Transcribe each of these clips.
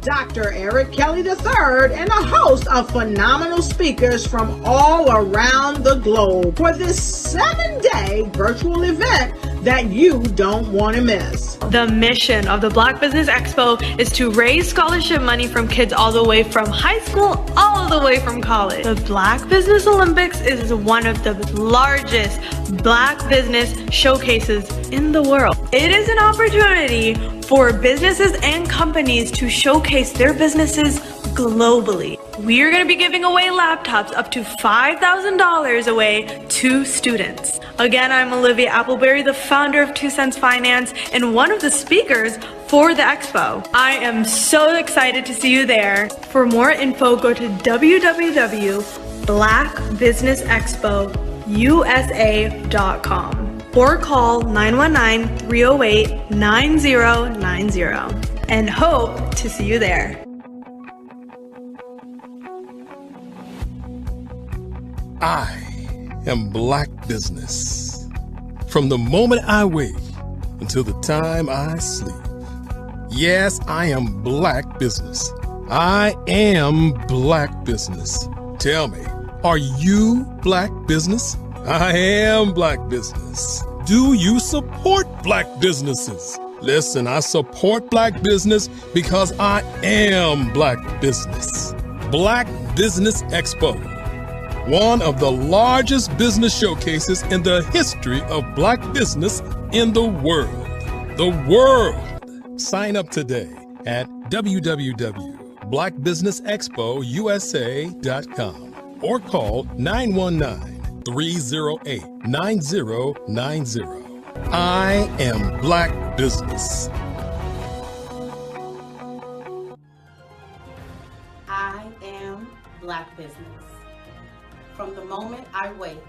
Dr. Eric Kelly III and a host of phenomenal speakers from all around the globe for this 7-day virtual event that you don't want to miss. The mission of the Black Business Expo is to raise scholarship money from kids all the way from high school all the way from college. The Black Business Olympics is one of the largest Black business showcases in the world. It is an opportunity for businesses and companies to showcase their businesses globally. We are going to be giving away laptops up to $5,000 away to students. Again, I'm Olivia Appleberry, the founder of 2 Cents Finance and one of the speakers for the expo. I am so excited to see you there. For more info, go to www.blackbusinessexpousa.com or call 919-308-9090 and hope to see you there. I am Black Business. From the moment I wake until the time I sleep. Yes, I am Black Business. I am Black Business. Tell me, are you Black Business? I am Black Business. Do you support Black businesses? Listen, I support Black business because I am Black Business. Black Business Expo, one of the largest business showcases in the history of Black business in the world. The world! Sign up today at www.blackbusinessexpousa.com or call 919-308-9090. I am Black Business. I am Black Business. From the moment I wake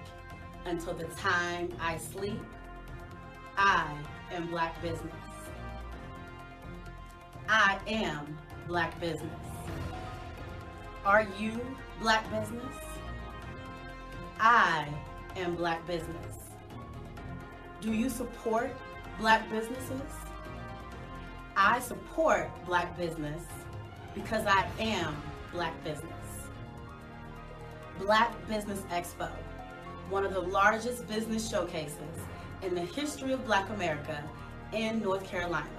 until the time I sleep, I am Black Business. I am Black Business. Are you Black Business? I am Black Business. Do you support Black businesses? I support Black business because I am Black business. Black Business Expo, one of the largest business showcases in the history of Black America in North Carolina.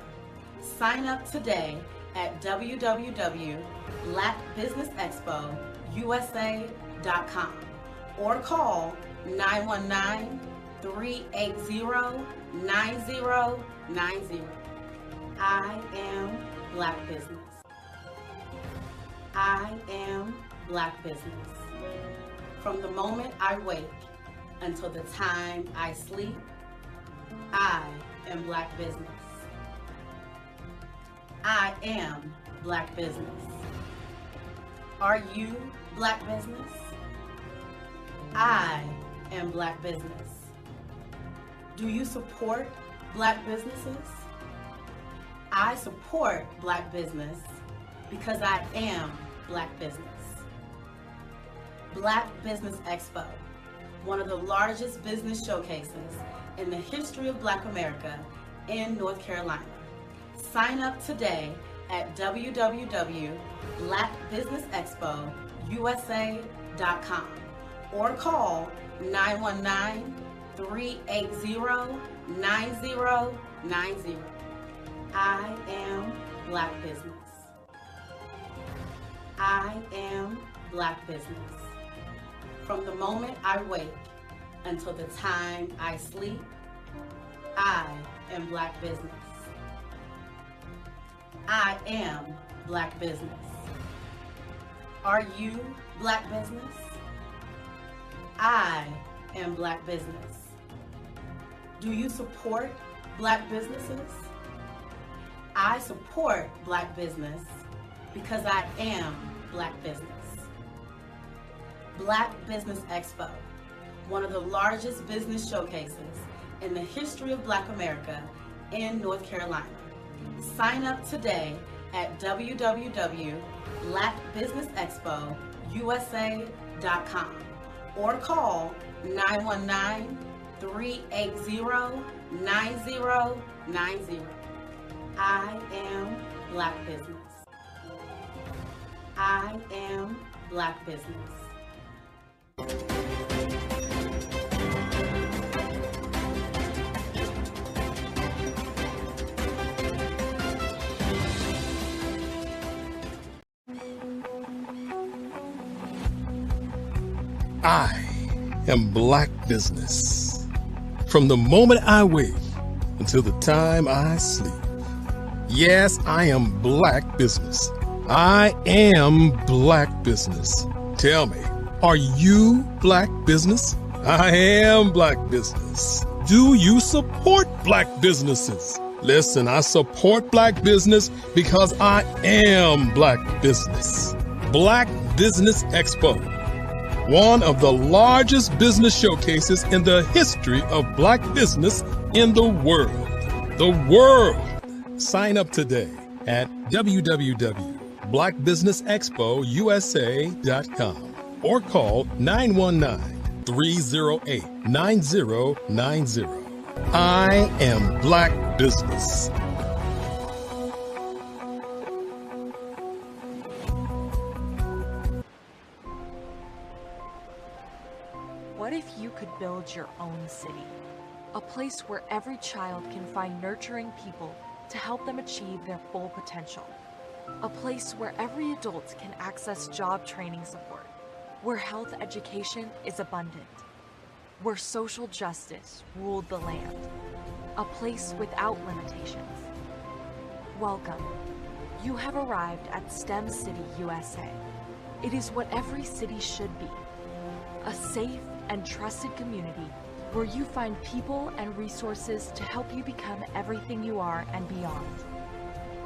Sign up today at www.blackbusinessexpousa.com or call 919-380-9090. I am Black Business. I am Black Business. From the moment I wake until the time I sleep, I am Black Business. I am Black Business. Are you Black Business? I am Black Business. Do you support Black businesses? I support Black business because I am Black business. Black Business Expo, one of the largest business showcases in the history of Black America in North Carolina. Sign up today at www.blackbusinessexpousa.com or call 919-380-9090. I am Black Business. I am Black Business. From the moment I wake until the time I sleep, I am Black business. I am Black business. Are you Black business? I am Black business. Do you support Black businesses? I support Black business because I am Black business. Black Business Expo, one of the largest business showcases in the history of Black America in North Carolina. Sign up today at www.blackbusinessexpousa.com or call 919-380-9090. I am Black business. I am Black business. I am Black business. From the moment I wake until the time I sleep. Yes, I am Black business. I am Black business. Tell me, are you Black business? I am Black business. Do you support Black businesses? Listen, I support Black business because I am Black business. Black Business Expo, one of the largest business showcases in the history of Black business in the world. The world. Sign up today at www.blackbusinessexpousa.com or call 919-308-9090. I am Black business. What if you could build your own city? A place where every child can find nurturing people to help them achieve their full potential. A place where every adult can access job training support, where health education is abundant, where social justice ruled the land. A place without limitations. Welcome. You have arrived at STEM City USA. It is what every city should be. A safe and trusted community where you find people and resources to help you become everything you are and beyond.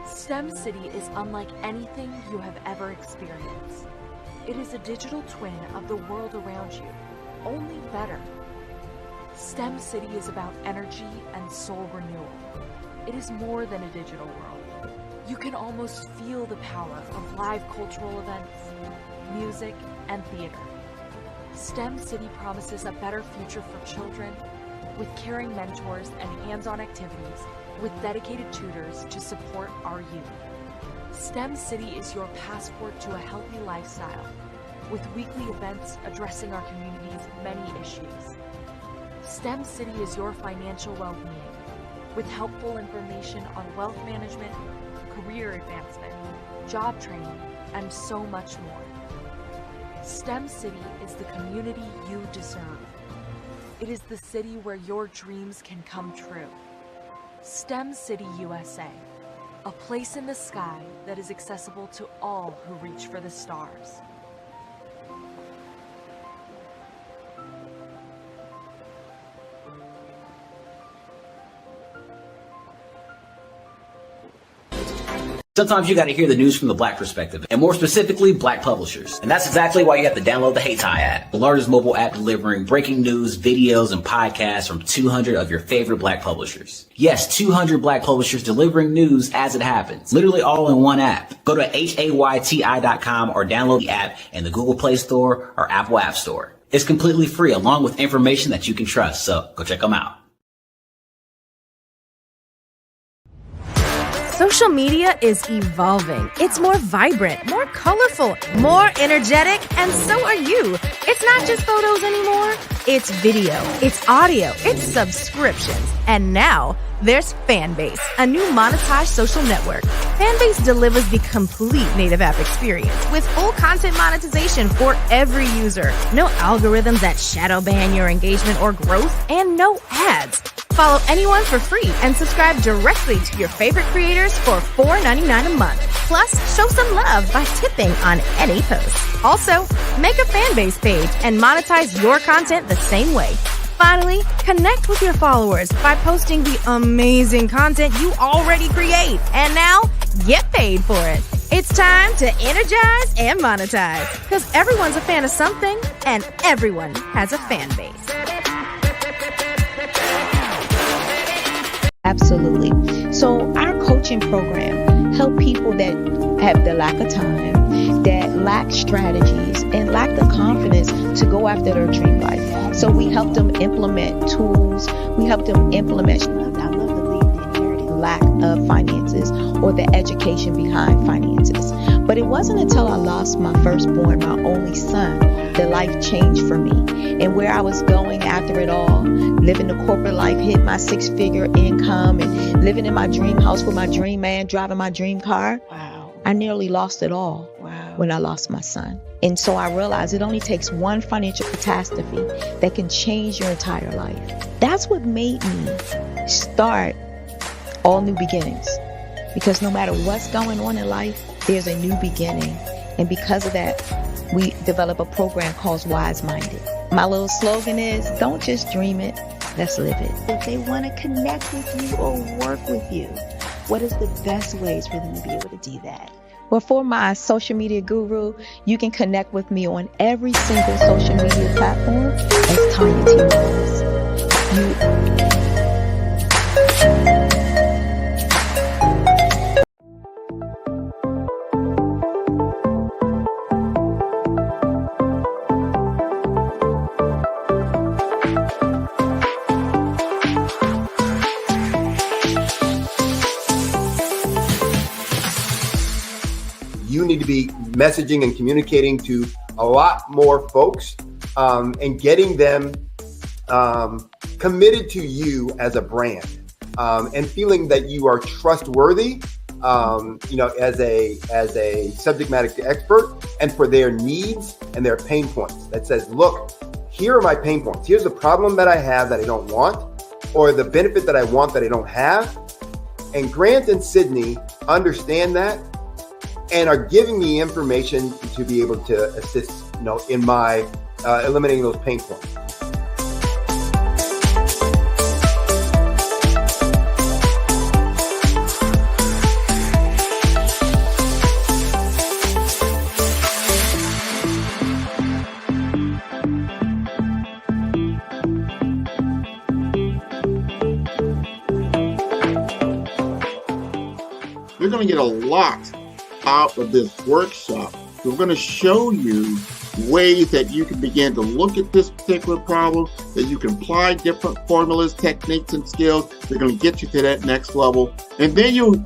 STEM City is unlike anything you have ever experienced. It is a digital twin of the world around you, only better. STEM City is about energy and soul renewal. It is more than a digital world. You can almost feel the power of live cultural events, music, and theater. STEM City promises a better future for children with caring mentors and hands-on activities with dedicated tutors to support our youth. STEM City is your passport to a healthy lifestyle with weekly events addressing our community's many issues. STEM City is your financial well-being with helpful information on wealth management, career advancement, job training, and so much more. STEM City is the community you deserve. It is the city where your dreams can come true. STEM City USA, a place in the sky that is accessible to all who reach for the stars. Sometimes you got to hear the news from the Black perspective, and more specifically, Black publishers. And that's exactly why you have to download the HeyTie app, the largest mobile app delivering breaking news, videos, and podcasts from 200 of your favorite Black publishers. Yes, 200 Black publishers delivering news as it happens, literally all in one app. Go to HAYTI.com or download the app in the Google Play Store or Apple App Store. It's completely free, along with information that you can trust, so go check them out. Social media is evolving. It's more vibrant, more colorful, more energetic, and so are you. It's not just photos anymore. It's video, it's audio, it's subscriptions. And now there's Fanbase, a new monetized social network. Fanbase delivers the complete native app experience with full content monetization for every user. No algorithms that shadow ban your engagement or growth, and no ads. Follow anyone for free and subscribe directly to your favorite creators for $4.99 a month. Plus, show some love by tipping on any post. Also, make a fan base page and monetize your content the same way. Finally, connect with your followers by posting the amazing content you already create. And now, get paid for it. It's time to energize and monetize, because everyone's a fan of something and everyone has a fan base. Absolutely. So our coaching program help people that have the lack of time, that lack strategies, and lack the confidence to go after their dream life. So we help them implement tools. We help them implement, I love to leave the inherited lack of finances or the education behind finances. But it wasn't until I lost my firstborn, my only son, that life changed for me. And where I was going after it all, living the corporate life, hit my 6-figure income, and living in my dream house with my dream man, driving my dream car. Wow. I nearly lost it all when I lost my son. And so I realized it only takes one financial catastrophe that can change your entire life. That's what made me start All New Beginnings. Because no matter what's going on in life, there's a new beginning. And because of that, we develop a program called Wise Minded. My little slogan is, don't just dream it, let's live it. If they want to connect with you or work with you, what is the best ways for them to be able to do that? Well, for my social media guru, you can connect with me on every single social media platform as Tanya T. Rose. You need to be messaging and communicating to a lot more folks and getting them committed to you as a brand and feeling that you are trustworthy, as a subject matter expert, and for their needs and their pain points. That says, look, here are my pain points. Here's the problem that I have that I don't want, or the benefit that I want that I don't have. And Grant and Sydney understand that and are giving me information to be able to assist, in my eliminating those pain points. You're going to get a lot out of this workshop. We're going to show you ways that you can begin to look at this particular problem, that you can apply different formulas, techniques, and skills. They're going to get you to that next level. And then you'll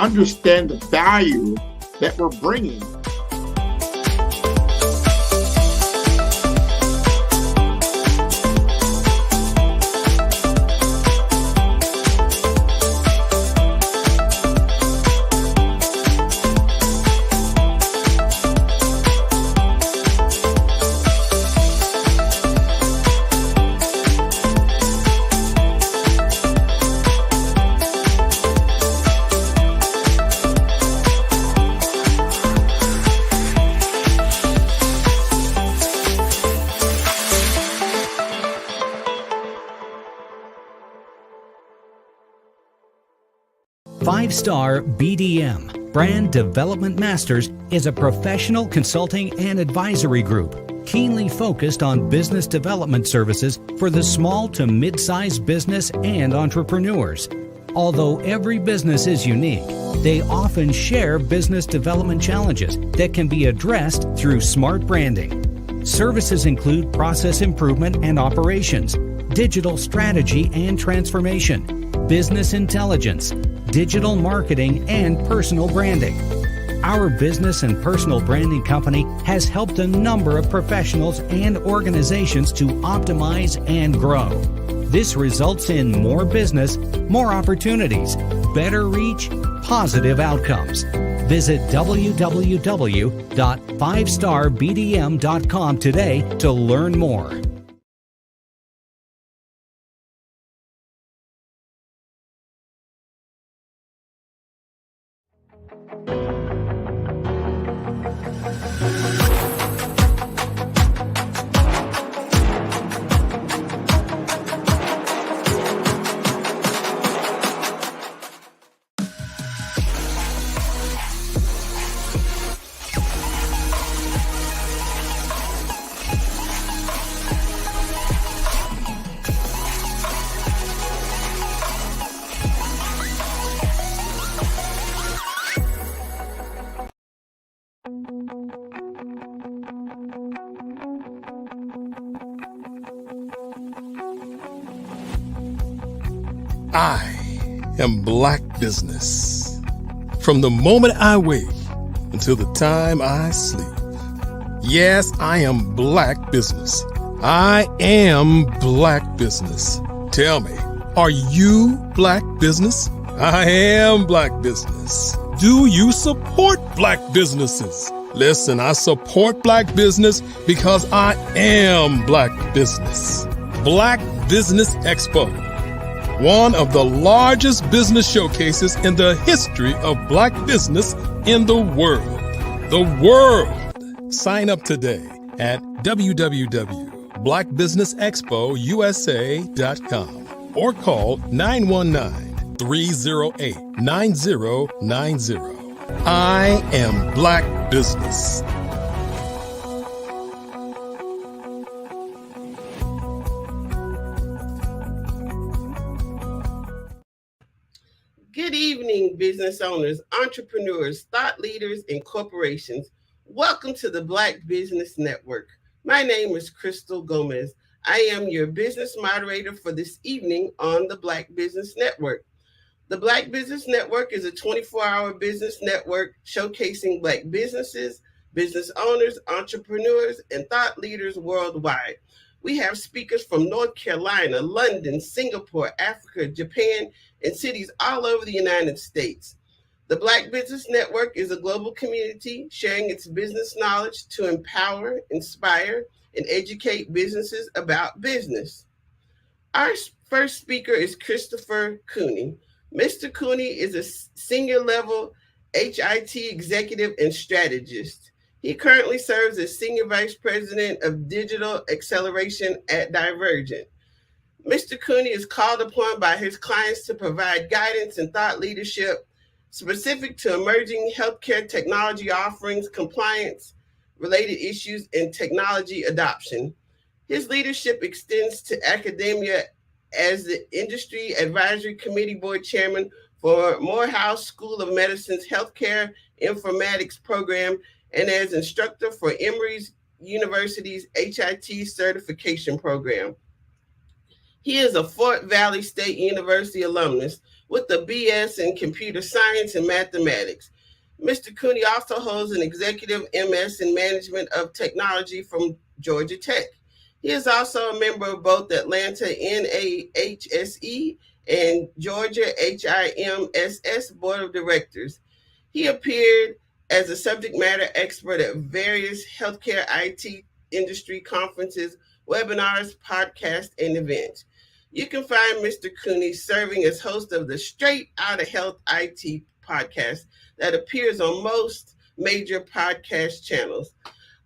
understand the value that we're bringing. Five-Star BDM, Brand Development Masters, is a professional consulting and advisory group keenly focused on business development services for the small to mid-sized business and entrepreneurs. Although every business is unique, they often share business development challenges that can be addressed through smart branding. Services include process improvement and operations, digital strategy and transformation, business intelligence, digital marketing, and personal branding. Our business and personal branding company has helped a number of professionals and organizations to optimize and grow. This results in more business, more opportunities, better reach, positive outcomes. Visit www.fivestarbdm.com today to learn more. I am Black Business. From the moment I wake until the time I sleep. Yes, I am Black Business. I am Black Business. Tell me, are you Black Business? I am Black Business. Do you support Black businesses? Listen, I support Black business because I am Black Business. Black Business Expo, one of the largest business showcases in the history of Black business in the world. The world! Sign up today at www.blackbusinessexpousa.com or call 919-308-9090. I am Black Business. Good evening, business owners, entrepreneurs, thought leaders, and corporations. Welcome to the Black Business Network. My name is Crystal Gomez. I am your business moderator for this evening on the Black Business Network. The Black Business Network is a 24-hour business network showcasing Black businesses, business owners, entrepreneurs, and thought leaders worldwide. We have speakers from North Carolina, London, Singapore, Africa, Japan, and cities all over the United States. The Black Business Network is a global community sharing its business knowledge to empower, inspire, and educate businesses about business. Our first speaker is Christopher Cooney. Mr. Cooney is a senior level HIT executive and strategist. He currently serves as Senior Vice President of Digital Acceleration at Divergent. Mr. Cooney is called upon by his clients to provide guidance and thought leadership specific to emerging healthcare technology offerings, compliance, related issues, and technology adoption. His leadership extends to academia as the Industry Advisory Committee Board Chairman for Morehouse School of Medicine's Healthcare Informatics Program and as instructor for Emory University's HIT Certification Program. He is a Fort Valley State University alumnus with a BS in Computer Science and Mathematics. Mr. Cooney also holds an Executive MS in Management of Technology from Georgia Tech. He is also a member of both Atlanta NAHSE and Georgia HIMSS Board of Directors. He appeared as a subject matter expert at various healthcare IT industry conferences, webinars, podcasts, and events. You can find Mr. Cooney serving as host of the Straight Outta Health IT podcast that appears on most major podcast channels.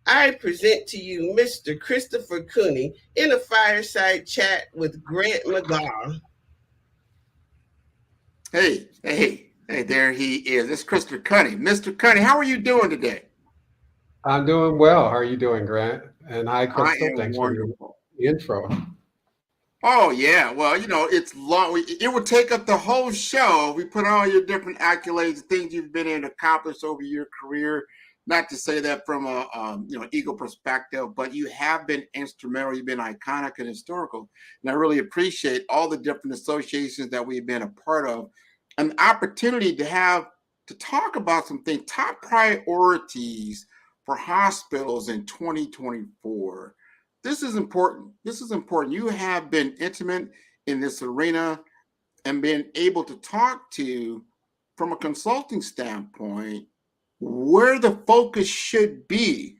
I present to you Mr. Christopher Cooney in a fireside chat with Grant McGaw. Hey, there he is. It's Christopher Cooney. Mr. Cooney, how are you doing today? I'm doing well. How are you doing, Grant? And hi, Crystal. Thanks wonderful. For the intro. Oh, yeah. Well, it's long. It would take up the whole show. We put all your different accolades, things you've been able to accomplish over your career. Not to say that from a ego perspective, but you have been instrumental. You've been iconic and historical. And I really appreciate all the different associations that we've been a part of. An opportunity to talk about some things, top priorities for hospitals in 2024. This is important. You have been intimate in this arena and been able to talk to, from a consulting standpoint, where the focus should be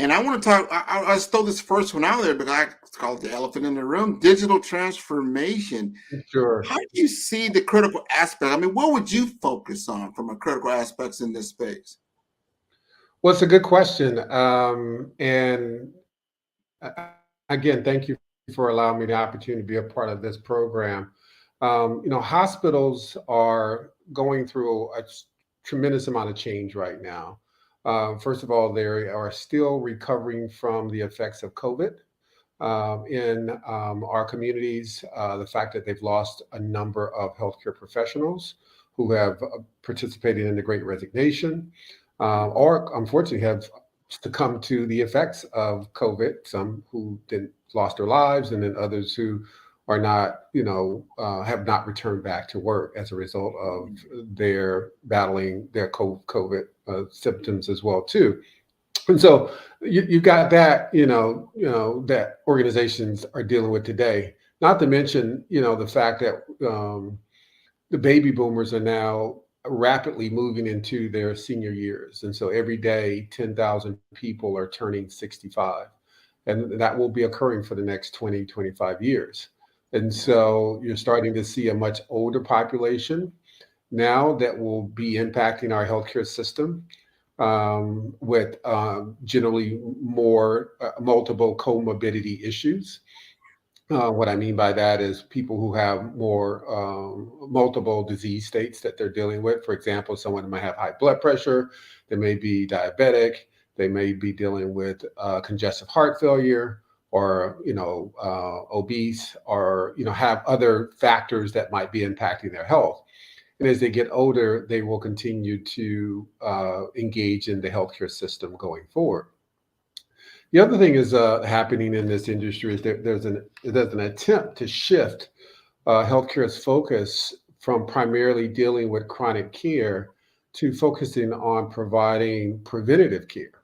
And I want to talk, I'll throw this first one out there because I call it the elephant in the room, digital transformation. Sure. How do you see the critical aspect? I mean, what would you focus on from a critical aspects in this space? Well, it's a good question. And again, thank you for allowing me the opportunity to be a part of this program. Hospitals are going through a tremendous amount of change right now. First of all, they are still recovering from the effects of COVID in our communities. The fact that they've lost a number of healthcare professionals who have participated in the Great Resignation, or unfortunately have succumbed to the effects of COVID. Some who lost their lives, and then others who are not, have not returned back to work as a result of their battling their COVID symptoms as well too. And so you've got that, that organizations are dealing with today. Not to mention, the fact that the baby boomers are now rapidly moving into their senior years. And so every day, 10,000 people are turning 65. And that will be occurring for the next 20, 25 years. And so you're starting to see a much older population now that will be impacting our healthcare system with generally more multiple comorbidity issues. What I mean by that is people who have more multiple disease states that they're dealing with. For example, someone might have high blood pressure, they may be diabetic, they may be dealing with congestive heart failure, or obese, or have other factors that might be impacting their health. And as they get older, they will continue to engage in the healthcare system going forward. The other thing is happening in this industry is that there's an attempt to shift healthcare's focus from primarily dealing with chronic care to focusing on providing preventative care.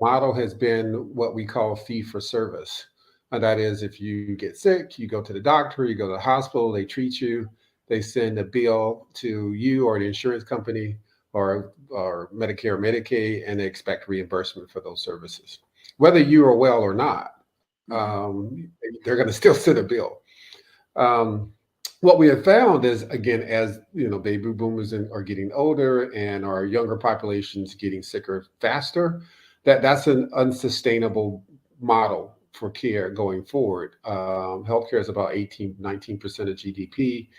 Model has been what we call fee for service. And that is, if you get sick, you go to the doctor, you go to the hospital, they treat you, they send a bill to you or the insurance company or Medicare or Medicaid, and they expect reimbursement for those services. Whether you are well or not, they're going to still send a bill. What we have found is, again, as baby boomers are getting older and our younger populations getting sicker faster, that's an unsustainable model for care going forward. Healthcare is about 19% of GDP.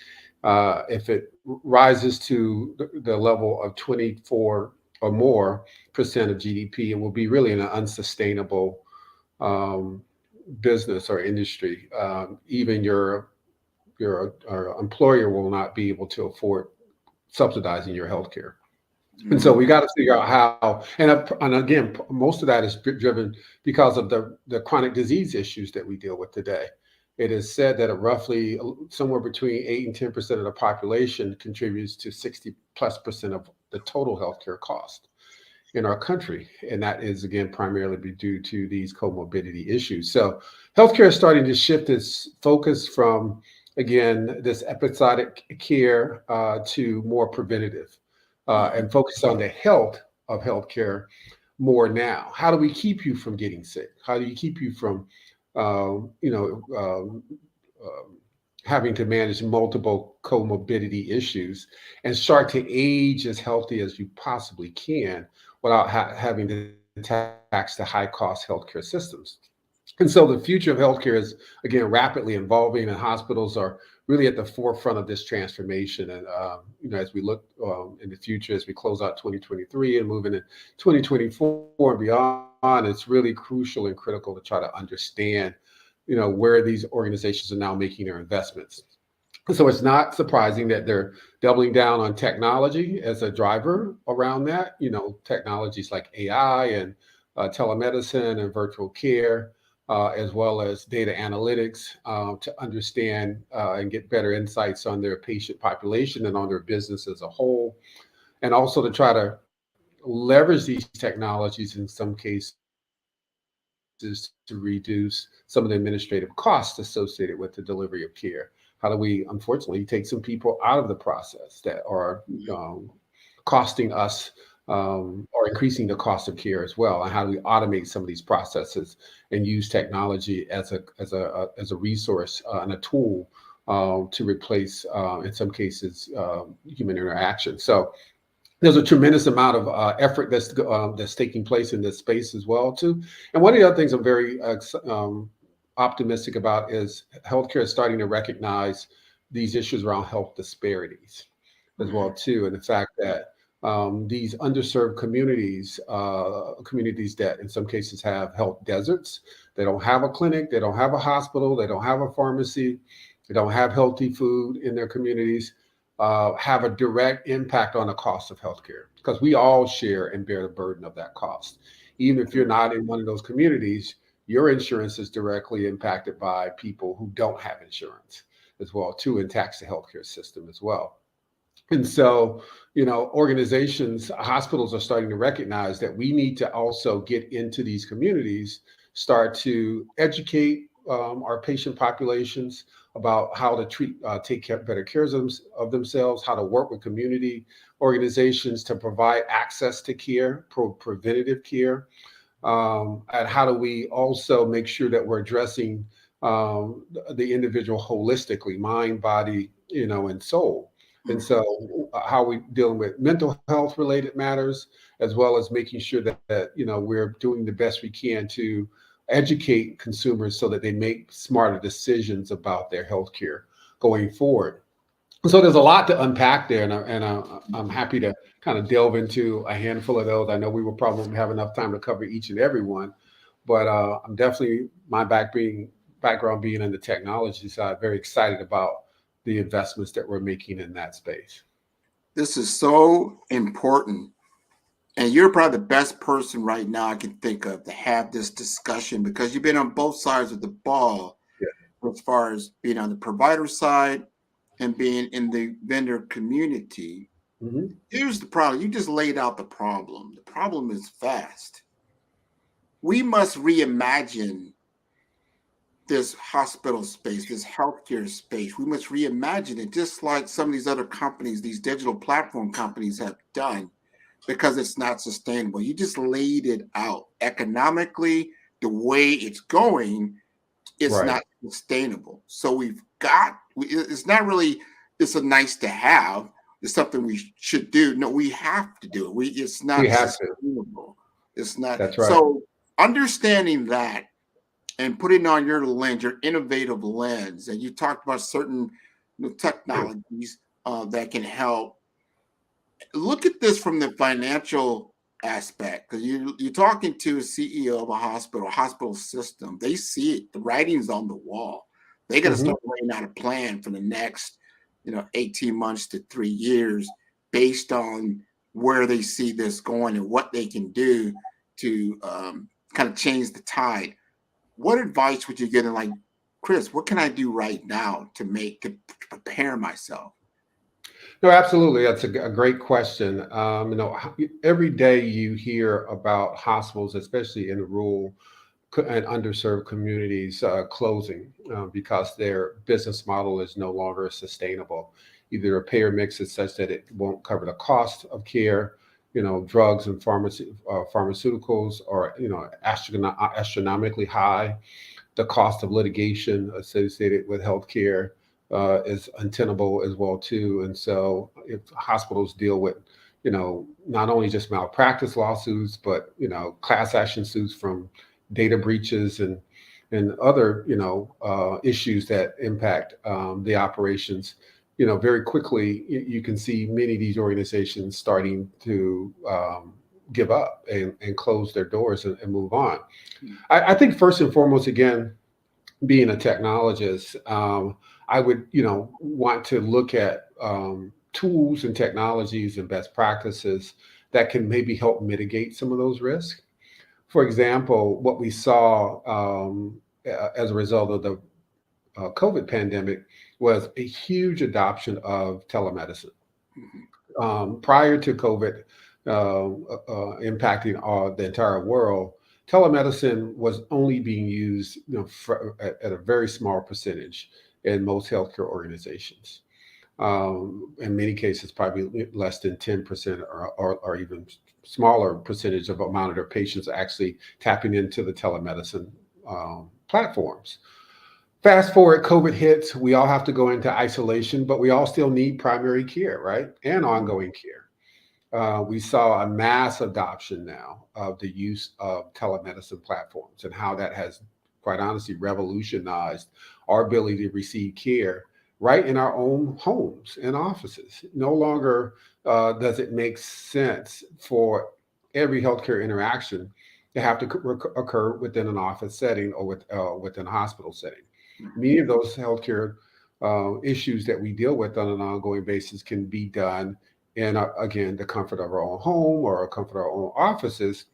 If it rises to the level of 24 or more percent of GDP, it will be really an unsustainable business or industry. Even your employer will not be able to afford subsidizing your healthcare. And so we got to figure out how, and again, most of that is driven because of the chronic disease issues that we deal with today. It is said that roughly somewhere between 8 and 10% of the population contributes to 60+% of the total healthcare cost in our country. And that is, again, primarily due to these comorbidity issues. So healthcare is starting to shift its focus from, again, this episodic care to more preventative and focus on the health of healthcare more now. How do we keep you from getting sick? How do you keep you from having to manage multiple comorbidity issues and start to age as healthy as you possibly can without having to tax the high cost healthcare systems? And so the future of healthcare is, again, rapidly evolving, and hospitals are really at the forefront of this transformation. And as we look in the future, as we close out 2023 and move into 2024 and beyond, it's really crucial and critical to try to understand, where these organizations are now making their investments. So it's not surprising that they're doubling down on technology as a driver around that. Technologies like AI and telemedicine and virtual care, as well as data analytics to understand and get better insights on their patient population and on their business as a whole. And also to try to leverage these technologies in some cases to reduce some of the administrative costs associated with the delivery of care. How do we, unfortunately, take some people out of the process that are costing us or are increasing the cost of care as well, and how do we automate some of these processes and use technology as a resource and a tool to replace, in some cases, human interaction. So there's a tremendous amount of effort that's taking place in this space as well too. And one of the other things I'm very optimistic about is healthcare is starting to recognize these issues around health disparities as well too, and the fact that these underserved communities, communities that in some cases have health deserts, they don't have a clinic, they don't have a hospital, they don't have a pharmacy, they don't have healthy food in their communities, have a direct impact on the cost of healthcare, because we all share and bear the burden of that cost. Even if you're not in one of those communities, your insurance is directly impacted by people who don't have insurance as well too, and tax the healthcare system as well. And so, organizations, hospitals are starting to recognize that we need to also get into these communities, start to educate our patient populations about how to take better care of themselves, how to work with community organizations to provide access to care, preventative care, and how do we also make sure that we're addressing the individual holistically, mind, body, and soul. And so how we dealing with mental health related matters, as well as making sure that we're doing the best we can to educate consumers so that they make smarter decisions about their healthcare going forward. So there's a lot to unpack there, and I'm happy to kind of delve into a handful of those. I know we will probably have enough time to cover each and every one, but I'm definitely, my background being in the technology side, very excited about the investments that we're making in that space. This is so important. And you're probably the best person right now I can think of to have this discussion, because you've been on both sides of the ball, as far as being on the provider side and being in the vendor community. Mm-hmm. Here's the problem. You just laid out the problem. The problem is vast. We must reimagine this hospital space, this healthcare space. We must reimagine it, just like some of these other companies, these digital platform companies have done, because it's not sustainable. You just laid it out. Economically, the way it's going, it's not sustainable. So it's not really, it's a nice to have. It's something we should do. No, we have to do it. It's not sustainable. It's not. That's right. So understanding that and putting on your lens, your innovative lens, and you talked about certain technologies that can help. Look at this from the financial aspect, because you're talking to a CEO of a hospital system. They see it. The writing's on the wall. They got to start laying out a plan for the next 18 months to 3 years based on where they see this going and what they can do to kind of change the tide. What advice would you give them, like, Chris, what can I do right now to prepare myself? No, absolutely. That's a great question. Every day you hear about hospitals, especially in rural and underserved communities, closing because their business model is no longer sustainable. Either a payer mix is such that it won't cover the cost of care, drugs and pharmaceuticals are, astronomically high. The cost of litigation associated with healthcare is untenable as well too. And so if hospitals deal with, not only just malpractice lawsuits, but, class action suits from data breaches and other, issues that impact the operations, very quickly you can see many of these organizations starting to give up and close their doors and move on. I think first and foremost, again, being a technologist, I would, want to look at tools and technologies and best practices that can maybe help mitigate some of those risks. For example, what we saw as a result of the COVID pandemic was a huge adoption of telemedicine. Prior to COVID impacting the entire world, telemedicine was only being used at a very small percentage in most healthcare organizations. In many cases, probably less than 10% or even smaller percentage of amount of their patients actually tapping into the telemedicine platforms. Fast forward, COVID hits, we all have to go into isolation, but we all still need primary care, right? And ongoing care. We saw a mass adoption now of the use of telemedicine platforms and how that has, quite honestly, revolutionized our ability to receive care right in our own homes and offices. No longer does it make sense for every healthcare interaction to have to occur within an office setting or within a hospital setting. Many of those healthcare issues that we deal with on an ongoing basis can be done in, again, the comfort of our own home or a comfort of our own offices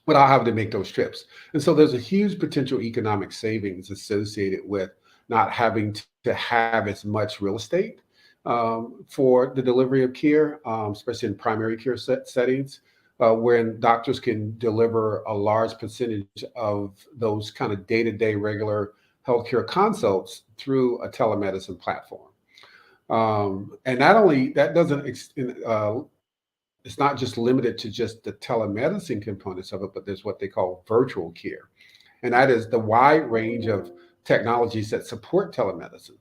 without having to make those trips. And so there's a huge potential economic savings associated with not having to have as much real estate for the delivery of care, especially in primary care settings, wherein doctors can deliver a large percentage of those kind of day-to-day regular healthcare consults through a telemedicine platform. And not only that doesn't, it's not just limited to just the telemedicine components of it, but there's what they call virtual care. And that is the wide range of technologies that support telemedicine.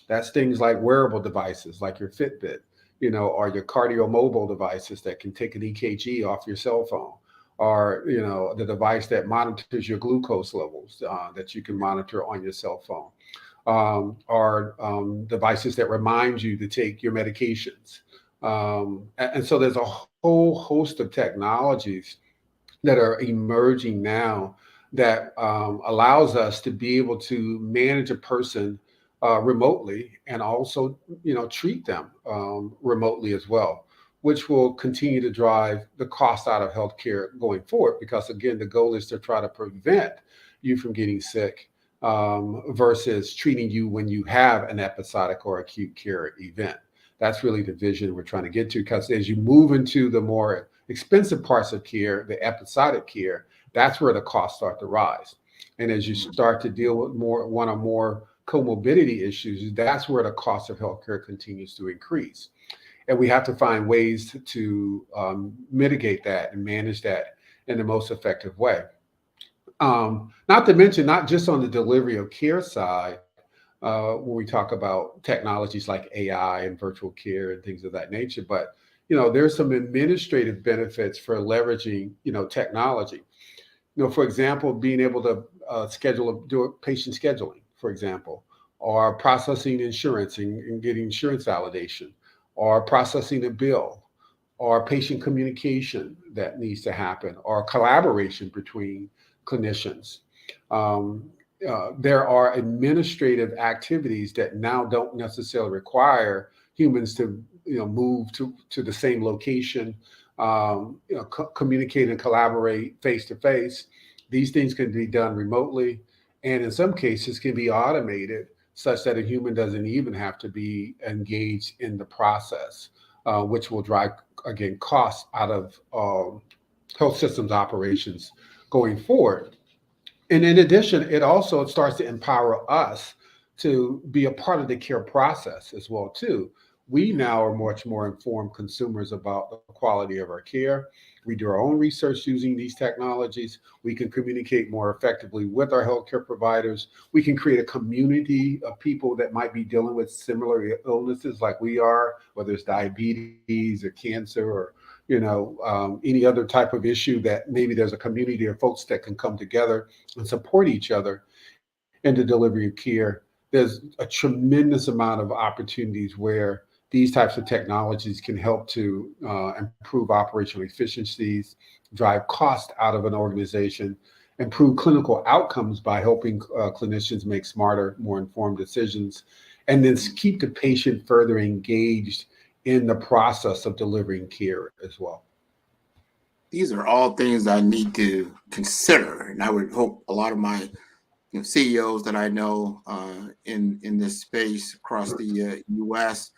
That's things like wearable devices, like your Fitbit, or your cardio mobile devices that can take an EKG off your cell phone, or, the device that monitors your glucose levels that you can monitor on your cell phone, or devices that remind you to take your medications. And so there's a whole host of technologies that are emerging now that allows us to be able to manage a person remotely and also, treat them remotely as well, which will continue to drive the cost out of healthcare going forward. Because again, the goal is to try to prevent you from getting sick versus treating you when you have an episodic or acute care event. That's really the vision we're trying to get to, because as you move into the more expensive parts of care, the episodic care, that's where the costs start to rise. And as you start to deal with one or more comorbidity issues, that's where the cost of healthcare continues to increase. And we have to find ways to mitigate that and manage that in the most effective way. Not to mention, not just on the delivery of care side, when we talk about technologies like AI and virtual care and things of that nature, but there's some administrative benefits for leveraging technology. For example, being able to do patient scheduling, for example, or processing insurance and getting insurance validation, or processing a bill, or patient communication that needs to happen, or collaboration between clinicians. There are administrative activities that now don't necessarily require humans to move to the same location, communicate and collaborate face to face. These things can be done remotely, and in some cases can be automated such that a human doesn't even have to be engaged in the process, which will drive, again, costs out of health systems operations going forward. And in addition, it also starts to empower us to be a part of the care process as well, too. We now are much more informed consumers about the quality of our care. We do our own research using these technologies. We can communicate more effectively with our healthcare providers. We can create a community of people that might be dealing with similar illnesses like we are, whether it's diabetes or cancer or any other type of issue, that maybe there's a community of folks that can come together and support each other in the delivery of care. There's a tremendous amount of opportunities where these types of technologies can help to improve operational efficiencies, drive cost out of an organization, improve clinical outcomes by helping clinicians make smarter, more informed decisions, and then keep the patient further engaged in the process of delivering care as well. These are all things I need to consider, and I would hope a lot of my CEOs that I know in this space across the U.S.,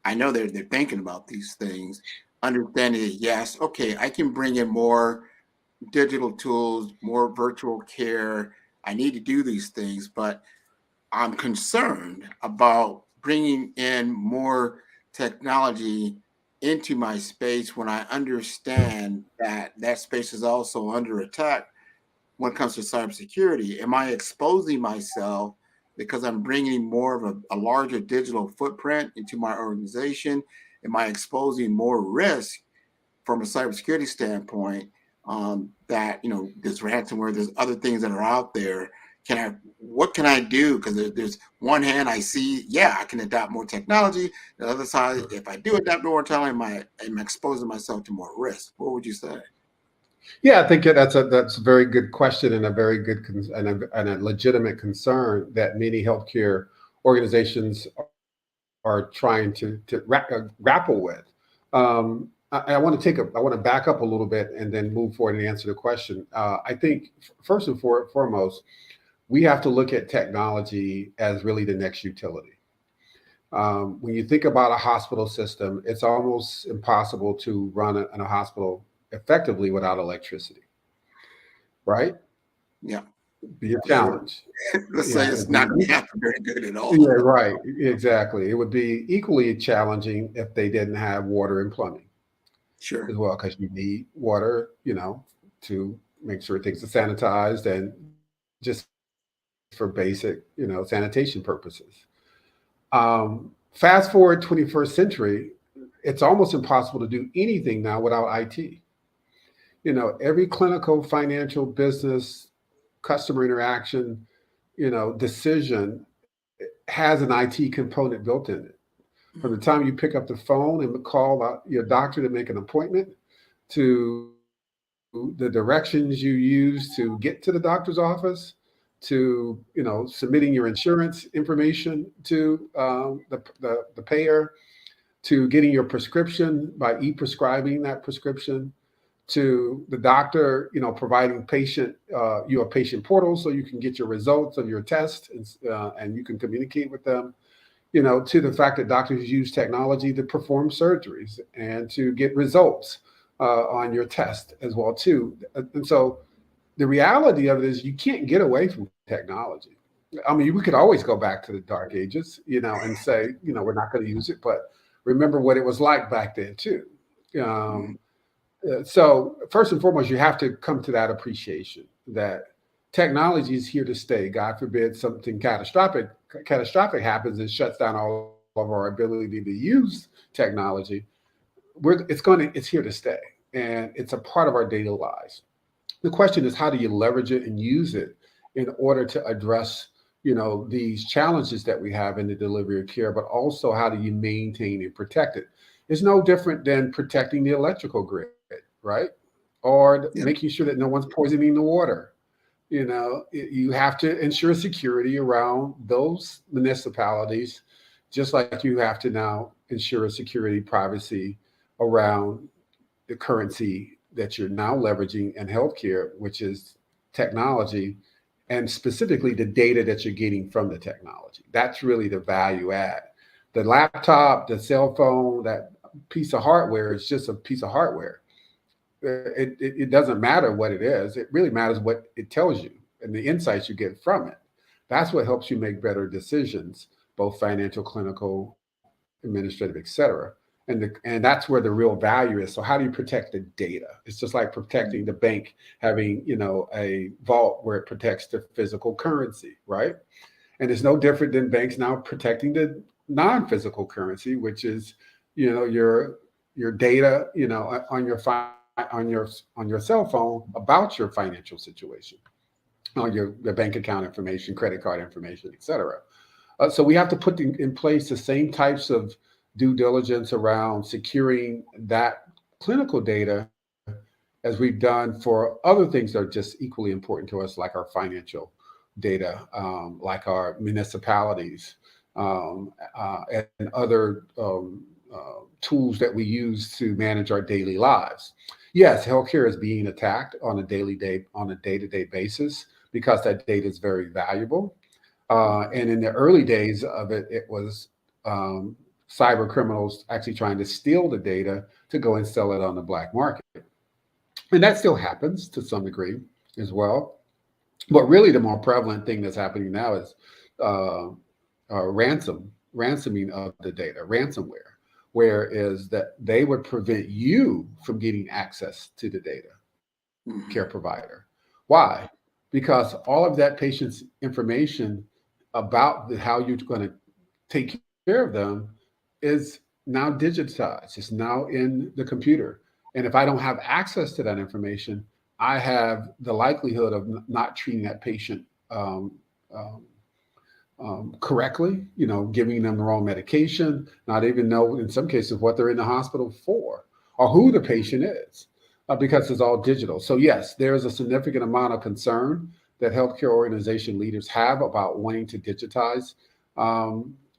I know they're thinking about these things, understanding that, yes, okay, I can bring in more digital tools, more virtual care. I need to do these things, but I'm concerned about bringing in more technology into my space when I understand that that space is also under attack when it comes to cybersecurity? Am I exposing myself because I'm bringing more of a larger digital footprint into my organization? Am I exposing more risk from a cybersecurity standpoint, that, there's ransomware, there's other things that are out there? What can I do? Because there's one hand I see, yeah, I can adopt more technology. The other side, if I do adopt more technology, am I exposing myself to more risk? What would you say? Yeah, I think that's a very good question, and a very good and a legitimate concern that many healthcare organizations are trying to grapple with. I want to back up a little bit and then move forward and answer the question. I think first and foremost, we have to look at technology as really the next utility. When you think about a hospital system, it's almost impossible to run a hospital effectively without electricity, right? Yeah. Be a challenge. Let's say it's not going to happen very good at all. Yeah, right. Exactly. It would be equally challenging if they didn't have water and plumbing. Sure. As well, because you need water, to make sure things are sanitized and just for basic, sanitation purposes. Fast forward 21st century, it's almost impossible to do anything now without IT. Every clinical, financial, business, customer interaction, decision has an IT component built in it. From the time you pick up the phone and call your doctor to make an appointment, to the directions you use to get to the doctor's office, to submitting your insurance information to the payer, to getting your prescription by e-prescribing that prescription, to the doctor, providing a patient portal so you can get your results of your test, and you can communicate with them, to the fact that doctors use technology to perform surgeries and to get results on your test as well too. And so the reality of it is you can't get away from technology. I mean, we could always go back to the dark ages, and say, we're not going to use it, but remember what it was like back then too. So first and foremost, you have to come to that appreciation that technology is here to stay. God forbid something catastrophic happens and shuts down all of our ability to use technology. It's here to stay, and it's a part of our daily lives. The question is, how do you leverage it and use it in order to address, these challenges that we have in the delivery of care, but also how do you maintain and protect it? It's no different than protecting the electrical grid, right? Or making sure that no one's poisoning the water. You have to ensure security around those municipalities, just like you have to now ensure security, privacy around the currency that you're now leveraging in healthcare, which is technology, and specifically the data that you're getting from the technology. That's really the value add. The laptop, the cell phone, that piece of hardware is just a piece of hardware. It doesn't matter what it is. It really matters what it tells you and the insights you get from it. That's what helps you make better decisions, both financial, clinical, administrative, et cetera. And that's where the real value is. So how do you protect the data? It's just like protecting the bank, having, a vault where it protects the physical currency, right? And it's no different than banks now protecting the non-physical currency, which is, your data, on your cell phone about your financial situation, on your bank account information, credit card information, et cetera. So we have to put in place the same types of due diligence around securing that clinical data as we've done for other things that are just equally important to us, like our financial data, like our municipalities, and other tools that we use to manage our daily lives. Yes, healthcare is being attacked on a day-to-day basis because that data is very valuable. And in the early days of it, it was cyber criminals actually trying to steal the data to go and sell it on the black market. And that still happens to some degree as well. But really the more prevalent thing that's happening now is ransoming of the data, ransomware, where is that they would prevent you from getting access to the data, care provider. Why? Because all of that patient's information about how you're going to take care of them is now digitized. It's now in the computer. And if I don't have access to that information, I have the likelihood of not treating that patient correctly, giving them the wrong medication, not even know in some cases what they're in the hospital for or who the patient is, because it's all digital. So yes, there's a significant amount of concern that healthcare organization leaders have about wanting to digitize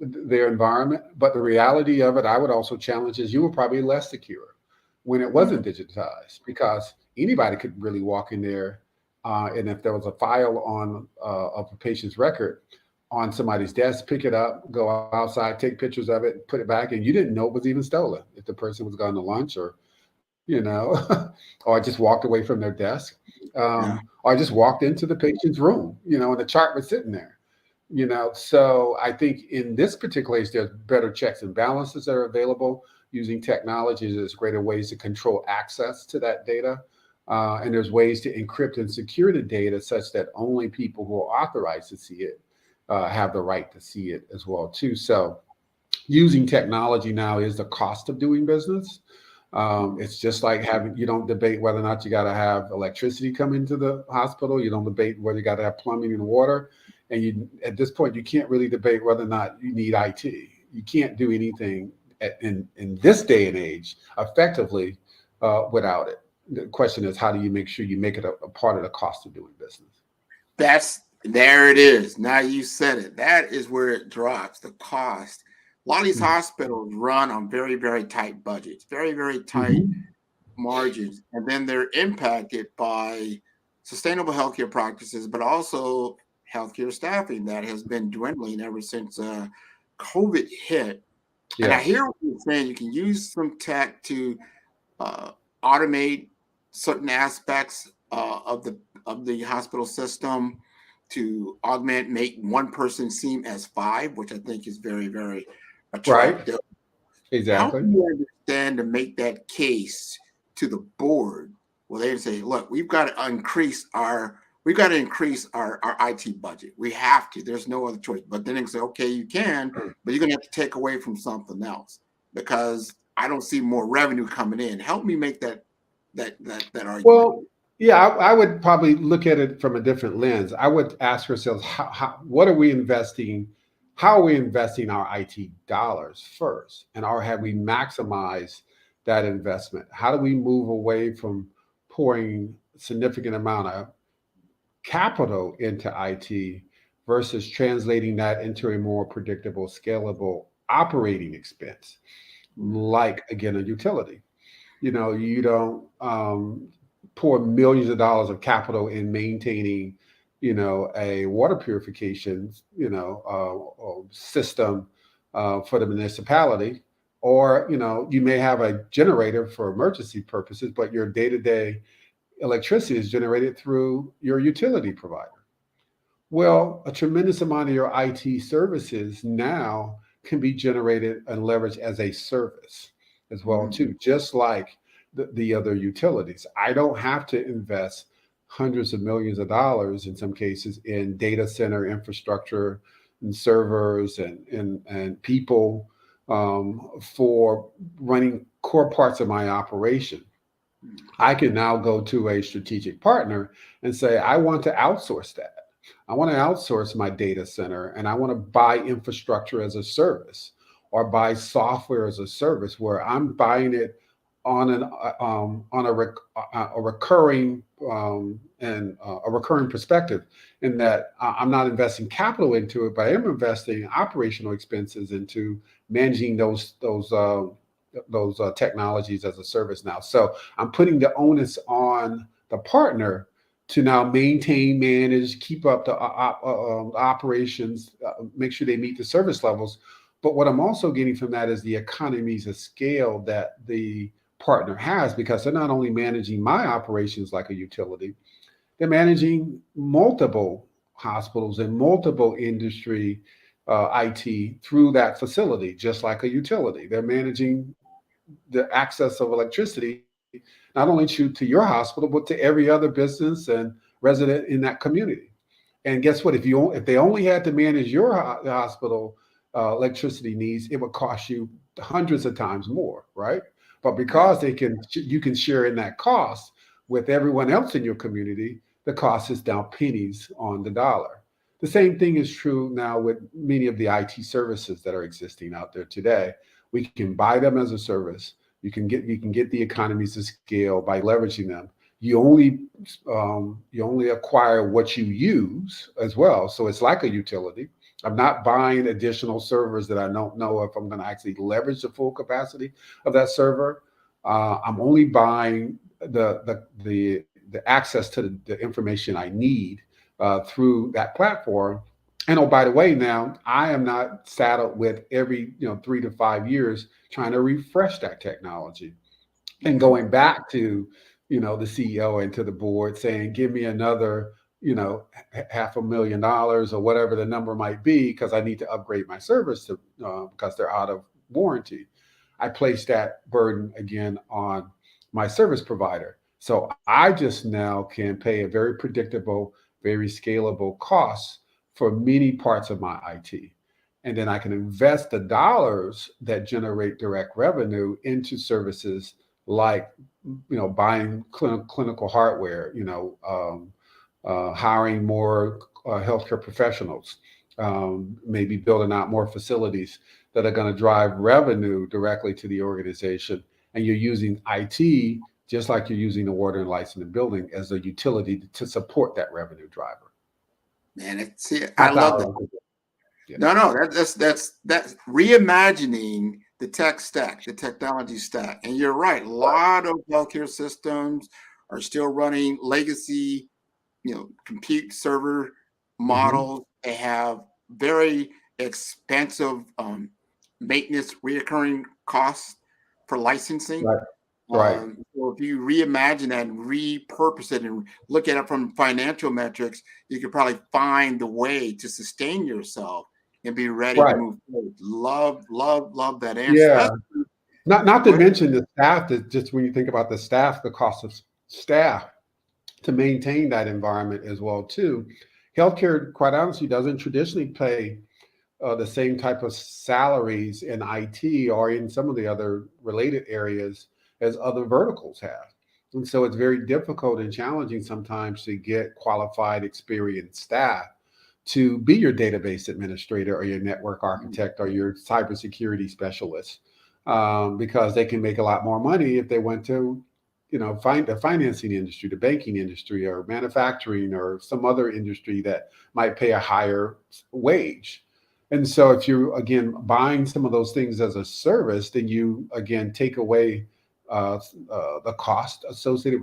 their environment. But the reality of it, I would also challenge, is you were probably less secure when it wasn't digitized, because anybody could really walk in there, and if there was a file on of a patient's record on somebody's desk, pick it up, go outside, take pictures of it, put it back, and you didn't know it was even stolen. If the person was gone to lunch, or or just walked away from their desk, or just walked into the patient's room, and the chart was sitting there. So I think in this particular case, there's better checks and balances that are available using technology. There's greater ways to control access to that data. And there's ways to encrypt and secure the data such that only people who are authorized to see it have the right to see it as well too. So using technology now is the cost of doing business. It's just like you don't debate whether or not you got to have electricity come into the hospital. You don't debate whether you got to have plumbing and water. And at this point, you can't really debate whether or not you need IT. You can't do anything in this day and age effectively without it. The question is, how do you make sure you make it a part of the cost of doing business? There it is. Now you said it. That is where it drops, the cost. A lot of these hospitals run on very, very tight budgets, very, very tight margins. And then they're impacted by sustainable healthcare practices, but also healthcare staffing that has been dwindling ever since COVID hit. Yes. And I hear what you're saying. You can use some tech to automate certain aspects of the hospital system, to make one person seem as five, which I think is very, very attractive. Right. Exactly. How do you understand to make that case to the board? Well, they say, look, we've got to increase our IT budget. We have to. There's no other choice. But then they say, okay, you can, but you're going to have to take away from something else because I don't see more revenue coming in. Help me make that argument. Well, yeah, I would probably look at it from a different lens. I would ask ourselves, what are we investing? How are we investing our IT dollars first? And have we maximized that investment? How do we move away from pouring a significant amount of capital into IT versus translating that into a more predictable, scalable operating expense, like, again, a utility? You don't pour millions of dollars of capital in maintaining, a water purification, system for the municipality, or, you may have a generator for emergency purposes, but your day-to-day electricity is generated through your utility provider. Well, a tremendous amount of your IT services now can be generated and leveraged as a service as well too, just like the other utilities. I don't have to invest hundreds of millions of dollars in some cases in data center infrastructure and servers and people for running core parts of my operation. I can now go to a strategic partner and say, I want to outsource that. I want to outsource my data center, and I want to buy infrastructure as a service or buy software as a service, where I'm buying it on a recurring perspective, in that I'm not investing capital into it, but I am investing operational expenses into managing those technologies as a service now. So I'm putting the onus on the partner to now maintain, manage, keep up the operations, make sure they meet the service levels. But what I'm also getting from that is the economies of scale that the partner has, because they're not only managing my operations like a utility, they're managing multiple hospitals and multiple industry IT through that facility, just like a utility. They're managing the access of electricity, not only to your hospital, but to every other business and resident in that community. And guess what? If they only had to manage your hospital electricity needs, it would cost you hundreds of times more, right? But because you can share in that cost with everyone else in your community, the cost is now pennies on the dollar. The same thing is true now with many of the IT services that are existing out there today. We can buy them as a service. You can get the economies of scale by leveraging them. You only acquire what you use as well. So it's like a utility. I'm not buying additional servers that I don't know if I'm going to actually leverage the full capacity of that server. I'm only buying the access to the information I need through that platform. And oh, by the way, now I am not saddled with every 3 to 5 years trying to refresh that technology and going back to the CEO and to the board saying, give me another $500,000 or whatever the number might be because I need to upgrade my service because they're out of warranty. I place that burden again on my service provider. So I just now can pay a very predictable, very scalable cost for many parts of my IT. And then I can invest the dollars that generate direct revenue into services like, buying clinical hardware, hiring more healthcare professionals, maybe building out more facilities that are going to drive revenue directly to the organization. And you're using IT just like you're using the water and lights in the building as a utility to support that revenue driver. Man, I love that. Yeah. No, that's reimagining the tech stack, the technology stack. And you're right. A lot of healthcare systems are still running legacy, compute server models. Mm-hmm. They have very expensive maintenance, reoccurring costs for licensing. Right. So if you reimagine that and repurpose it and look at it from financial metrics, you could probably find the way to sustain yourself and be ready to move forward. Love that answer. Yeah. Not to mention the staff, that just when you think about the staff, the cost of staff to maintain that environment as well too. Healthcare, quite honestly, doesn't traditionally pay the same type of salaries in IT or in some of the other related areas as other verticals have. And so it's very difficult and challenging sometimes to get qualified, experienced staff to be your database administrator or your network architect or your cybersecurity specialist, because they can make a lot more money if they went to, find the financing industry, the banking industry, or manufacturing, or some other industry that might pay a higher wage. And so if you're, again, buying some of those things as a service, then you, again, take away the cost associated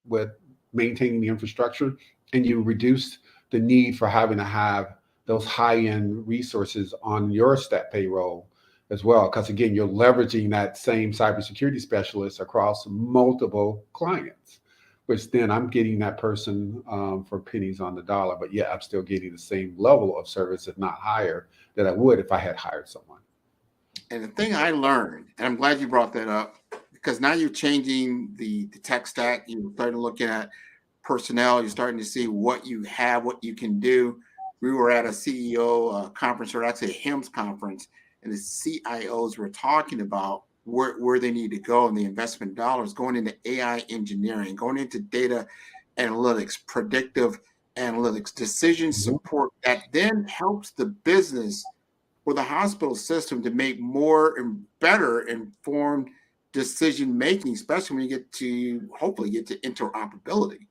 with maintaining the infrastructure, and you reduce the need for having to have those high-end resources on your stat payroll as well. Because again, you're leveraging that same cybersecurity specialist across multiple clients, which then I'm getting that person for pennies on the dollar. But yeah, I'm still getting the same level of service, if not higher, that I would if I had hired someone. And the thing I learned, and I'm glad you brought that up, because now you're changing the tech stack. You're starting to look at personnel. You're starting to see what you have, what you can do. We were at a CEO conference, or actually a HIMSS conference, and the CIOs were talking about where they need to go and the investment dollars going into AI engineering, going into data analytics, predictive analytics, decision support that then helps the business or the hospital system to make more and better informed decision making, especially when you hopefully get to interoperability.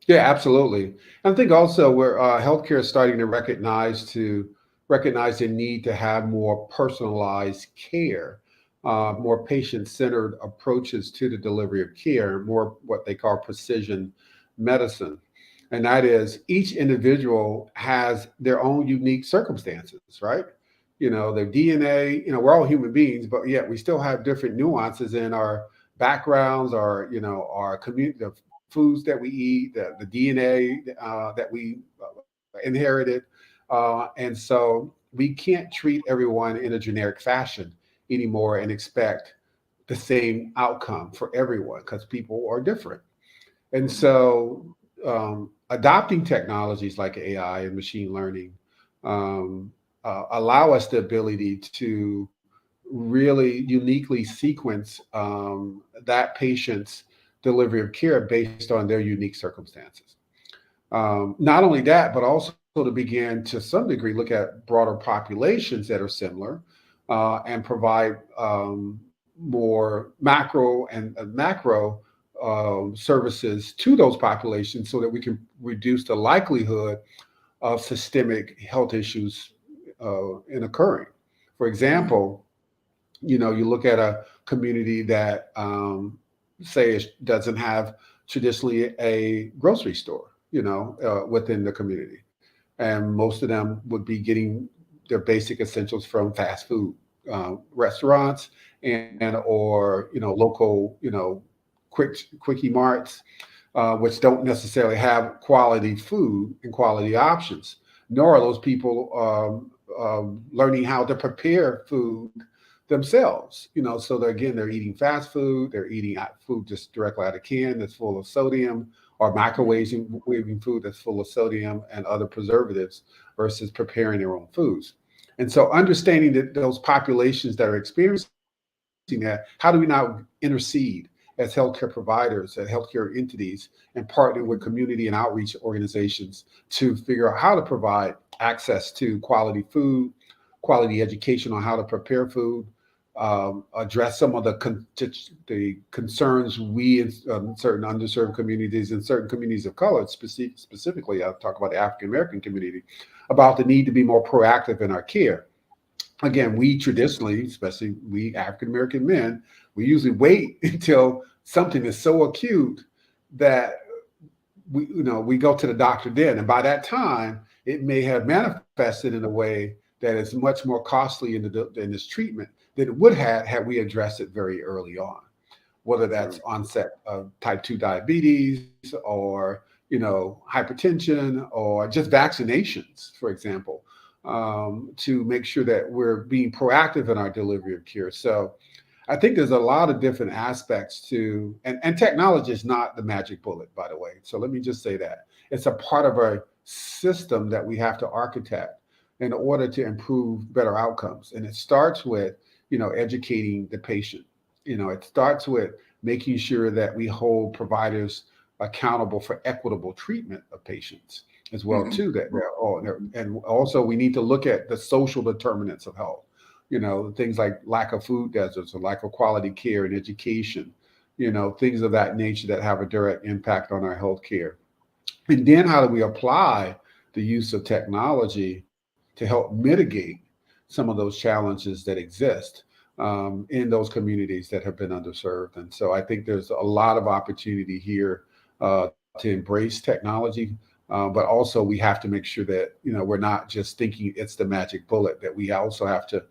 Yeah, absolutely. I think also where healthcare is starting to recognize the need to have more personalized care, more patient-centered approaches to the delivery of care, more what they call precision medicine. And that is, each individual has their own unique circumstances, right? Their DNA, we're all human beings, but yet we still have different nuances in our backgrounds, our community, the foods that we eat, the DNA that we inherited, And so we can't treat everyone in a generic fashion anymore and expect the same outcome for everyone because people are different. And so adopting technologies like AI and machine learning allow us the ability to really uniquely sequence that patient's delivery of care based on their unique circumstances. Not only that, but also to begin to some degree look at broader populations that are similar and provide more macro and macro services to those populations so that we can reduce the likelihood of systemic health issues in occurring. For example, you look at a community that say doesn't have traditionally a grocery store, within the community. And most of them would be getting their basic essentials from fast food restaurants or local quickie marts, which don't necessarily have quality food and quality options. Nor are those people learning how to prepare food themselves. So they're eating fast food, they're eating food just directly out of can that's full of sodium, or microwaving food that's full of sodium and other preservatives versus preparing their own foods. And so understanding that those populations that are experiencing that, how do we now intercede as healthcare providers, as healthcare entities, and partner with community and outreach organizations to figure out how to provide access to quality food, quality education on how to prepare food, address some of the concerns we in certain underserved communities and certain communities of color, specifically, I'll talk about the African American community, about the need to be more proactive in our care. Again, we traditionally, especially we African American men, we usually wait until something is so acute that we go to the doctor then, and by that time, it may have manifested in a way that is much more costly in this treatment than it would have had we addressed it very early on, whether that's onset of type 2 diabetes or hypertension or just vaccinations, for example, to make sure that we're being proactive in our delivery of care. So I think there's a lot of different aspects to, and technology is not the magic bullet, by the way. So let me just say that. It's a part of our system that we have to architect in order to improve better outcomes. And it starts with, educating the patient. It starts with making sure that we hold providers accountable for equitable treatment of patients as well, too. And also we need to look at the social determinants of health. Things like lack of food deserts or lack of quality care and education, things of that nature that have a direct impact on our health care. And then how do we apply the use of technology to help mitigate some of those challenges that exist in those communities that have been underserved? And so I think there's a lot of opportunity here to embrace technology, but also we have to make sure that, we're not just thinking it's the magic bullet, that we also have to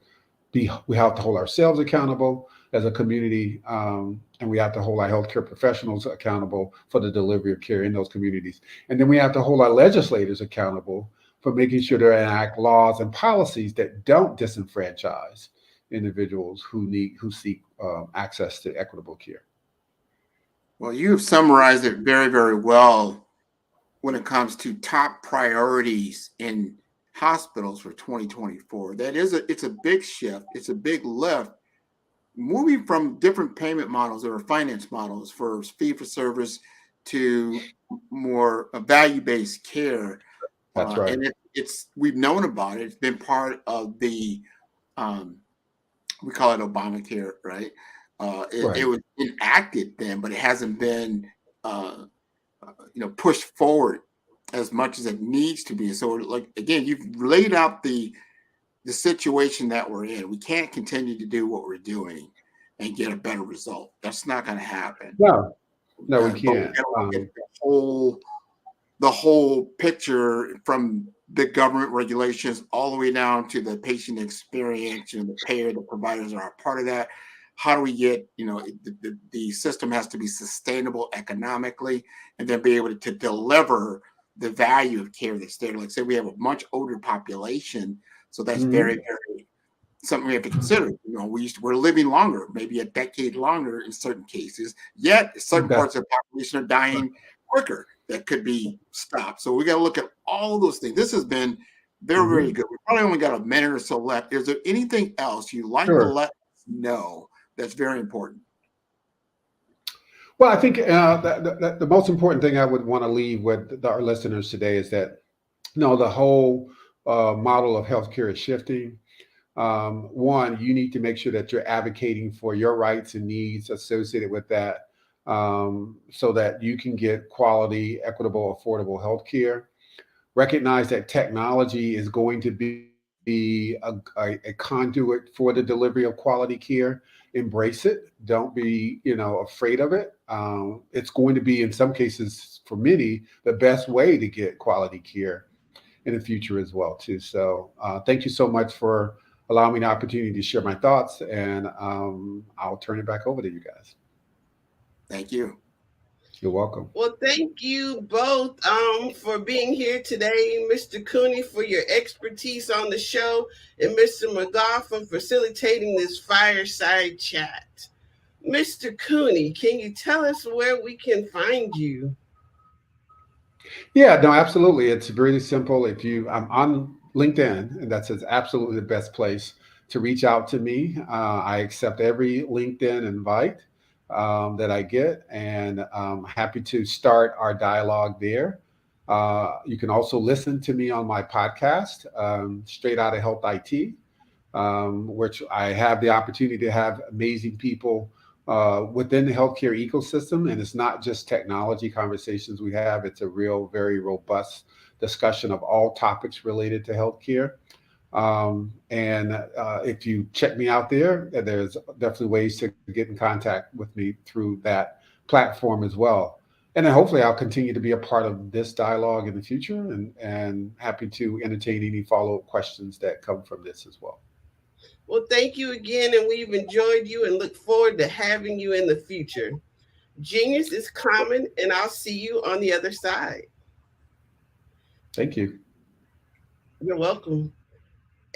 hold ourselves accountable as a community, and we have to hold our healthcare professionals accountable for the delivery of care in those communities. And then we have to hold our legislators accountable for making sure they enact laws and policies that don't disenfranchise individuals who seek access to equitable care. Well, you have summarized it very, very well when it comes to top priorities in hospitals for 2024. It's a big shift. It's a big lift, moving from different payment models or finance models for fee for service to more value-based care. That's right. And we've known about it. It's been part of the we call it Obamacare, right? It was enacted then, but it hasn't been pushed forward as much as it needs to be. So, like, again, you've laid out the situation that we're in. We can't continue to do what we're doing and get a better result. That's not going to happen. No, we can't. Get the whole picture, from the government regulations all the way down to the patient experience, the payer, the providers are a part of that. How do we get, the system has to be sustainable economically and then be able to deliver the value of care that's there. Like say we have a much older population, so that's very, very something we have to consider. You know, we're living longer, maybe a decade longer in certain cases, yet certain parts of the population are dying quicker. That could be stopped. So we got to look at all those things. This has been very, very good. We probably only got a minute or so left. Is there anything else you'd like to let us know that's very important? Well, I think the most important thing I would want to leave with our listeners today is that, you know, the whole model of healthcare is shifting. One, you need to make sure that you're advocating for your rights and needs associated with that, so that you can get quality, equitable, affordable healthcare. Recognize that technology is going to be a conduit for the delivery of quality care. Embrace it. Don't be, afraid of it. It's going to be, in some cases, for many, the best way to get quality care in the future as well, too. So thank you so much for allowing me the opportunity to share my thoughts, and I'll turn it back over to you guys. Thank you. You're welcome. Well, thank you both for being here today, Mr. Cooney, for your expertise on the show, and Mr. McGaugh for facilitating this fireside chat. Mr. Cooney, can you tell us where we can find you? Yeah, no, absolutely. It's really simple. I'm on LinkedIn, and that's absolutely the best place to reach out to me. I accept every LinkedIn invite that I get, and I'm happy to start our dialogue there. You can also listen to me on my podcast, Straight Outta Health IT, which I have the opportunity to have amazing people within the healthcare ecosystem. And it's not just technology conversations we have, it's a real, very robust discussion of all topics related to healthcare. If you check me out there's definitely ways to get in contact with me through that platform as well. And then hopefully I'll continue to be a part of this dialogue in the future, and happy to entertain any follow-up questions that come from this as well. Well, thank you again, and we've enjoyed you and look forward to having you in the future. Genius is common, and I'll see you on the other side. Thank you. You're welcome.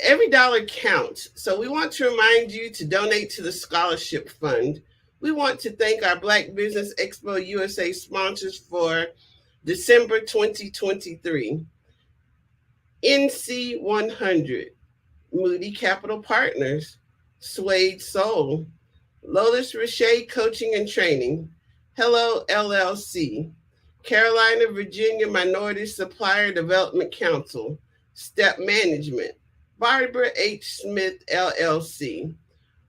Every dollar counts, so we want to remind you to donate to the Scholarship Fund. We want to thank our Black Business Expo USA sponsors for December 2023. NC 100, Moody Capital Partners, Suede Soul, Lotus Richey Coaching and Training, Hello LLC, Carolina, Virginia Minority Supplier Development Council, Step Management, Barbara H. Smith LLC,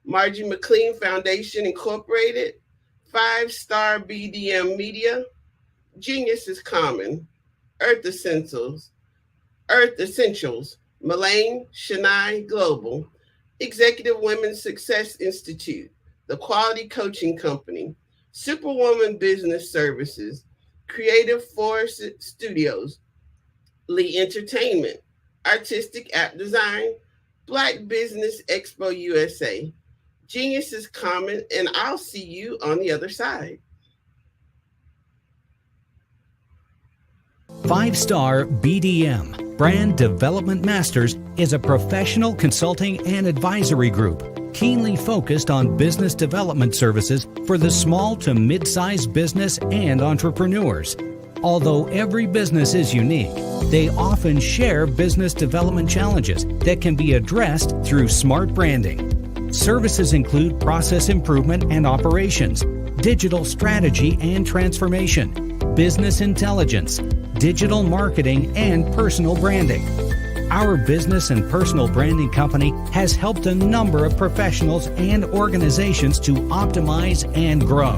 Margie McLean Foundation Incorporated, 5-Star BDM Media, Genius is Common, Earth Essentials, Mullane Shania Global, Executive Women's Success Institute, The Quality Coaching Company, Superwoman Business Services, Creative Force Studios, Lee Entertainment, Artistic App Design, Black Business Expo USA. Genius is common, and I'll see you on the other side. 5-Star BDM, Brand Development Masters, is a professional consulting and advisory group keenly focused on business development services for the small to mid-sized business and entrepreneurs. Although every business is unique, they often share business development challenges that can be addressed through smart branding. Services include process improvement and operations, digital strategy and transformation, business intelligence, digital marketing, and personal branding. Our business and personal branding company has helped a number of professionals and organizations to optimize and grow.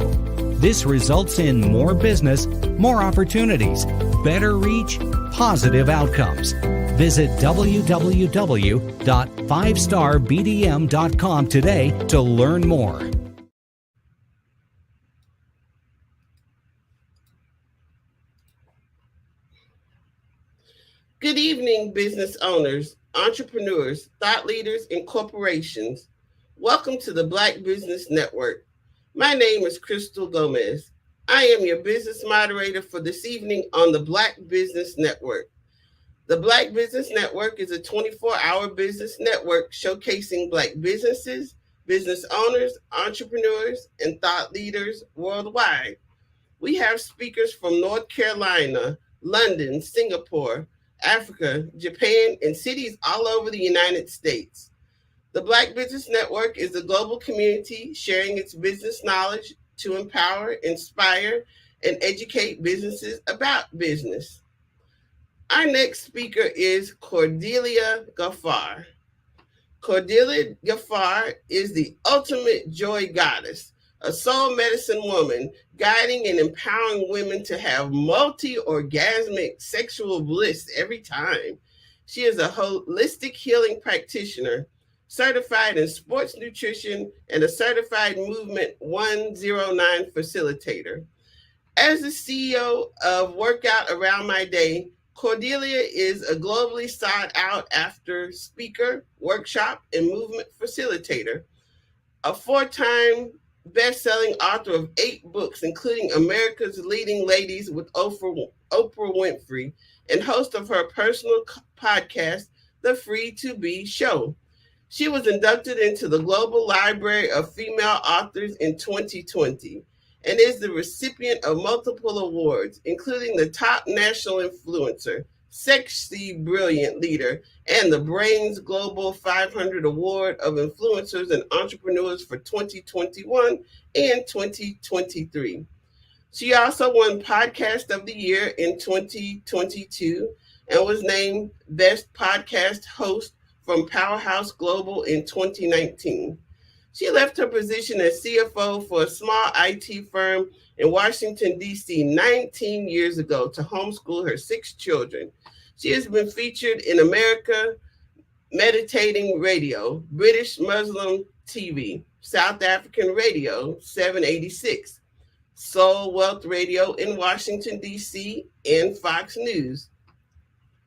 This results in more business, more opportunities, better reach, positive outcomes. Visit www.5starbdm.com today to learn more. Good evening, business owners, entrepreneurs, thought leaders, and corporations. Welcome to the Black Business Network. My name is Crystal Gomez. I am your business moderator for this evening on the Black Business Network. The Black Business Network is a 24-hour business network showcasing Black businesses, business owners, entrepreneurs, and thought leaders worldwide. We have speakers from North Carolina, London, Singapore, Africa, Japan, and cities all over the United States. The Black Business Network is a global community sharing its business knowledge to empower, inspire, and educate businesses about business. Our next speaker is Cordelia Gaffar. Cordelia Gaffar is the ultimate joy goddess, a soul medicine woman guiding and empowering women to have multi-orgasmic sexual bliss every time. She is a holistic healing practitioner, certified in sports nutrition, and a certified Movement 109 facilitator. As the CEO of Workout Around My Day, Cordelia is a globally sought out after speaker, workshop, and movement facilitator, a 4-time best-selling author of 8 books, including America's Leading Ladies with Oprah Winfrey, and host of her personal podcast, The Free to Be Show. She was inducted into the Global Library of Female Authors in 2020 and is the recipient of multiple awards, including the Top National Influencer, Sexy Brilliant Leader, and the Brains Global 500 Award of Influencers and Entrepreneurs for 2021 and 2023. She also won Podcast of the Year in 2022 and was named Best Podcast Host from Powerhouse Global in 2019. She left her position as CFO for a small IT firm in Washington, D.C. 19 years ago to homeschool her 6 children. She has been featured in America Meditating Radio, British Muslim TV, South African Radio 786, Soul Wealth Radio in Washington, D.C., and Fox News.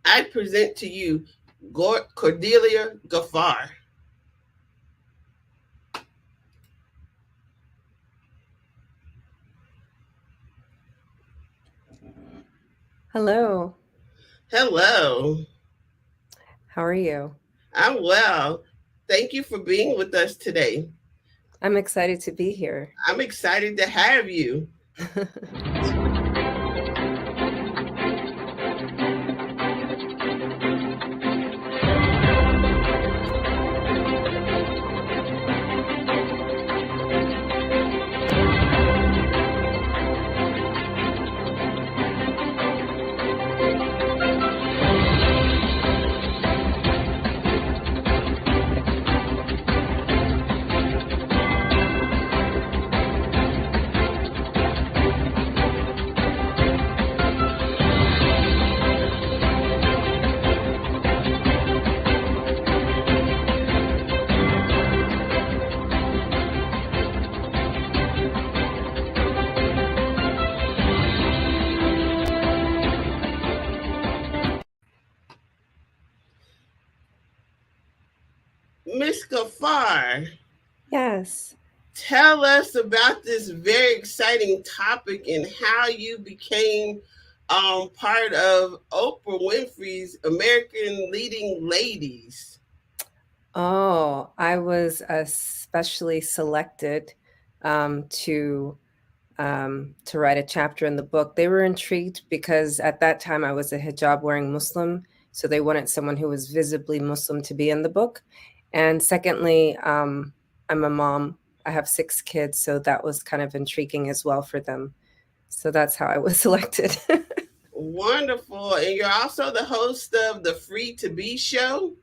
I present to you Cordelia Gaffar. Hello. Hello. How are you? I'm well. Thank you for being with us today. I'm excited to be here. I'm excited to have you. Ms. Gaffar. Yes. Tell us about this very exciting topic and how you became part of Oprah Winfrey's American Leading Ladies. Oh, I was especially selected to write a chapter in the book. They were intrigued because at that time I was a hijab-wearing Muslim, so they wanted someone who was visibly Muslim to be in the book. And secondly, I'm a mom. I have 6 kids, so that was kind of intriguing as well for them. So that's how I was selected. Wonderful. And you're also the host of the Free to Be Show?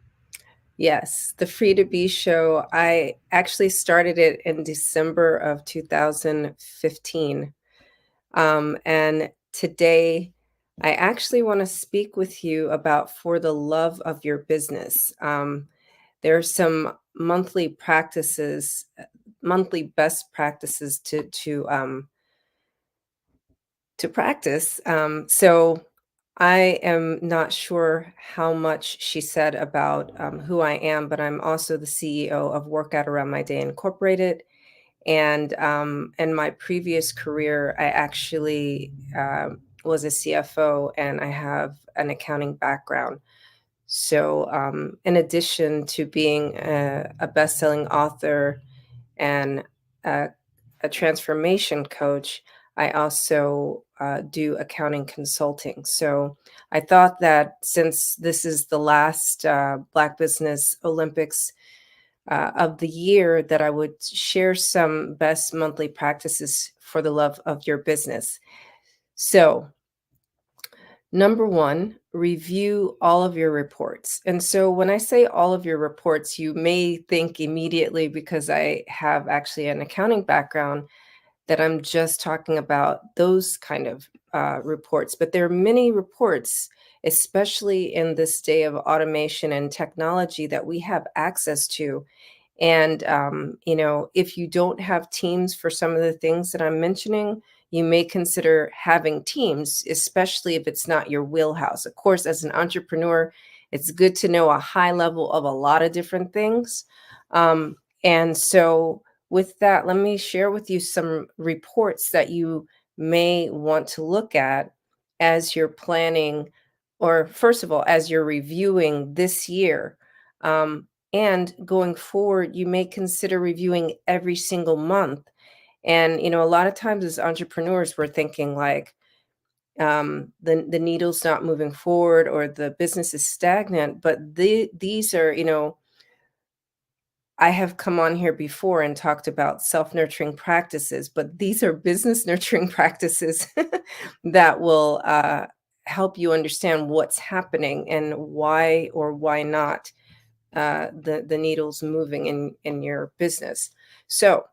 Yes, the Free to Be Show. I actually started it in December of 2015. And today, I actually want to speak with you about For the Love of Your Business. There are some monthly practices, monthly best practices to practice. So I am not sure how much she said about who I am, but I'm also the CEO of Workout Around My Day Incorporated. And in my previous career, I actually was a CFO, and I have an accounting background. So, in addition to being a best-selling author and a transformation coach, I also do accounting consulting. So, I thought that since this is the last Black Business Olympics of the year, that I would share some best monthly practices for the love of your business. So, number one, review all of your reports. And so when I say all of your reports, you may think immediately, because I have actually an accounting background, that I'm just talking about those kind of reports. But there are many reports, especially in this day of automation and technology, that we have access to. And, if you don't have teams for some of the things that I'm mentioning, you may consider having teams, especially if it's not your wheelhouse. Of course, as an entrepreneur, it's good to know a high level of a lot of different things. And so, with that, let me share with you some reports that you may want to look at as you're planning, or first of all, as you're reviewing this year. And going forward, you may consider reviewing every single month. And, a lot of times as entrepreneurs, we're thinking like the needle's not moving forward, or the business is stagnant. But these are, I have come on here before and talked about self-nurturing practices, but these are business nurturing practices that will help you understand what's happening and why or why not the needle's moving in your business. So,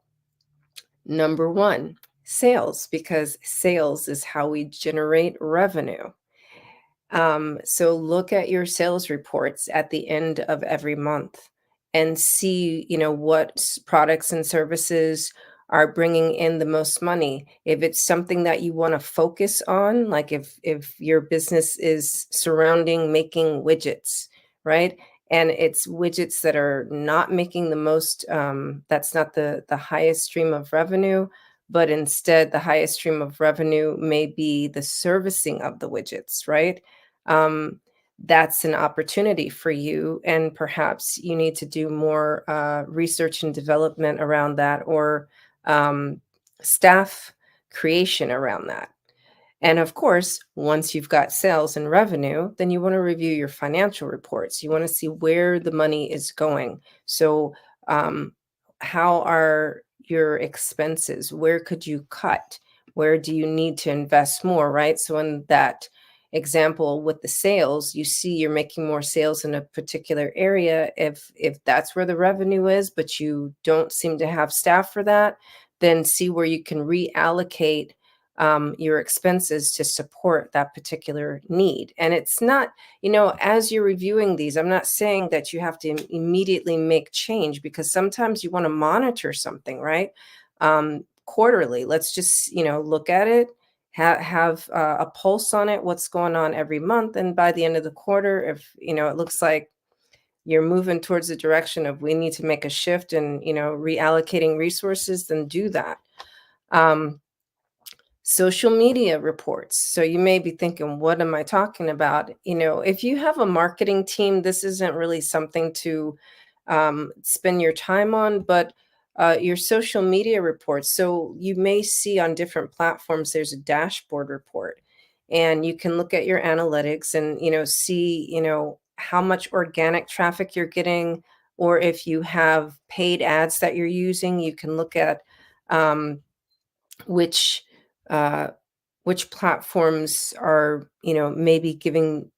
number one, sales, because sales is how we generate revenue. So look at your sales reports at the end of every month and see, what products and services are bringing in the most money. If it's something that you want to focus on, like if your business is surrounding making widgets, right? And it's widgets that are not making the most, that's not the highest stream of revenue, but instead the highest stream of revenue may be the servicing of the widgets, right? um, that's an opportunity for you. And perhaps you need to do more research and development around that, or staff creation around that. And of course, once you've got sales and revenue, then you want to review your financial reports. You want to see where the money is going. So, how are your expenses? Where could you cut? Where do you need to invest more, right? So, in that example with the sales, you see you're making more sales in a particular area. If that's where the revenue is, but you don't seem to have staff for that, then see where you can reallocate your expenses to support that particular need. And it's not, as you're reviewing these, I'm not saying that you have to immediately make change, because sometimes you want to monitor something, right? Quarterly, let's just, look at it, have a pulse on it, what's going on every month. And by the end of the quarter, if, it looks like you're moving towards the direction of we need to make a shift and, reallocating resources, then do that. Social media reports. So you may be thinking, what am I talking about? If you have a marketing team, this isn't really something to spend your time on, but your social media reports. So you may see on different platforms, there's a dashboard report, and you can look at your analytics and, see, how much organic traffic you're getting, or if you have paid ads that you're using, you can look at which which platforms are, maybe giving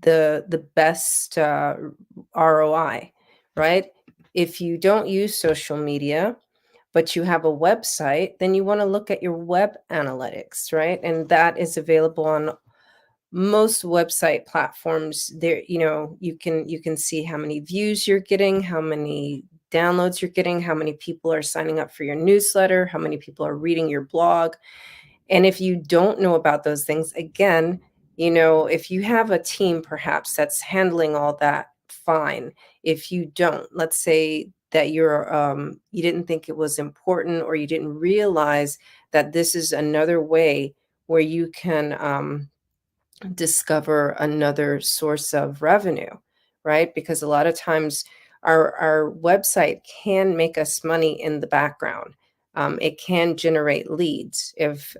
the best ROI, right? If you don't use social media, but you have a website, then you want to look at your web analytics, right? And that is available on most website platforms. There, you can see how many views you're getting, how many downloads you're getting, how many people are signing up for your newsletter, how many people are reading your blog. And if you don't know about those things, again, if you have a team perhaps that's handling all that, fine. If you don't, let's say that you didn't think it was important, or you didn't realize that this is another way where you can discover another source of revenue, right? Because a lot of times our website can make us money in the background. It can generate leads if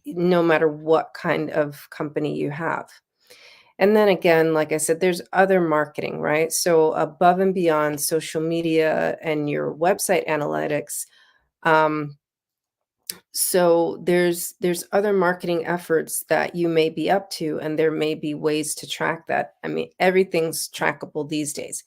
no matter what kind of company you have. And then again, like I said, there's other marketing, right? So above and beyond social media and your website analytics, so there's other marketing efforts that you may be up to, and there may be ways to track that. I mean, everything's trackable these days.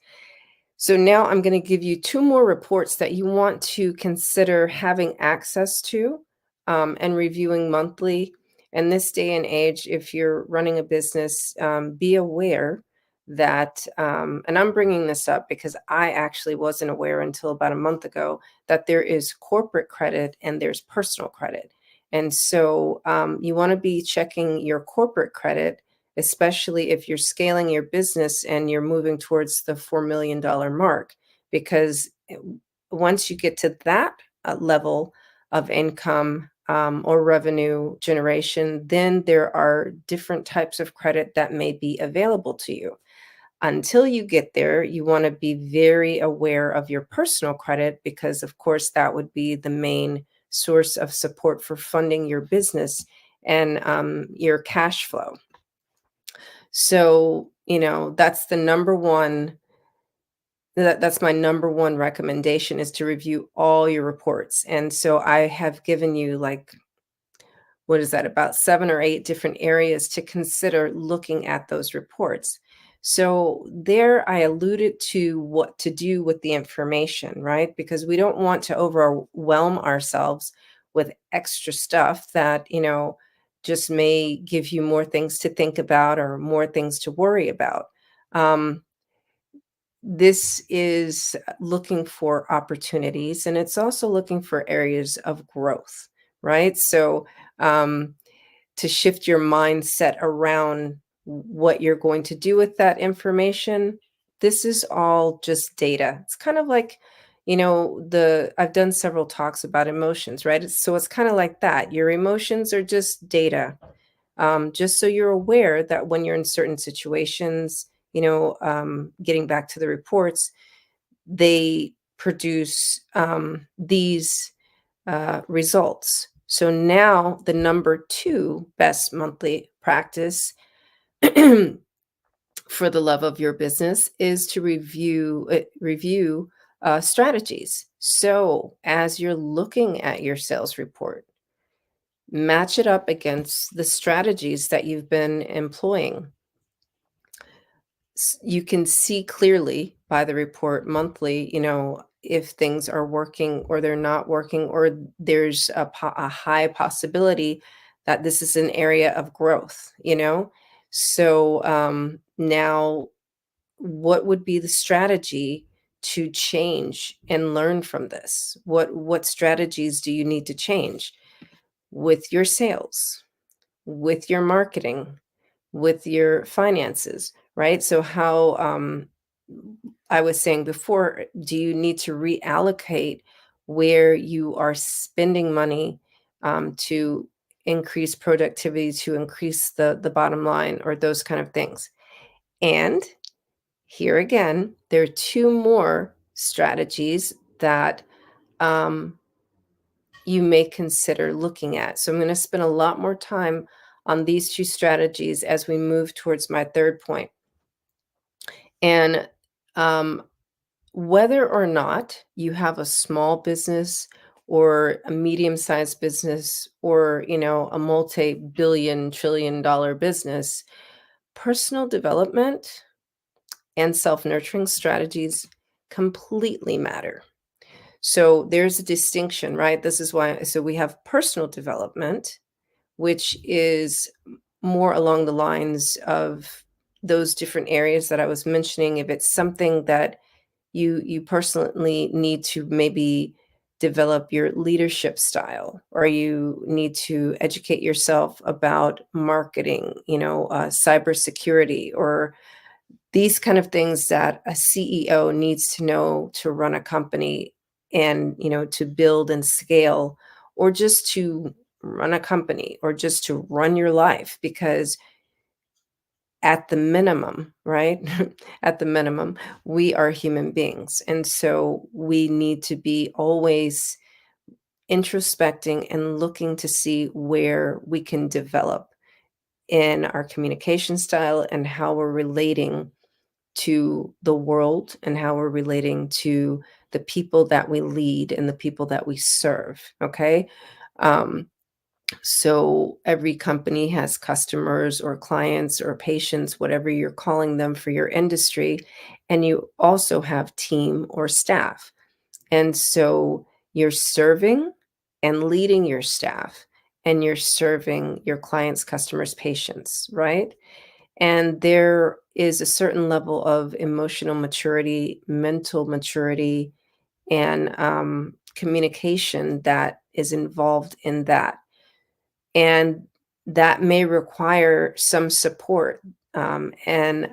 So now I'm going to give you 2 more reports that you want to consider having access to and reviewing monthly. And this day and age, if you're running a business, be aware that, and I'm bringing this up because I actually wasn't aware until about a month ago, that there is corporate credit and there's personal credit. And so you want to be checking your corporate credit, especially if you're scaling your business and you're moving towards the $4 million mark, because once you get to that level of income or revenue generation, then there are different types of credit that may be available to you. Until you get there, you want to be very aware of your personal credit, because of course that would be the main source of support for funding your business and your cash flow. So, that's the number one, that's my number one recommendation, is to review all your reports. And so I have given you, like, what is that, about 7 or 8 different areas to consider looking at those reports. So there I alluded to what to do with the information, right? Because we don't want to overwhelm ourselves with extra stuff that, just may give you more things to think about or more things to worry about. This is looking for opportunities, and it's also looking for areas of growth, right? So to shift your mindset around what you're going to do with that information, this is all just data. It's kind of like, I've done several talks about emotions, right? So it's kind of like that. Your emotions are just data. Just so you're aware that when you're in certain situations, getting back to the reports, they produce these results. So now the number 2 best monthly practice for the love of your business is to review strategies. So as you're looking at your sales report, match it up against the strategies that you've been employing. You can see clearly by the report monthly, if things are working or they're not working, or there's a high possibility that this is an area of growth, So now what would be the strategy to change and learn from this? What strategies do you need to change with your sales, with your marketing, with your finances, right? So how I was saying before, do you need to reallocate where you are spending money to increase productivity, to increase the bottom line, or those kind of things? And here again, there are 2 more strategies that you may consider looking at. So I'm going to spend a lot more time on these 2 strategies as we move towards my 3rd point. And whether or not you have a small business or a medium-sized business or, a multi-billion, trillion-dollar business, personal development and self-nurturing strategies completely matter. So there's a distinction, right? This is why, so we have personal development, which is more along the lines of those different areas that I was mentioning. If it's something that you personally need to maybe develop your leadership style, or you need to educate yourself about marketing, cybersecurity, or these kind of things that a CEO needs to know to run a company and, to build and scale, or just to run a company, or just to run your life, because at the minimum, right? At the minimum, we are human beings. And so we need to be always introspecting and looking to see where we can develop in our communication style and how we're relating to the world and how we're relating to the people that we lead and the people that we serve. Okay. So every company has customers or clients or patients, whatever you're calling them for your industry. And you also have team or staff. And so you're serving and leading your staff, and you're serving your clients, customers, patients, right? And there is a certain level of emotional maturity, mental maturity, and communication that is involved in that. And that may require some support. And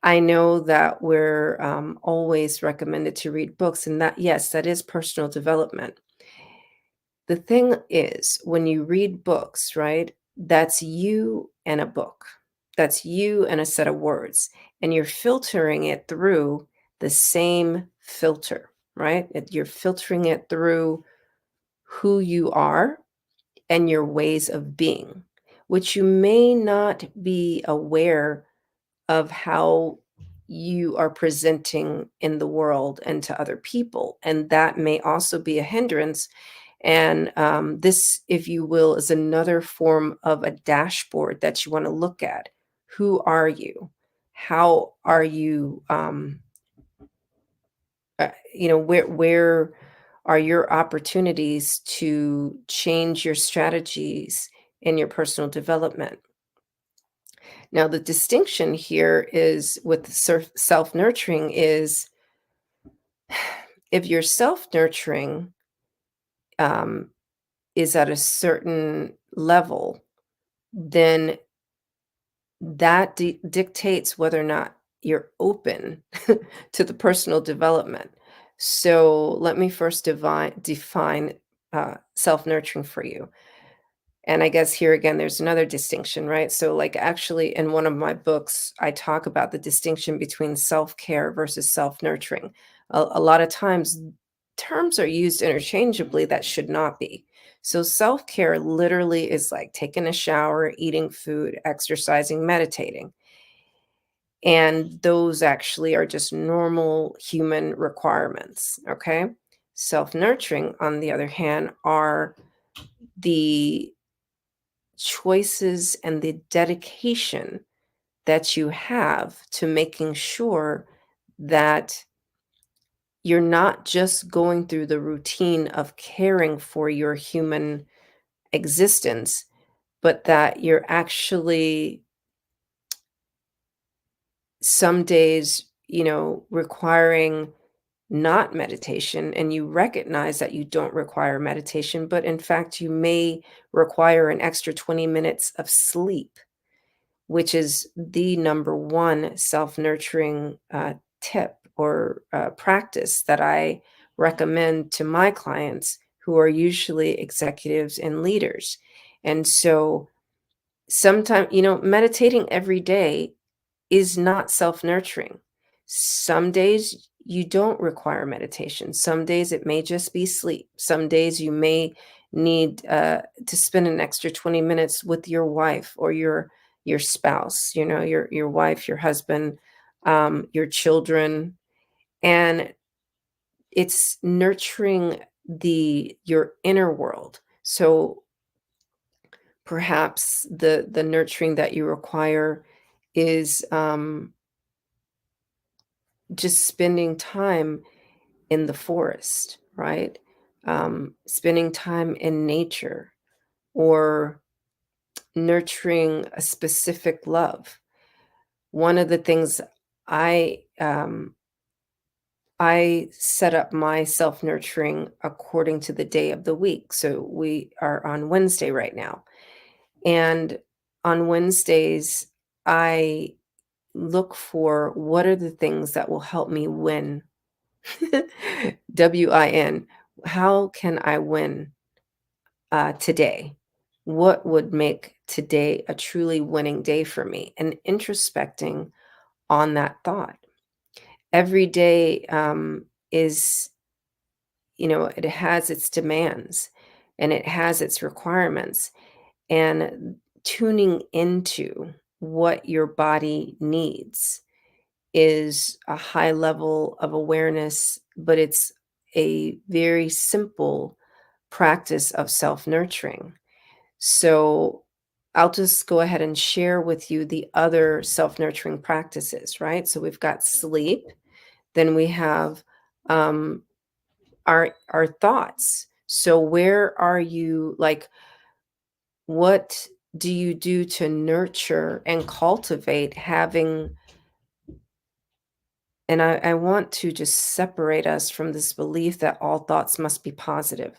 I know that we're always recommended to read books, and that, yes, that is personal development. The thing is, when you read books, right, that's you and a book. That's you and a set of words, and you're filtering it through the same filter, right? You're filtering it through who you are and your ways of being, which you may not be aware of how you are presenting in the world and to other people. And that may also be a hindrance. And this, if you will, is another form of a dashboard that you want to look at. Who are you? How are you? Where are your opportunities to change your strategies in your personal development? Now, the distinction here is with self-nurturing is, if your self-nurturing is at a certain level, then that dictates whether or not you're open to the personal development. So let me first define self-nurturing for you. And I guess here again, there's another distinction, right? So, like, actually, in one of my books, I talk about the distinction between self-care versus self-nurturing. A lot of times, terms are used interchangeably that should not be. So, self-care literally is like taking a shower, eating food, exercising, meditating. And those actually are just normal human requirements, okay? Self-nurturing, on the other hand, are the choices and the dedication that you have to making sure that you're not just going through the routine of caring for your human existence, but that you're actually some days, requiring not meditation, and you recognize that you don't require meditation, but in fact, you may require an extra 20 minutes of sleep, which is the number one self-nurturing tip or practice that I recommend to my clients, who are usually executives and leaders. And so sometimes, meditating every day is not self-nurturing. Some days you don't require meditation. Some days it may just be sleep. Some days you may need to spend an extra 20 minutes with your wife or your spouse, your wife, your husband, your children. And it's nurturing your inner world. So perhaps the nurturing that you require is just spending time in the forest, right? Spending time in nature, or nurturing a specific love. One of the things I set up my self-nurturing according to the day of the week. So we are on Wednesday right now. And on Wednesdays, I look for what are the things that will help me win. WIN. How can I win today? What would make today a truly winning day for me? And introspecting on that thought. Every day is, it has its demands and it has its requirements. And tuning into what your body needs is a high level of awareness, but it's a very simple practice of self-nurturing. So I'll just go ahead and share with you the other self-nurturing practices, right? So we've got sleep, then we have our thoughts. So where are you, like, what do you do to nurture and cultivate having, and I want to just separate us from this belief that all thoughts must be positive.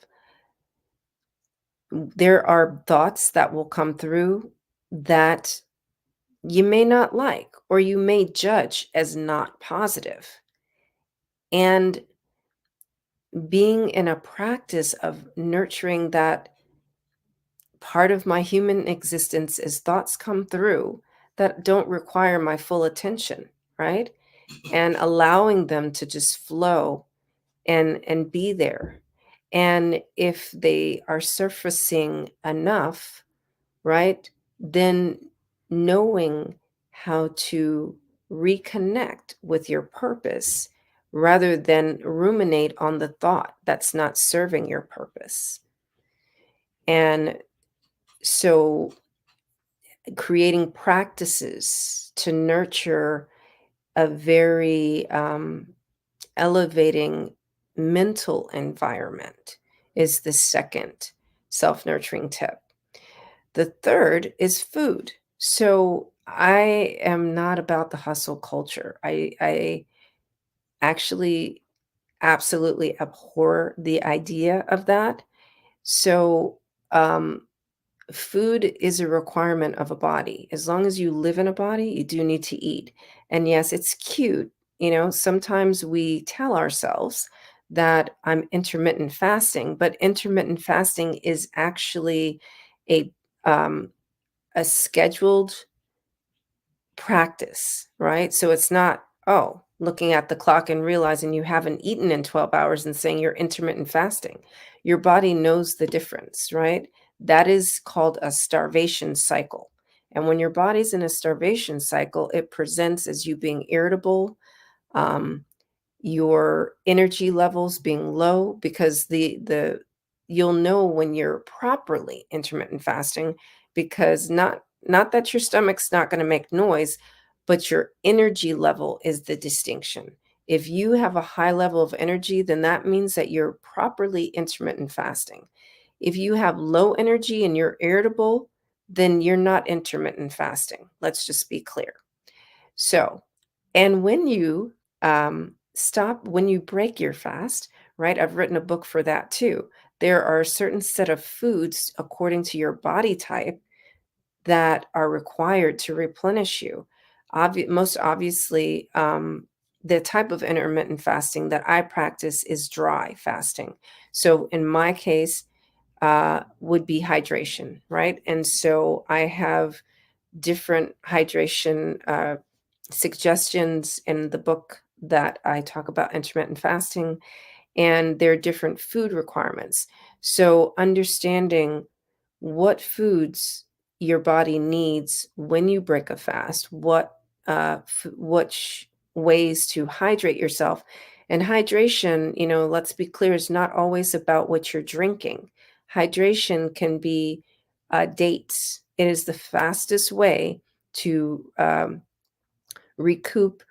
There are thoughts that will come through that you may not like, or you may judge as not positive. And being in a practice of nurturing that part of my human existence is thoughts come through that don't require my full attention, right? And allowing them to just flow and be there. And if they are surfacing enough, right, then knowing how to reconnect with your purpose rather than ruminate on the thought that's not serving your purpose. And so creating practices to nurture a very elevating mental environment is the second self-nurturing tip. The third is food. So I am not about the hustle culture. I actually absolutely abhor the idea of that. So food is a requirement of a body. As long as you live in a body, you do need to eat. And yes, it's cute. Sometimes we tell ourselves that I'm intermittent fasting, but intermittent fasting is actually a scheduled practice, right? So it's not, looking at the clock and realizing you haven't eaten in 12 hours and saying you're intermittent fasting. Your body knows the difference, right? That is called a starvation cycle. And when your body's in a starvation cycle, it presents as you being irritable, your energy levels being low, because you'll know when you're properly intermittent fasting, because not that your stomach's not going to make noise, but your energy level is the distinction. If you have a high level of energy, then that means that you're properly intermittent fasting. If you have low energy and you're irritable, then you're not intermittent fasting. Let's just be clear. So, and when you when you break your fast, right? I've written a book for that too. There are a certain set of foods according to your body type that are required to replenish you. Most obviously, the type of intermittent fasting that I practice is dry fasting. So in my case, would be hydration, right? And so I have different hydration suggestions in the book that I talk about intermittent fasting, and there are different food requirements. So understanding what foods your body needs when you break a fast, what ways to hydrate yourself. And hydration, let's be clear, is not always about what you're drinking. Hydration can be dates. It is the fastest way to recoup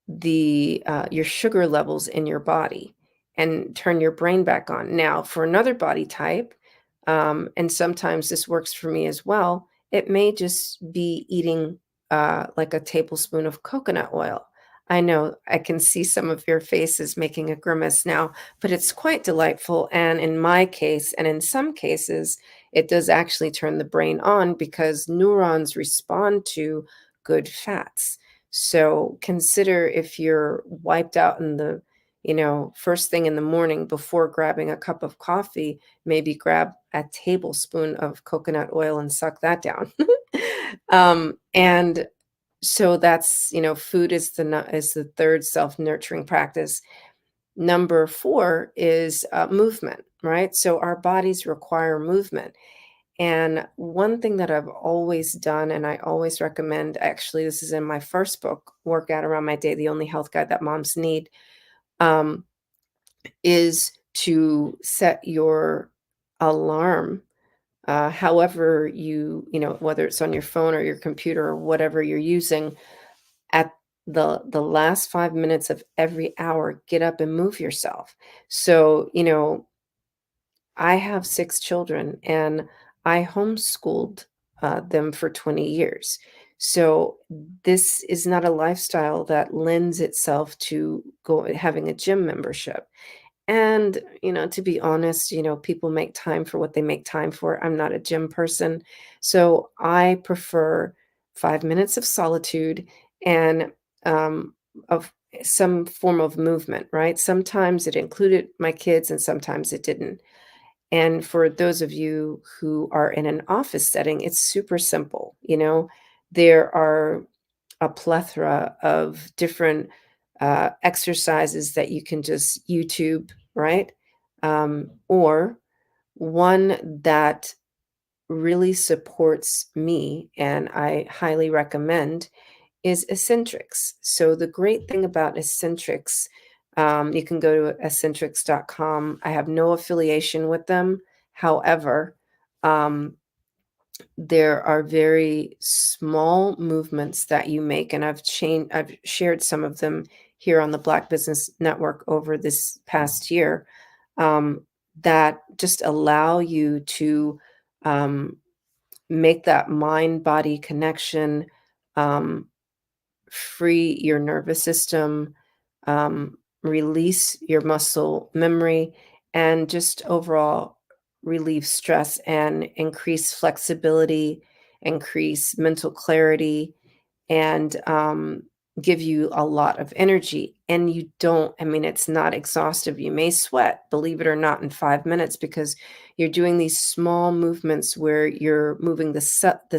your sugar levels in your body and turn your brain back on. Now, for another body type, and sometimes this works for me as well, it may just be eating like a tablespoon of coconut oil. I know I can see some of your faces making a grimace now, but it's quite delightful. And in my case, and in some cases, it does actually turn the brain on because neurons respond to good fats. So consider if you're wiped out in the, first thing in the morning before grabbing a cup of coffee, maybe grab a tablespoon of coconut oil and suck that down. And so that's, food is the third self-nurturing practice. Number 4 is movement, right? So our bodies require movement. And one thing that I've always done, and I always recommend, actually, this is in my first book, Workout Around My Day, the only health guide that moms need, um, is to set your alarm, however whether it's on your phone or your computer or whatever you're using, at the last 5 minutes of every hour, get up and move yourself. So, I have 6 children and I homeschooled them for 20 years. So this is not a lifestyle that lends itself to having a gym membership. And, to be honest, people make time for what they make time for. I'm not a gym person. So I prefer 5 minutes of solitude and of some form of movement, right? Sometimes it included my kids and sometimes it didn't. And for those of you who are in an office setting, it's super simple. There are a plethora of different exercises that you can just YouTube, right? Or one that really supports me and I highly recommend is eccentrics. So the great thing about eccentrics, you can go to eccentrics.com. I have no affiliation with them. However, there are very small movements that you make, and I've shared some of them here on the Black Business Network over this past year, that just allow you to make that mind-body connection, free your nervous system, release your muscle memory, and just overall relieve stress and increase flexibility, increase mental clarity, and give you a lot of energy. And you don't, it's not exhaustive. You may sweat, believe it or not, in 5 minutes because you're doing these small movements where you're moving the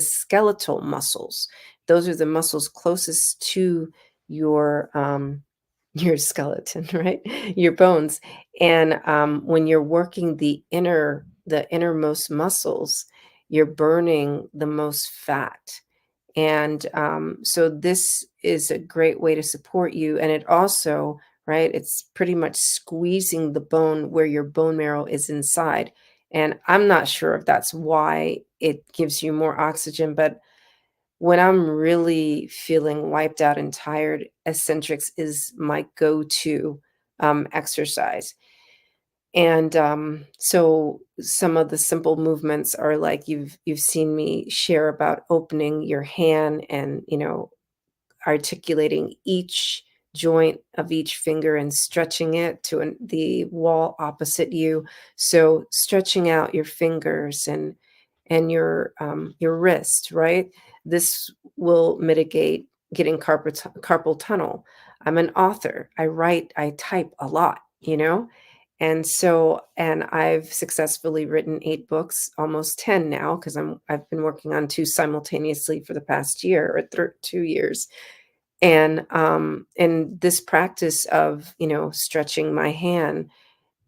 skeletal muscles. Those are the muscles closest to your skeleton, right? Your bones. And when you're working the innermost muscles, you're burning the most fat. And so this is a great way to support you. And it also, right, it's pretty much squeezing the bone where your bone marrow is inside. And I'm not sure if that's why it gives you more oxygen, but when I'm really feeling wiped out and tired, eccentrics is my go-to exercise. And so some of the simple movements are like you've seen me share about opening your hand and, articulating each joint of each finger and stretching it to the wall opposite you. So stretching out your fingers and your wrist, right? This will mitigate getting carpal tunnel. I'm an author. I write, I type a lot, And so, and I've successfully written 8 books, almost 10 now, because I've been working on 2 simultaneously for the past year or 2 years. And this practice of, stretching my hand,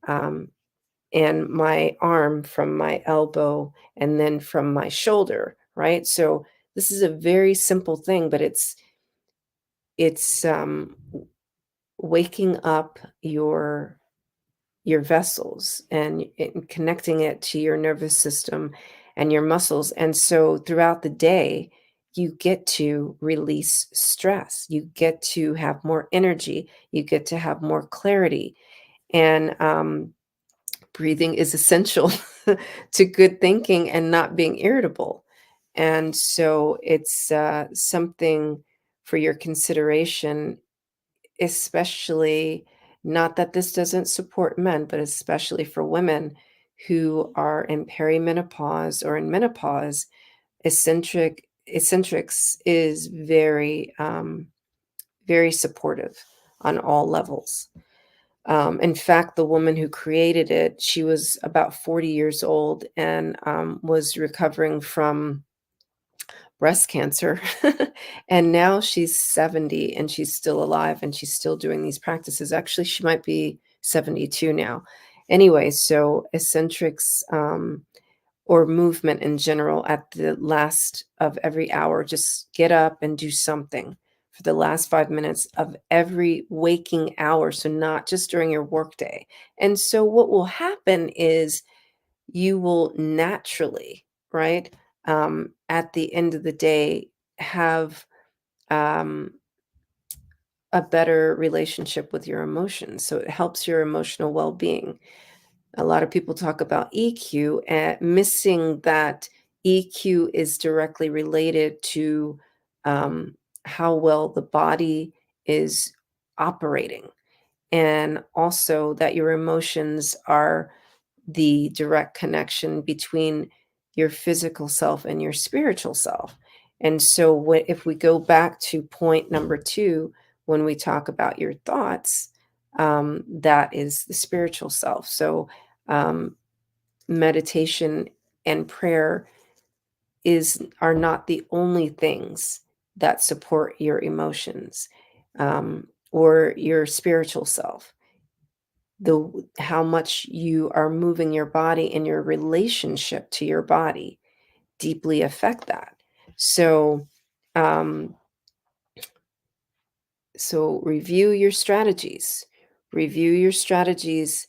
and my arm from my elbow and then from my shoulder, right? So this is a very simple thing, but it's waking up your vessels and connecting it to your nervous system and your muscles. And so throughout the day, you get to release stress. You get to have more energy. You get to have more clarity. And breathing is essential to good thinking and not being irritable. And so it's something for your consideration, especially, not that this doesn't support men, but especially for women who are in perimenopause or in menopause. Eccentrics is very very supportive on all levels. In fact, the woman who created it, she was about 40 years old and was recovering from breast cancer. And now she's 70 and she's still alive and she's still doing these practices. Actually, she might be 72 now. Anyway, so eccentrics or movement in general at the last of every hour, just get up and do something for the last 5 minutes of every waking hour. So not just during your workday. And so what will happen is you will naturally, right, at the end of the day, have a better relationship with your emotions. So it helps your emotional well-being. A lot of people talk about EQ, and missing that EQ is directly related to how well the body is operating, and also that your emotions are the direct connection between your physical self and your spiritual self. And so if we go back to point number 2, when we talk about your thoughts, that is the spiritual self. So meditation and prayer are not the only things that support your emotions or your spiritual self. How much you are moving your body and your relationship to your body deeply affect that. So review your strategies. Review your strategies.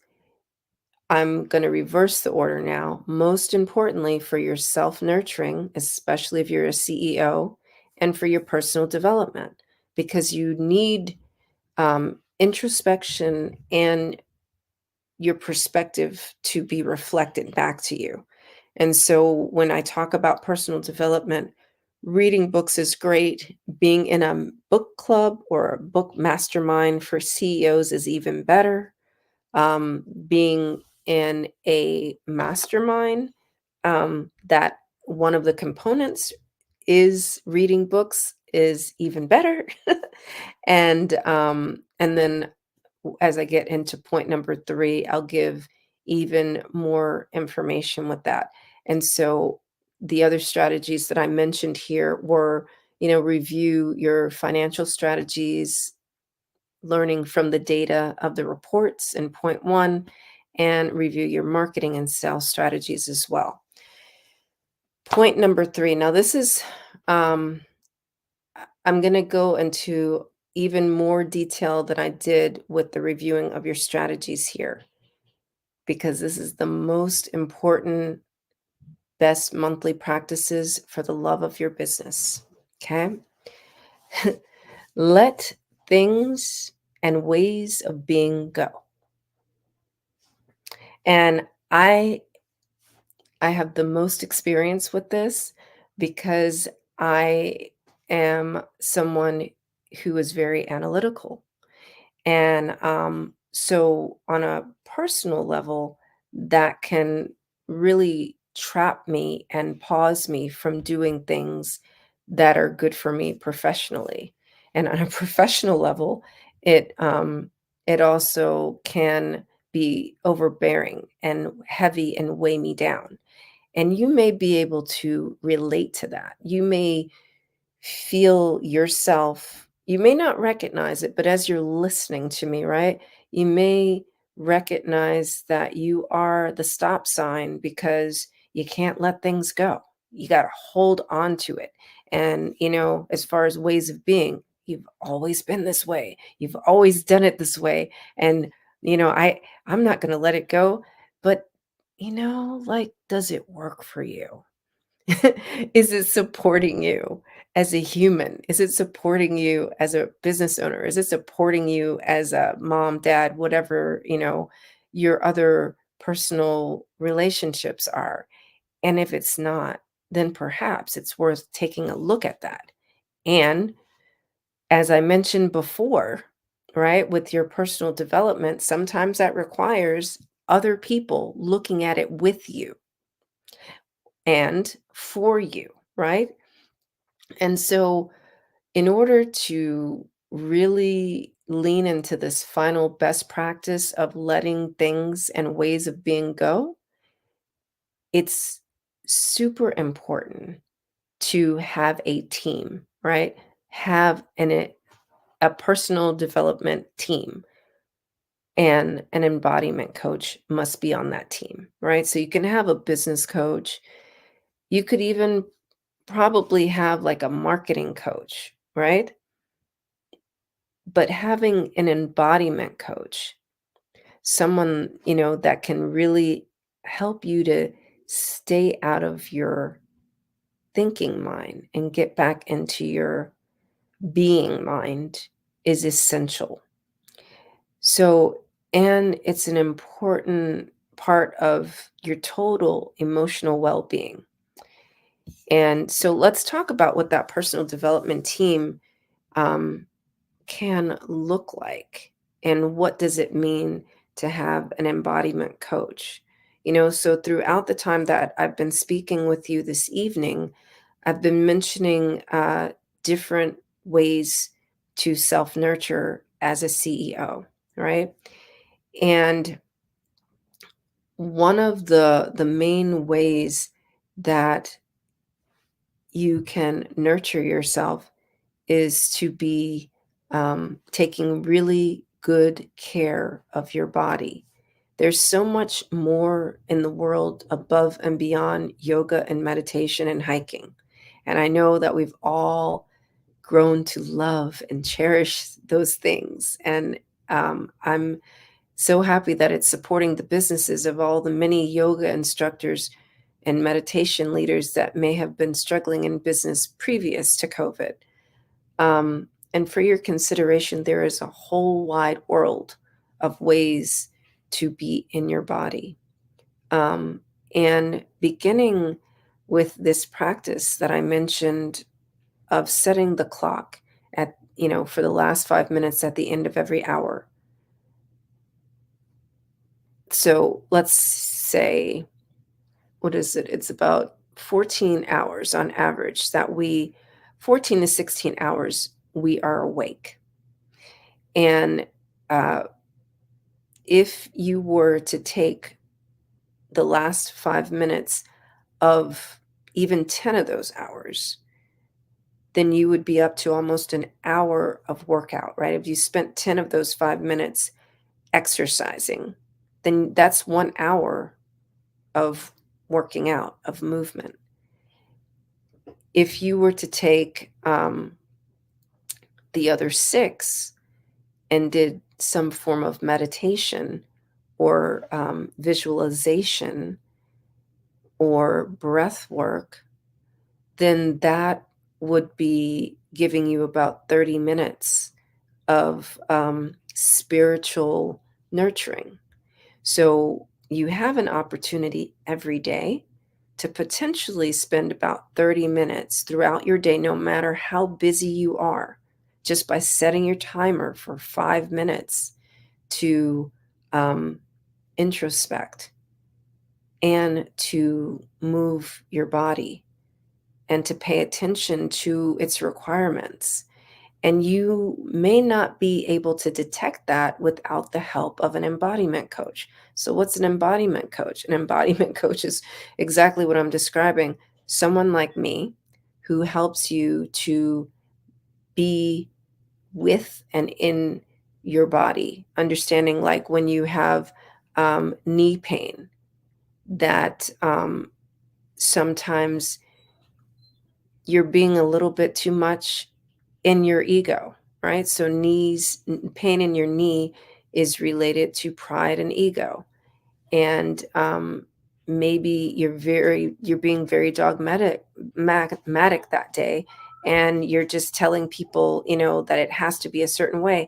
I'm going to reverse the order now. Most importantly, for your self-nurturing, especially if you're a CEO, and for your personal development, because you need introspection and your perspective to be reflected back to you. And so when I talk about personal development, reading books is great. Being in a book club or a book mastermind for CEOs is even better. Being in a mastermind, that one of the components is reading books is even better. And then as I get into point number 3, I'll give even more information with that. And so the other strategies that I mentioned here were, review your financial strategies, learning from the data of the reports in point 1, and review your marketing and sales strategies as well. Point number 3. Now this is, I'm going to go into even more detail than I did with the reviewing of your strategies here, because this is the most important, best monthly practices for the love of your business. Okay. Let things and ways of being go. And I have the most experience with this because I am someone who is very analytical. And so on a personal level, that can really trap me and pause me from doing things that are good for me professionally. And on a professional level, it also can be overbearing and heavy and weigh me down. And you may be able to relate to that. You may feel yourself, you may not recognize it, but as you're listening to me, right, you may recognize that you are the stop sign because you can't let things go. You got to hold on to it. And, as far as ways of being, you've always been this way. You've always done it this way. And, I'm not going to let it go. But, does it work for you? Is it supporting you as a human? Is it supporting you as a business owner? Is it supporting you as a mom, dad, whatever, your other personal relationships are? And if it's not, then perhaps it's worth taking a look at that. And as I mentioned before, right, with your personal development, sometimes that requires other people looking at it with you and for you, right? And so in order to really lean into this final best practice of letting things and ways of being go, it's super important to have a team, right? Have a personal development team, and an embodiment coach must be on that team, right? So you can have a business coach. You could even probably have like a marketing coach, right? But having an embodiment coach, someone, that can really help you to stay out of your thinking mind and get back into your being mind, is essential. So, and it's an important part of your total emotional well-being. And so let's talk about what that personal development team um, can look like, and what does it mean to have an embodiment coach. So throughout the time that I've been speaking with you this evening, I've been mentioning different ways to self-nurture as a CEO, right? And one of the main ways that you can nurture yourself is to be taking really good care of your body. There's so much more in the world above and beyond yoga and meditation and hiking. And I know that we've all grown to love and cherish those things. And I'm so happy that it's supporting the businesses of all the many yoga instructors and meditation leaders that may have been struggling in business previous to COVID. And for your consideration, there is a whole wide world of ways to be in your body. And beginning with this practice that I mentioned of setting the clock for the last 5 minutes at the end of every hour. So let's say, what is it? It's about 14 hours on average 14 to 16 hours we are awake. And if you were to take the last 5 minutes of even 10 of those hours, then you would be up to almost an hour of workout, right? If you spent 10 of those 5 minutes exercising, then that's 1 hour of working out, of movement. If you were to take the other 6 and did some form of meditation or visualization or breath work, then that would be giving you about 30 minutes of spiritual nurturing. So you have an opportunity every day to potentially spend about 30 minutes throughout your day, no matter how busy you are, just by setting your timer for 5 minutes to introspect and to move your body and to pay attention to its requirements. And you may not be able to detect that without the help of an embodiment coach. So what's an embodiment coach? An embodiment coach is exactly what I'm describing. Someone like me who helps you to be with and in your body, understanding like when you have knee pain, that sometimes you're being a little bit too much in your ego, right? So pain in your knee is related to pride and ego. And maybe you're being very dogmatic that day, and you're just telling people, that it has to be a certain way.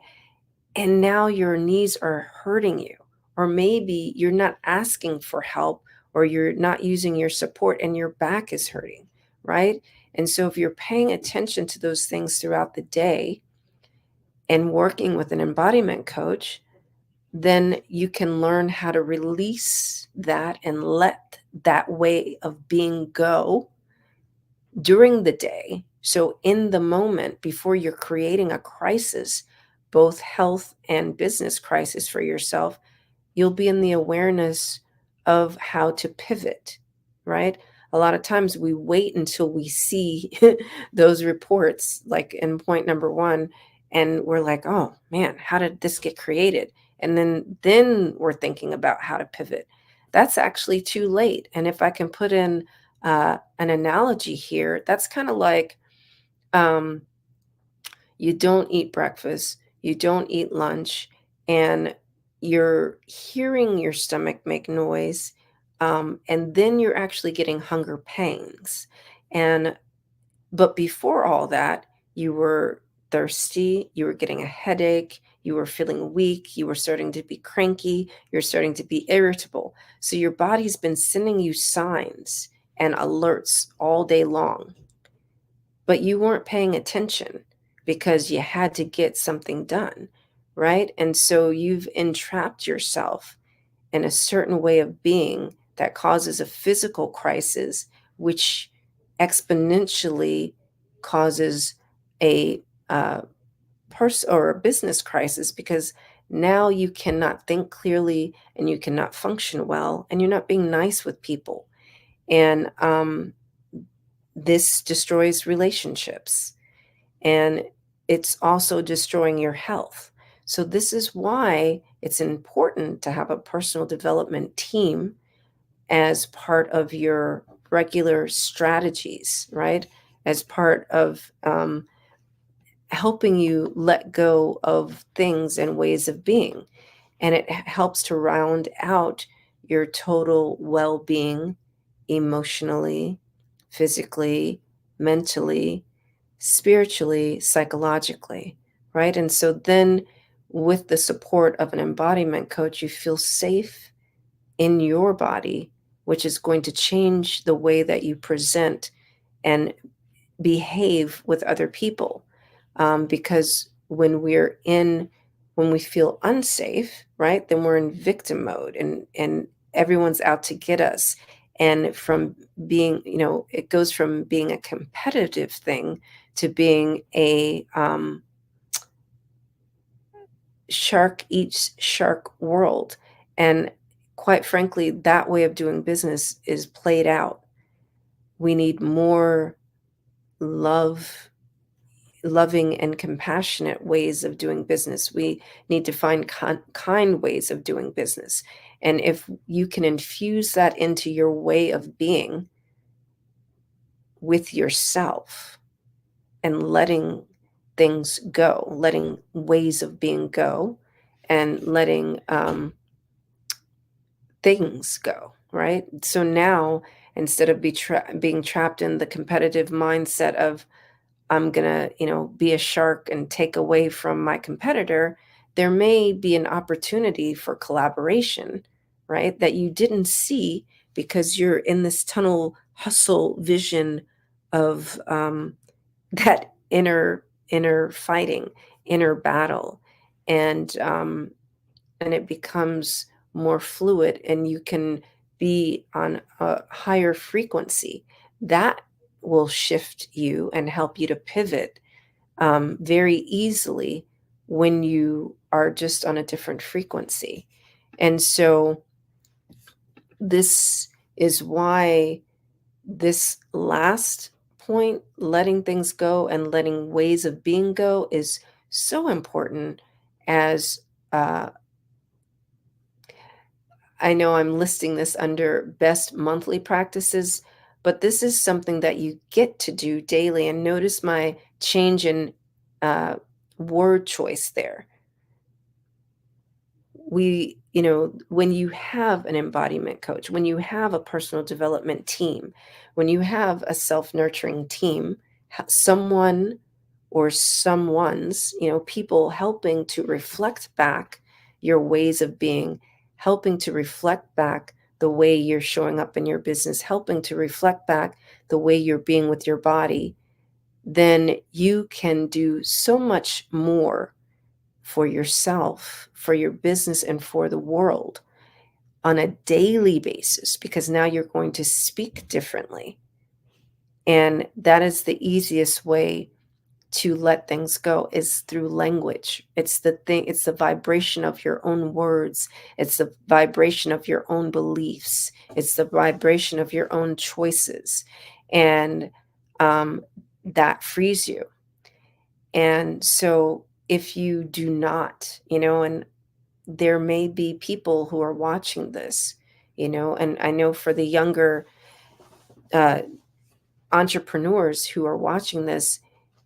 And now your knees are hurting you, or maybe you're not asking for help, or you're not using your support and your back is hurting, right? And so if you're paying attention to those things throughout the day and working with an embodiment coach, then you can learn how to release that and let that way of being go during the day So in the moment, before you're creating a crisis, both health and business crisis for yourself, you'll be in the awareness of how to pivot, right? A lot of times we wait until we see those reports, like in point number 1, and we're like, oh man, how did this get created? And then we're thinking about how to pivot. That's actually too late. And if I can put in an analogy here, that's kind of like um, you don't eat breakfast, you don't eat lunch, and you're hearing your stomach make noise, and then you're actually getting hunger pangs. But before all that, you were thirsty, you were getting a headache, you were feeling weak, you were starting to be cranky, you're starting to be irritable. So your body's been sending you signs and alerts all day long, but you weren't paying attention because you had to get something done, right? And so you've entrapped yourself in a certain way of being that causes a physical crisis, which exponentially causes a or a business crisis, because now you cannot think clearly and you cannot function well, and you're not being nice with people. And this destroys relationships, and it's also destroying your health. So this is why it's important to have a personal development team as part of your regular strategies, right? As part of helping you let go of things and ways of being. And it helps to round out your total well-being emotionally, physically, mentally, spiritually, psychologically, right? And so then with the support of an embodiment coach, you feel safe in your body, which is going to change the way that you present and behave with other people. Because when we feel unsafe, right, then we're in victim mode, and everyone's out to get us. And from being, it goes from being a competitive thing to being a shark eats shark world. And quite frankly, that way of doing business is played out. We need more loving and compassionate ways of doing business. We need to find kind ways of doing business. And if you can infuse that into your way of being with yourself and letting things go, letting ways of being go, and letting things go, right? So now, instead of being trapped in the competitive mindset of, I'm going to, be a shark and take away from my competitor, there may be an opportunity for collaboration, right? That you didn't see because you're in this tunnel hustle vision of that inner fighting, inner battle. And it becomes more fluid, and you can be on a higher frequency. That will shift you and help you to pivot very easily when you are just on a different frequency. And so this is why this last point, letting things go and letting ways of being go, is so important. As I know I'm listing this under best monthly practices, but this is something that you get to do daily. And notice my change in word choice there. When you have an embodiment coach, when you have a personal development team, when you have a self-nurturing team, someone or someone's, people helping to reflect back your ways of being, helping to reflect back the way you're showing up in your business, helping to reflect back the way you're being with your body, then you can do so much more for yourself, for your business, and for the world on a daily basis, because now you're going to speak differently. And that is the easiest way to let things go, is through language. It's the vibration of your own words. It's the vibration of your own beliefs. It's the vibration of your own choices. And that frees you. And so if you do not, and there may be people who are watching this, and I know for the younger entrepreneurs who are watching this,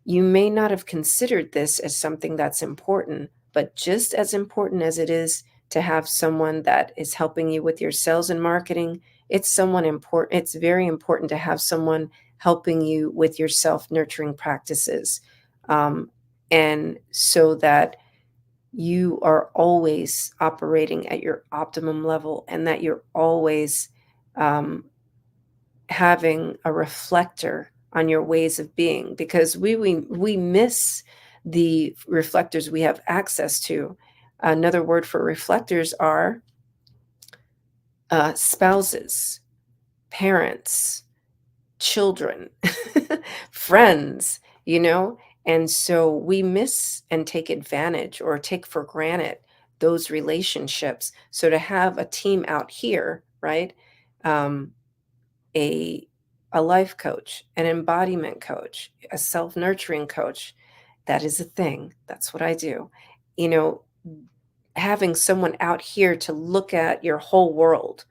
you may not have considered this as something that's important, but just as important as it is to have someone that is helping you with your sales and marketing, it's very important to have someone helping you with your self-nurturing practices. And so that you are always operating at your optimum level, and that you're always having a reflector on your ways of being, because we miss the reflectors we have access to. Another word for reflectors are spouses, parents, children, friends, and so we miss and take advantage or take for granted those relationships. So to have a team out here, right? A life coach, an embodiment coach, a self-nurturing coach, that is a thing. That's what I do. Having someone out here to look at your whole world,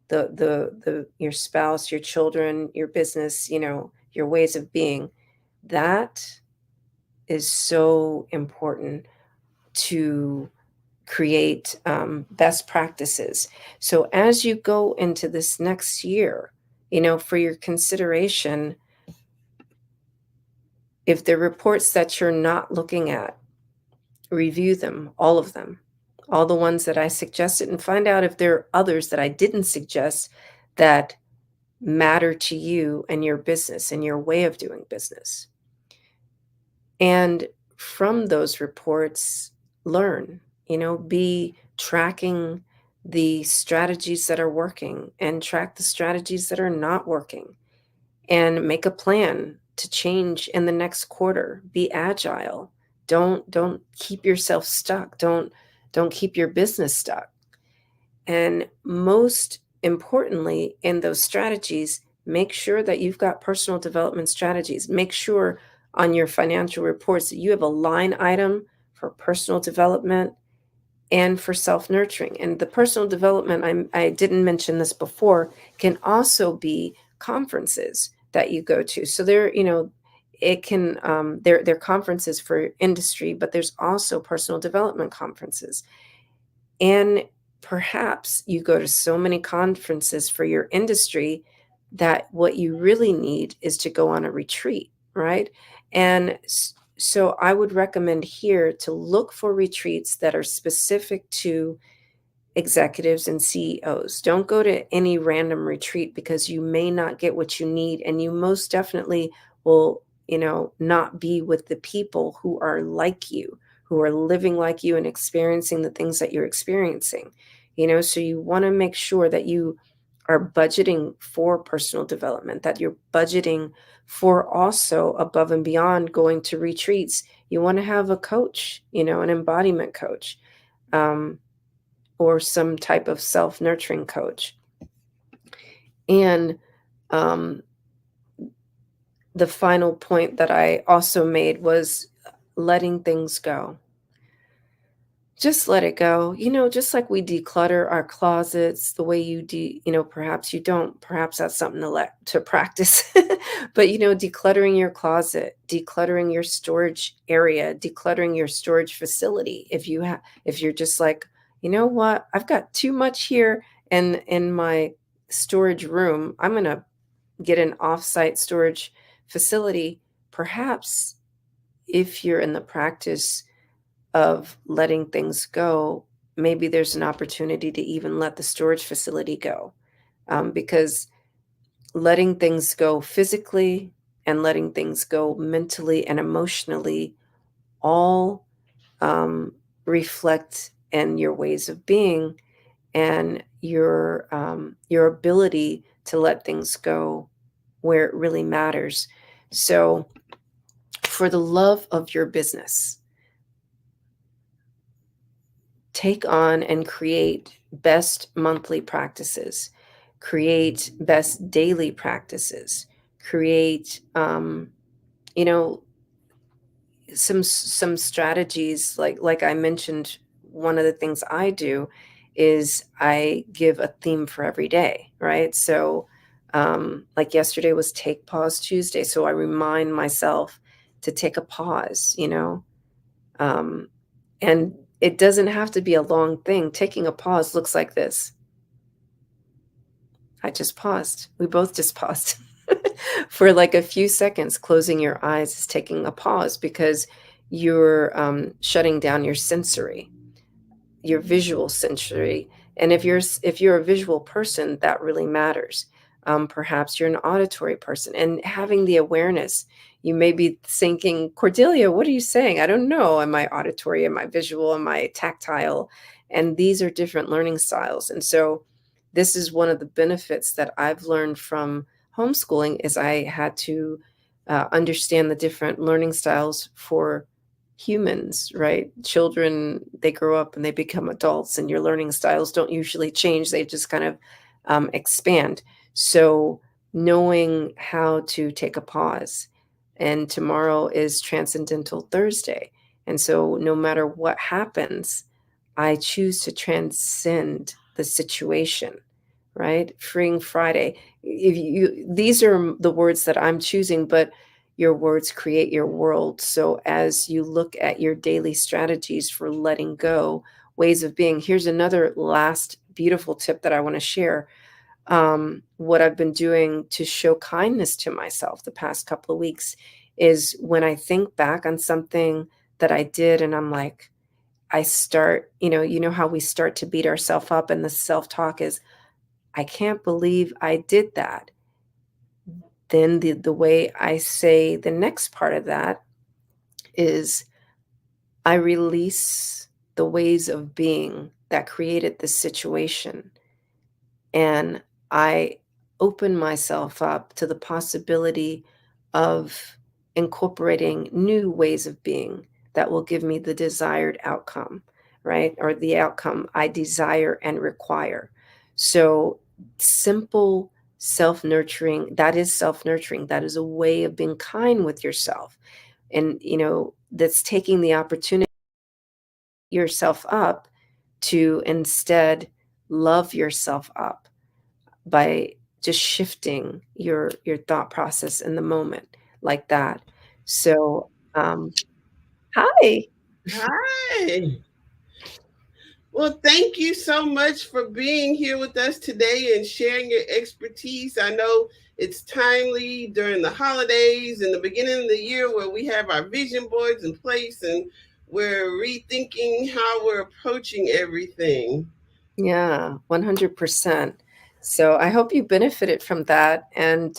your spouse, your children, your business, your ways of being, that is so important to create best practices. So as you go into this next year, for your consideration, if there are reports that you're not looking at, review them, all of them, all the ones that I suggested, and find out if there are others that I didn't suggest that matter to you and your business and your way of doing business. And from those reports, learn, be tracking the strategies that are working and track the strategies that are not working, and make a plan to change in the next quarter. Be agile. Don't keep yourself stuck. Don't keep your business stuck. And most importantly, in those strategies, make sure that you've got personal development strategies. Make sure on your financial reports that you have a line item for personal development and for self-nurturing. And the personal development, I didn't mention this before, can also be conferences that you go to. So there, it can, they're conferences for industry, but there's also personal development conferences. And perhaps you go to so many conferences for your industry that what you really need is to go on a retreat, right? And so I would recommend here to look for retreats that are specific to executives and CEOs. Don't go to any random retreat, because you may not get what you need, and you most definitely will, not be with the people who are like you, who are living like you and experiencing the things that you're experiencing. So you want to make sure that you are budgeting for personal development, that you're budgeting for also above and beyond going to retreats. You want to have a coach, an embodiment coach, or some type of self-nurturing coach. And the final point that I also made was letting things go. Just let it go. Just like we declutter our closets, the way you perhaps you don't, perhaps that's something to practice. But decluttering your closet, decluttering your storage area, decluttering your storage facility. If you're just like, what, I've got too much here in my storage room, I'm going to get an offsite storage facility. Perhaps if you're in the practice of letting things go, maybe there's an opportunity to even let the storage facility go, because letting things go physically and letting things go mentally and emotionally all reflect in your ways of being, and your ability to let things go where it really matters. So for the love of your business, take on and create best monthly practices, create best daily practices, create, some strategies. Like I mentioned, one of the things I do is I give a theme for every day, right? So like yesterday was Take Pause Tuesday, so I remind myself to take a pause, and it doesn't have to be a long thing. Taking a pause looks like this. I just paused. We both just paused. For like a few seconds. Closing your eyes is taking a pause, because you're shutting down your visual sensory. And if you're a visual person, that really matters. Perhaps you're an auditory person, and having the awareness. You may be thinking, Cordelia, what are you saying? I don't know. Am I auditory? Am I visual? Am I tactile? And these are different learning styles. And so this is one of the benefits that I've learned from homeschooling, is I had to understand the different learning styles for humans, right? Children, they grow up and they become adults, and your learning styles don't usually change. They just kind of expand. So knowing how to take a pause, and tomorrow is Transcendental Thursday. And so no matter what happens, I choose to transcend the situation, right? Freeing Friday. These are the words that I'm choosing, but your words create your world. So as you look at your daily strategies for letting go, ways of being, here's another last beautiful tip that I want to share. What I've been doing to show kindness to myself the past couple of weeks is, when I think back on something that I did and I'm like, I start, how we start to beat ourselves up, and the self-talk is, I can't believe I did that. Then the way I say the next part of that is, I release the ways of being that created this situation, and I open myself up to the possibility of incorporating new ways of being that will give me the desired outcome, right? Or the outcome I desire and require. So simple self-nurturing, that is self-nurturing. That is a way of being kind with yourself. And, that's taking the opportunity yourself up to instead love yourself up by just shifting your thought process in the moment like that. So, hi. Hi. Well, thank you so much for being here with us today and sharing your expertise. I know it's timely during the holidays and the beginning of the year, where we have our vision boards in place and we're rethinking how we're approaching everything. Yeah, 100%. So I hope you benefited from that. And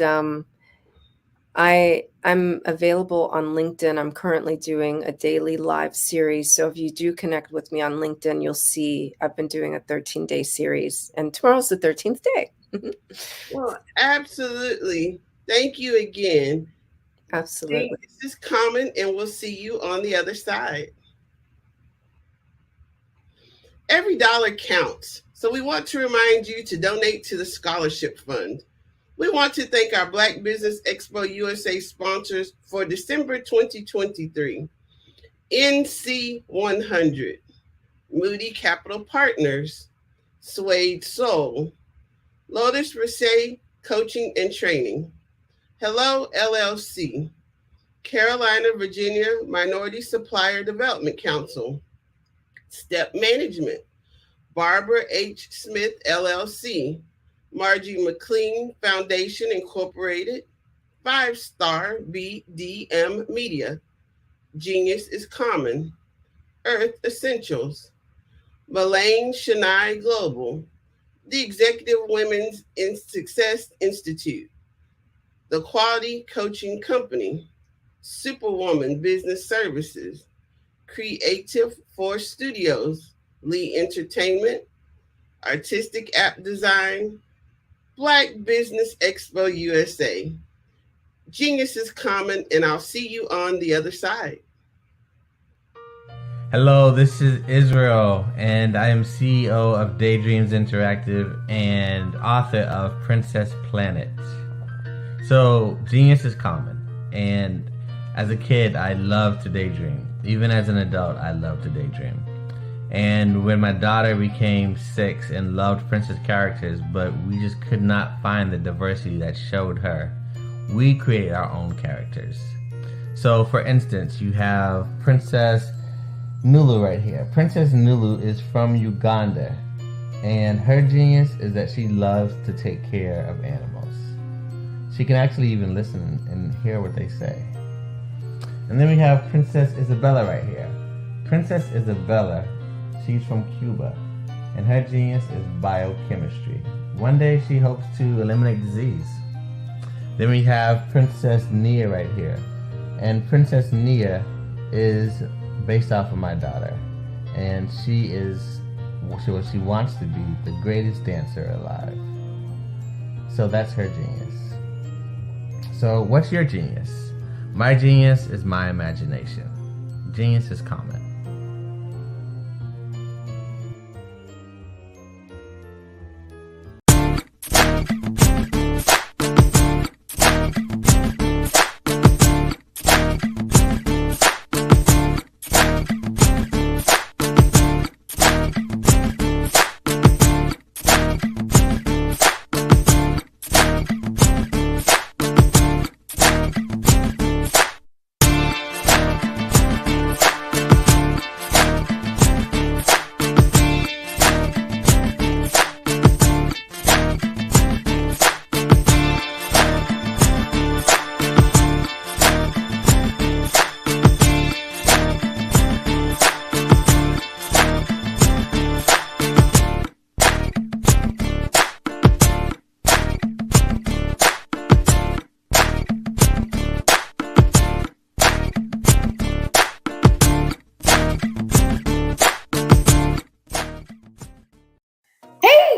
I'm available on LinkedIn. I'm currently doing a daily live series. So if you do connect with me on LinkedIn, you'll see I've been doing a 13-day series, and tomorrow's the 13th day. Well, absolutely. Thank you again. Absolutely. This is Common, and we'll see you on the other side. Every dollar counts. So we want to remind you to donate to the Scholarship Fund. We want to thank our Black Business Expo USA sponsors for December 2023. NC 100, Moody Capital Partners, Suede Soul, Lotus Risset Coaching and Training, Hello LLC, Carolina, Virginia Minority Supplier Development Council, Step Management, Barbara H. Smith LLC, Margie McLean Foundation Incorporated, 5-Star BDM Media, Genius is Common, Earth Essentials, Mullane Shania Global, the Executive Women's in Success Institute, the Quality Coaching Company, Superwoman Business Services, Creative Force Studios, Lee Entertainment, Artistic App Design, Black Business Expo USA, Genius is common, and I'll see you on the other side. Hello, this is Israel, and I am CEO of Daydreams Interactive and author of Princess Planet. So, genius is common, and as a kid, I loved to daydream. Even as an adult, I love to daydream. And when my daughter became 6 and loved princess characters, but we just could not find the diversity that showed her, we created our own characters. So, for instance, you have Princess Nulu right here. Princess Nulu is from Uganda, and her genius is that she loves to take care of animals. She can actually even listen and hear what they say. And then we have Princess Isabella right here. Princess Isabella, she's from Cuba, and her genius is biochemistry. One day she hopes to eliminate disease. Then we have Princess Nia right here, and Princess Nia is based off of my daughter, and she wants to be the greatest dancer alive. So that's her genius. So what's your genius? My genius is my imagination. Genius is common.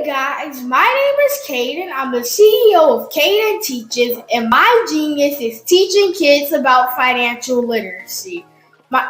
Guys, my name is Caden. I'm the CEO of Caden Teaches, and my genius is teaching kids about financial literacy.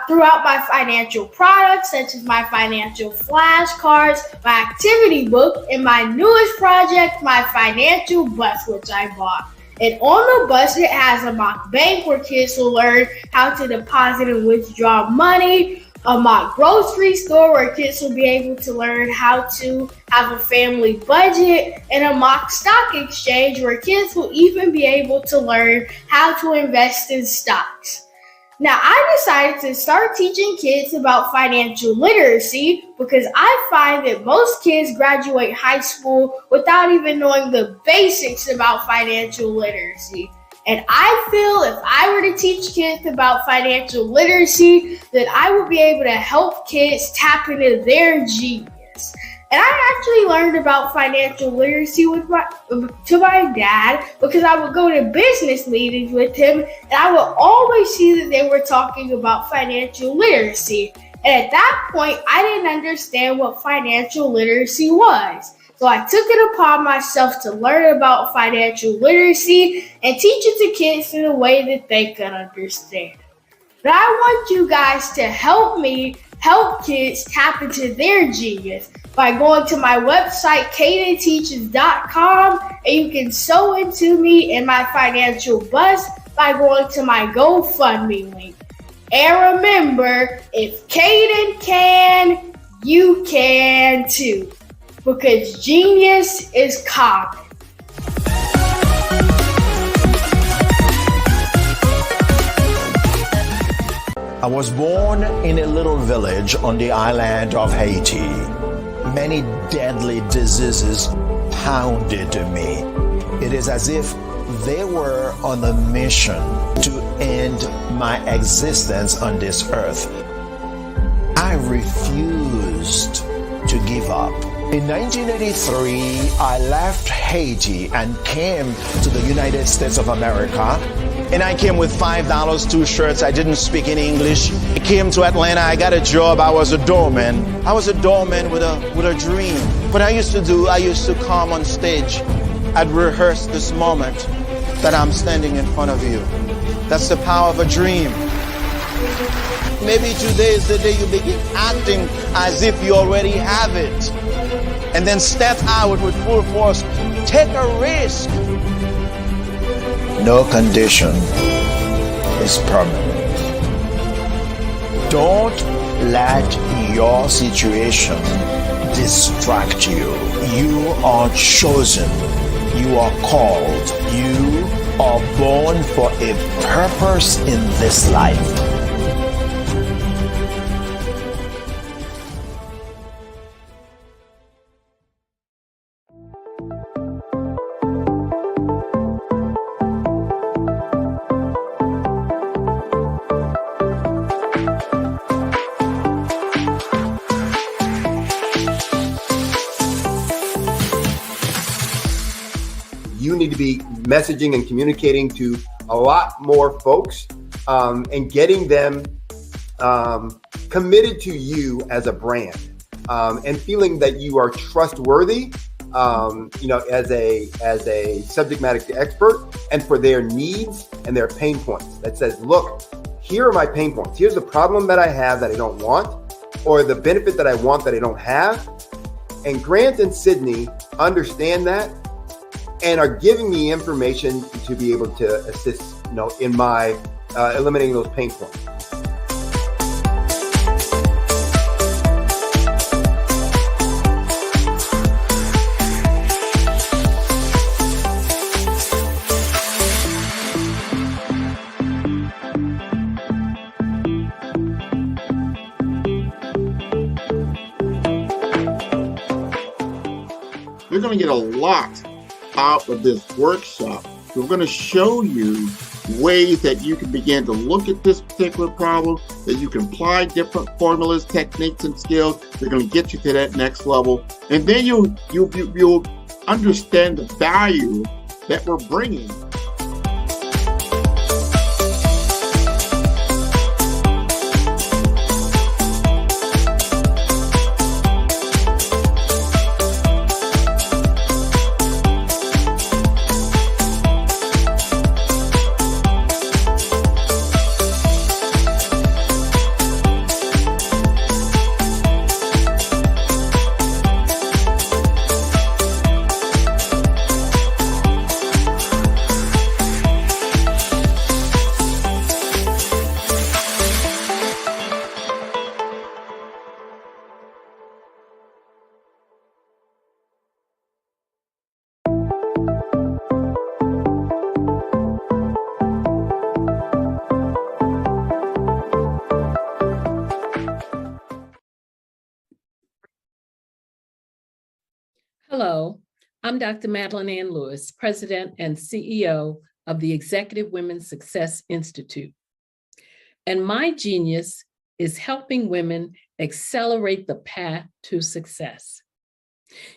Throughout my financial products, such as my financial flashcards, my activity book, and my newest project, my financial bus, which I bought. And on the bus, it has a mock bank where kids will learn how to deposit and withdraw money, a mock grocery store where kids will be able to learn how to have a family budget, and a mock stock exchange where kids will even be able to learn how to invest in stocks. Now, I decided to start teaching kids about financial literacy because I find that most kids graduate high school without even knowing the basics about financial literacy. And I feel if I were to teach kids about financial literacy, that I would be able to help kids tap into their genius. And I actually learned about financial literacy to my dad because I would go to business meetings with him, and I would always see that they were talking about financial literacy. And at that point, I didn't understand what financial literacy was. So I took it upon myself to learn about financial literacy and teach it to kids in a way that they could understand. But I want you guys to help me help kids tap into their genius by going to my website, cadenteaches.com, and you can sew into me in my financial bus by going to my GoFundMe link. And remember, if Caden can, you can too. Because genius is common. I was born in a little village on the island of Haiti. Many deadly diseases pounded me. It is as if they were on a mission to end my existence on this earth. I refused to give up. In 1983, I left Haiti and came to the United States of America. And I came with $5, 2 shirts. I didn't speak any English. I came to Atlanta. I got a job. I was a doorman. I was a doorman with a dream. What I used to do, I used to come on stage. I'd rehearse this moment. that I'm standing in front of you. That's the power of a dream. Maybe today is the day you begin acting as if you already have it. And then step out with full force. Take a risk. No condition is permanent. Don't let your situation distract you. You are chosen. You are called. You are born for a purpose in this life. You need to be messaging and communicating to a lot more folks and getting them committed to you as a brand and feeling that you are trustworthy, as a subject matter expert and for their needs and their pain points. That says, look, here are my pain points. Here's the problem that I have that I don't want, or the benefit that I want that I don't have. And Grant and Sydney understand that and are giving me information to be able to assist, in my eliminating those pain points. You're going to get a lot out of this workshop. We're going to show you ways that you can begin to look at this particular problem, that you can apply different formulas, techniques, and skills. They're going to get you to that next level. And then you'll understand the value that we're bringing. Hello, I'm Dr. Madeline Ann Lewis, President and CEO of the Executive Women's Success Institute. And my genius is helping women accelerate the path to success.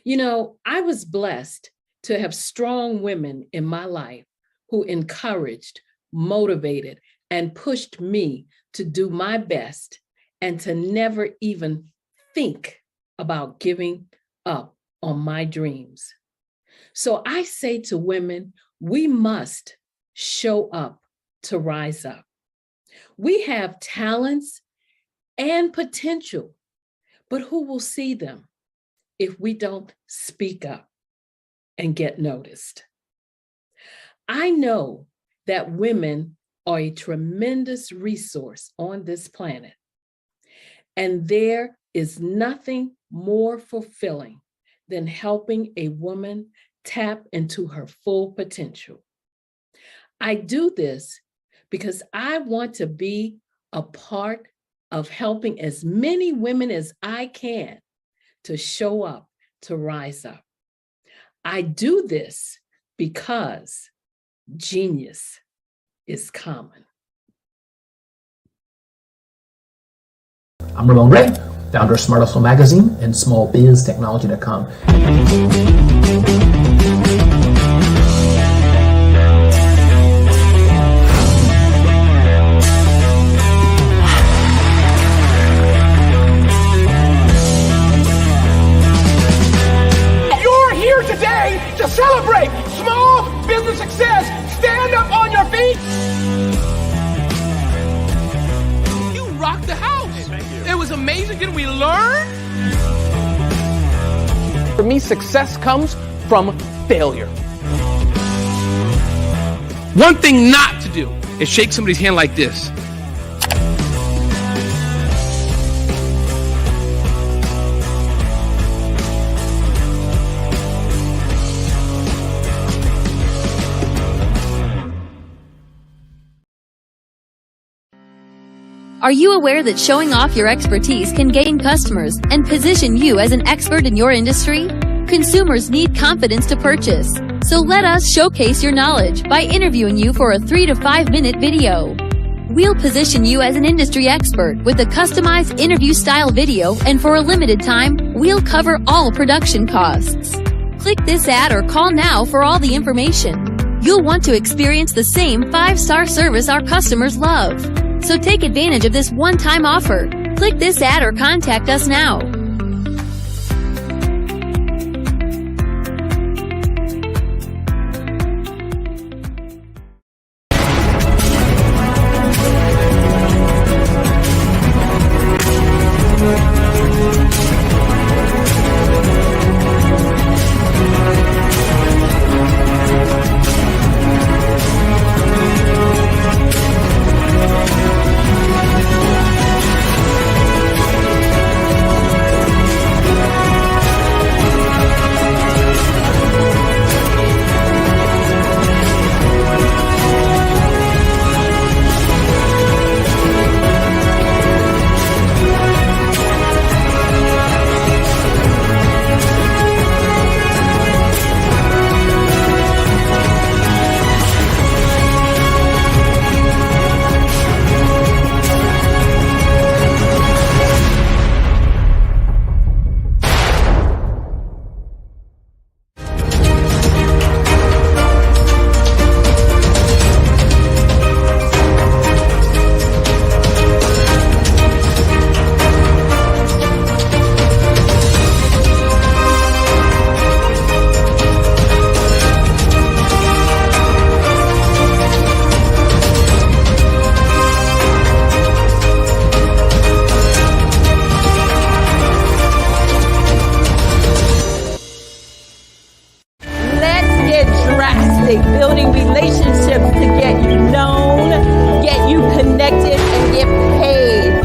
I was blessed to have strong women in my life who encouraged, motivated, and pushed me to do my best and to never even think about giving up on my dreams. So I say to women, we must show up to rise up. We have talents and potential, but who will see them if we don't speak up and get noticed? I know that women are a tremendous resource on this planet, and there is nothing more fulfilling than helping a woman tap into her full potential. I do this because I want to be a part of helping as many women as I can to show up, to rise up. I do this because genius is common. I'm Ramon Ray, founder of Smart Hustle Magazine and smallbiztechnology.com. You're here today to celebrate small business success. Stand Can we learn? For me, success comes from failure. One thing not to do is shake somebody's hand like this. Are you aware that showing off your expertise can gain customers and position you as an expert in your industry? Consumers need confidence to purchase, so let us showcase your knowledge by interviewing you for a 3 to 5 minute video. We'll position you as an industry expert with a customized interview-style video, and for a limited time, we'll cover all production costs. Click this ad or call now for all the information. You'll want to experience the same 5-star service our customers love. So take advantage of this one-time offer. Click this ad or contact us now. Building relationships to get you known, get you connected, and get paid.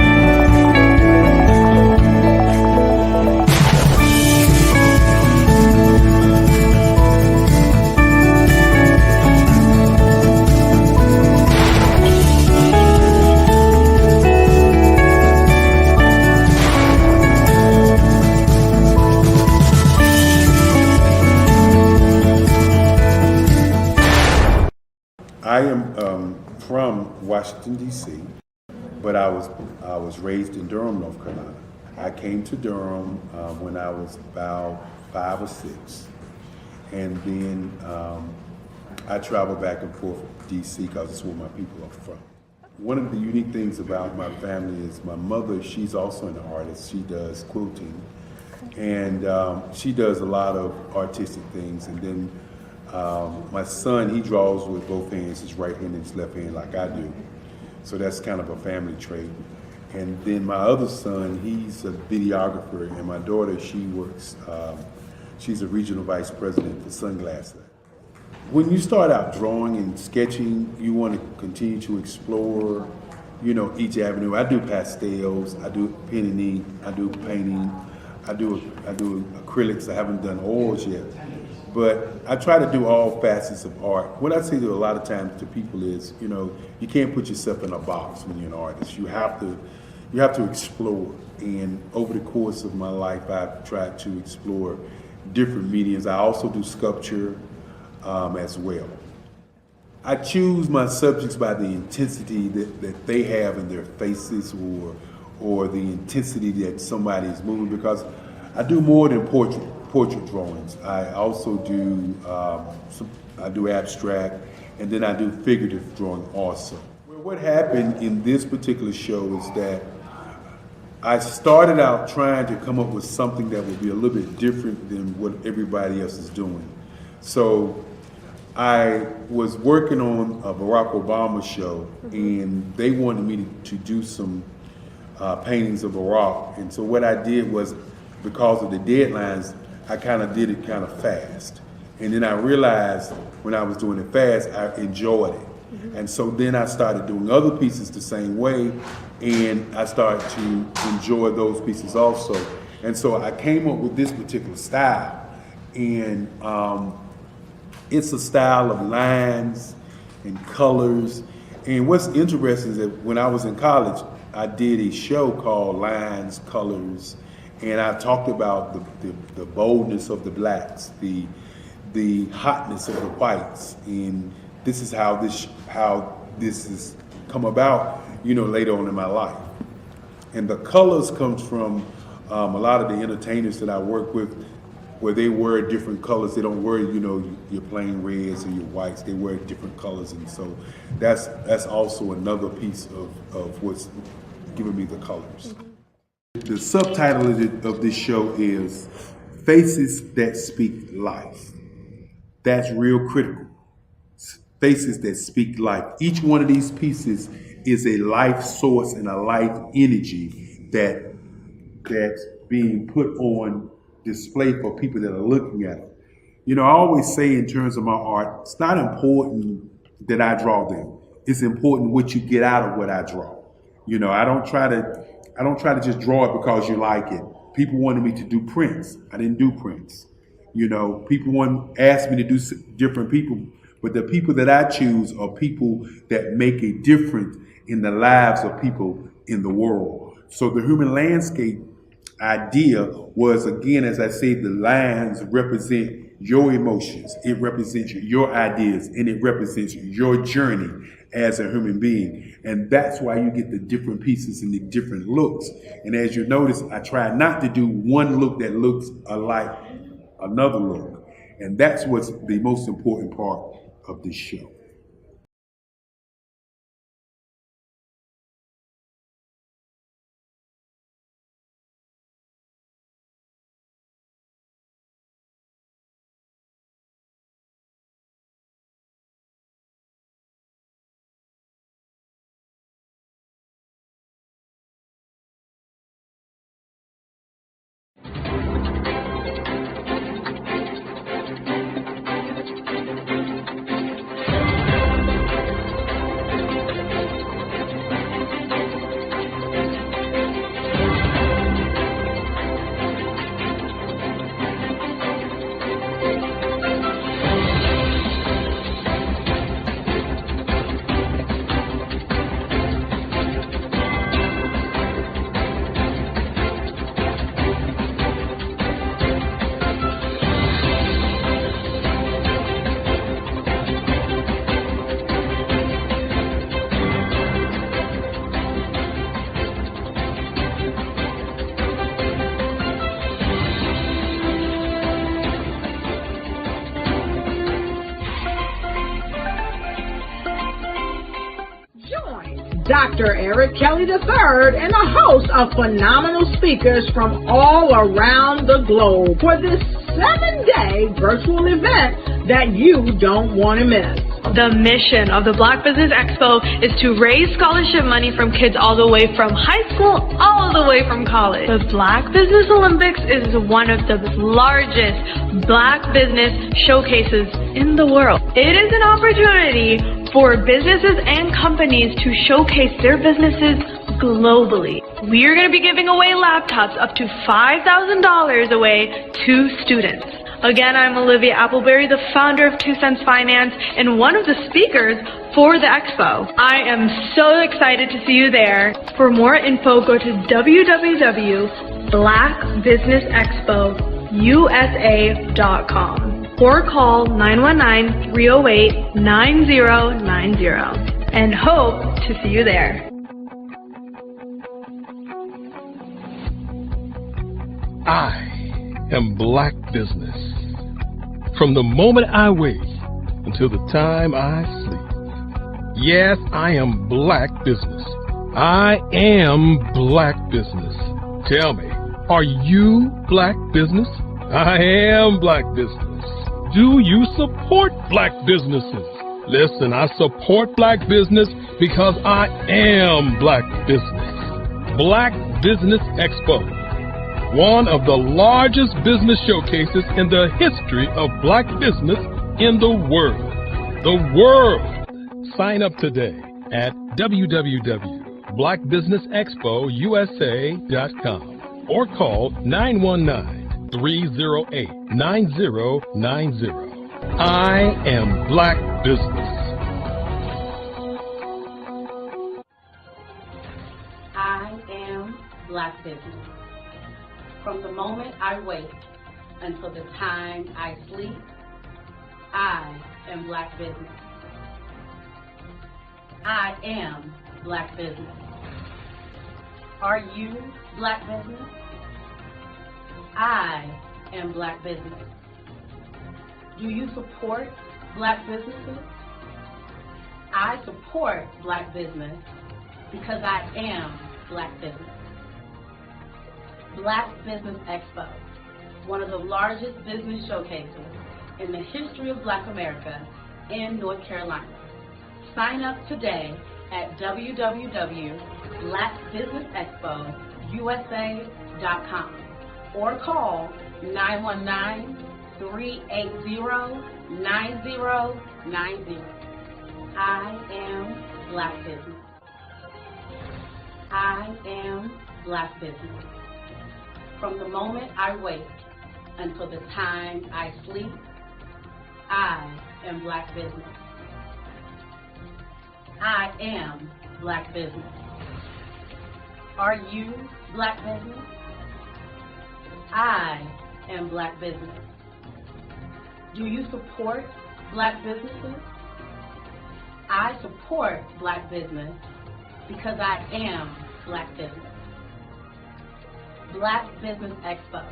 I am from Washington, D.C., but I was raised in Durham, North Carolina. I came to Durham when I was about 5 or 6, and then I traveled back and forth to D.C. because it's where my people are from. One of the unique things about my family is my mother, she's also an artist. She does quilting, and she does a lot of artistic things, and then my son, he draws with both hands, his right hand and his left hand, like I do. So that's kind of a family trait. And then my other son, he's a videographer, and my daughter, she works, she's a regional vice president for Sunglasses. When you start out drawing and sketching, you want to continue to explore, you know, each avenue. I do pastels, I do pen and ink, I do painting, I do acrylics. I haven't done oils yet. But I try to do all facets of art. What I say to a lot of times to people is, you know, you can't put yourself in a box when you're an artist. You have to explore. And over the course of my life, I've tried to explore different mediums. I also do sculpture as well. I choose my subjects by the intensity that they have in their faces, or the intensity that somebody is moving, because I do more than portrait drawings. I also do I do abstract, and then I do figurative drawing also. Well, what happened in this particular show is that I started out trying to come up with something that would be a little bit different than what everybody else is doing. So I was working on a Barack Obama show, and they wanted me to do some paintings of Iraq. And so what I did was, because of the deadlines, I kind of did it kind of fast. And then I realized when I was doing it fast, I enjoyed it. And so then I started doing other pieces the same way, and I started to enjoy those pieces also. And so I came up with this particular style, and it's a style of lines and colors. And what's interesting is that when I was in college, I did a show called Lines, Colors, and I talked about the boldness of the blacks, the hotness of the whites, and this is how this has come about, later on in my life. And the colors comes from a lot of the entertainers that I work with, where they wear different colors. They don't wear, your plain reds or your whites. They wear different colors, and so that's also another piece of what's giving me the colors. The subtitle of this show is Faces That Speak Life. That's real critical. Faces that speak life. Each one of these pieces is a life source and a life energy that's being put on display for people that are looking at it. I always say in terms of my art, it's not important that I draw them. It's important what you get out of what I draw. I don't try to just draw it because you like it. People wanted me to do prints. I didn't do prints. People asked me to do different people, but the people that I choose are people that make a difference in the lives of people in the world. So the human landscape idea was, again, as I say, the lines represent your emotions, it represents your ideas, and it represents your journey as a human being. And that's why you get the different pieces and the different looks. And as you notice, I try not to do one look that looks alike another look. And that's what's the most important part of this show. Dr. Eric Kelly III and a host of phenomenal speakers from all around the globe for this 7-day virtual event that you don't want to miss. The mission of the Black Business Expo is to raise scholarship money from kids all the way from high school all the way from college. The Black Business Olympics is one of the largest Black business showcases in the world. It is an opportunity for businesses and companies to showcase their businesses globally. We are going to be giving away laptops up to $5,000 away to students. Again, I'm Olivia Appleberry, the founder of 2 Cents Finance and one of the speakers for the expo. I am so excited to see you there. For more info, go to www.blackbusinessexpousa.com or call 919-308-9090 and hope to see you there. I am Black Business. From the moment I wake until the time I sleep. Yes, I am Black Business. I am Black Business. Tell me, are you Black Business? I am Black Business. Do you support Black businesses? Listen, I support Black business because I am Black Business. Black Business Expo, one of the largest business showcases in the history of black business in the world. The world! Sign up today at www.blackbusinessexpousa.com or call 919-308-9090. I am Black Business. I am Black Business. From the moment I wake until the time I sleep, I am Black Business. I am Black Business. Are you Black Business? I am Black Business. Do you support Black businesses? I support Black business because I am Black business. Black Business Expo, one of the largest business showcases in the history of Black America in North Carolina. Sign up today at www.blackbusinessexpousa.com or call 919-380-9090. I am Black Business. I am Black Business. From the moment I wake until the time I sleep, I am Black Business. I am Black Business. Are you Black Business? I am Black Business. Do you support Black businesses? I support Black business because I am Black business. Black Business Expo,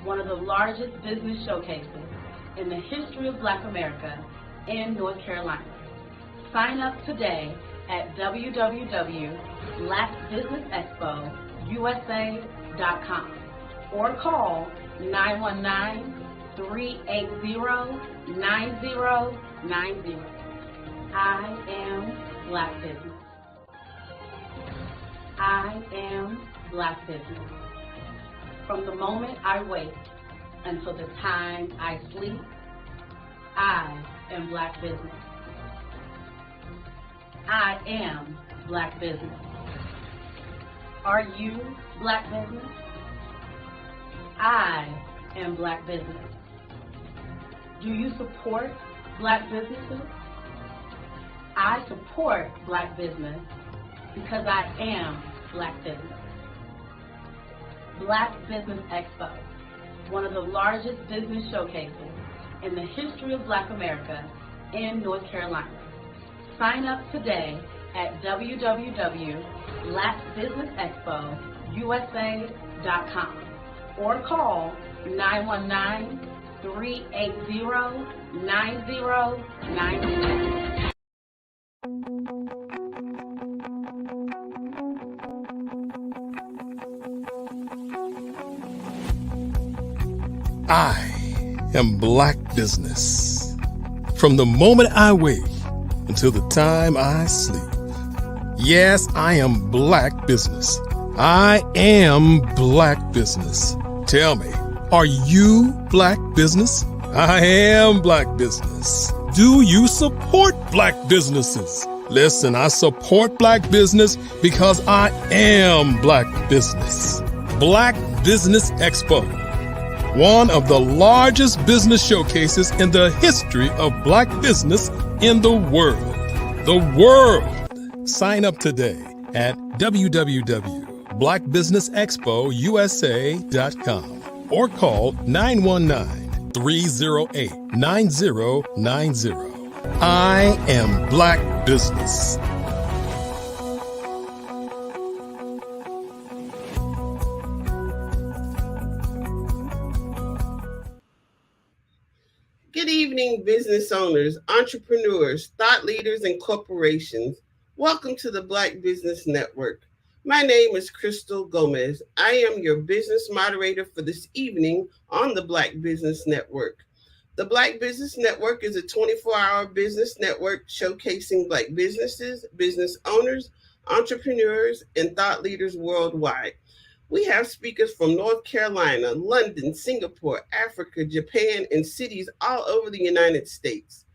one of the largest business showcases in the history of Black America in North Carolina. Sign up today at www.blackbusinessexpousa.com or call 919-380-9090. I am Black Business. I am Black Business. From the moment I wake until the time I sleep, I am Black Business. I am Black Business. Are you Black Business? I am Black Business. Do you support Black businesses? I support Black business because I am Black business. Black Business Expo, one of the largest business showcases in the history of Black America in North Carolina. Sign up today at www.blackbusinessexpousa.com or call 919-380-9090. I am Black Business. From the moment I wake until the time I sleep. Yes, I am Black Business. I am Black Business. Tell me, are you Black Business? I am Black Business. Do you support Black businesses? Listen, I support Black business because I am Black Business. Black Business Expo, one of the largest business showcases in the history of black business in the world. The world! Sign up today at www.blackbusinessexpousa.com or call 919-308-9090. I am Black Business. Good evening, business owners, entrepreneurs, thought leaders, and corporations. Welcome to the Black Business Network. My name is Crystal Gomez. I am your business moderator for this evening on the Black Business Network. The Black Business Network is a 24-hour business network showcasing Black businesses, business owners, entrepreneurs, and thought leaders worldwide. We have speakers from North Carolina, London, Singapore, Africa, Japan, and cities all over the United States.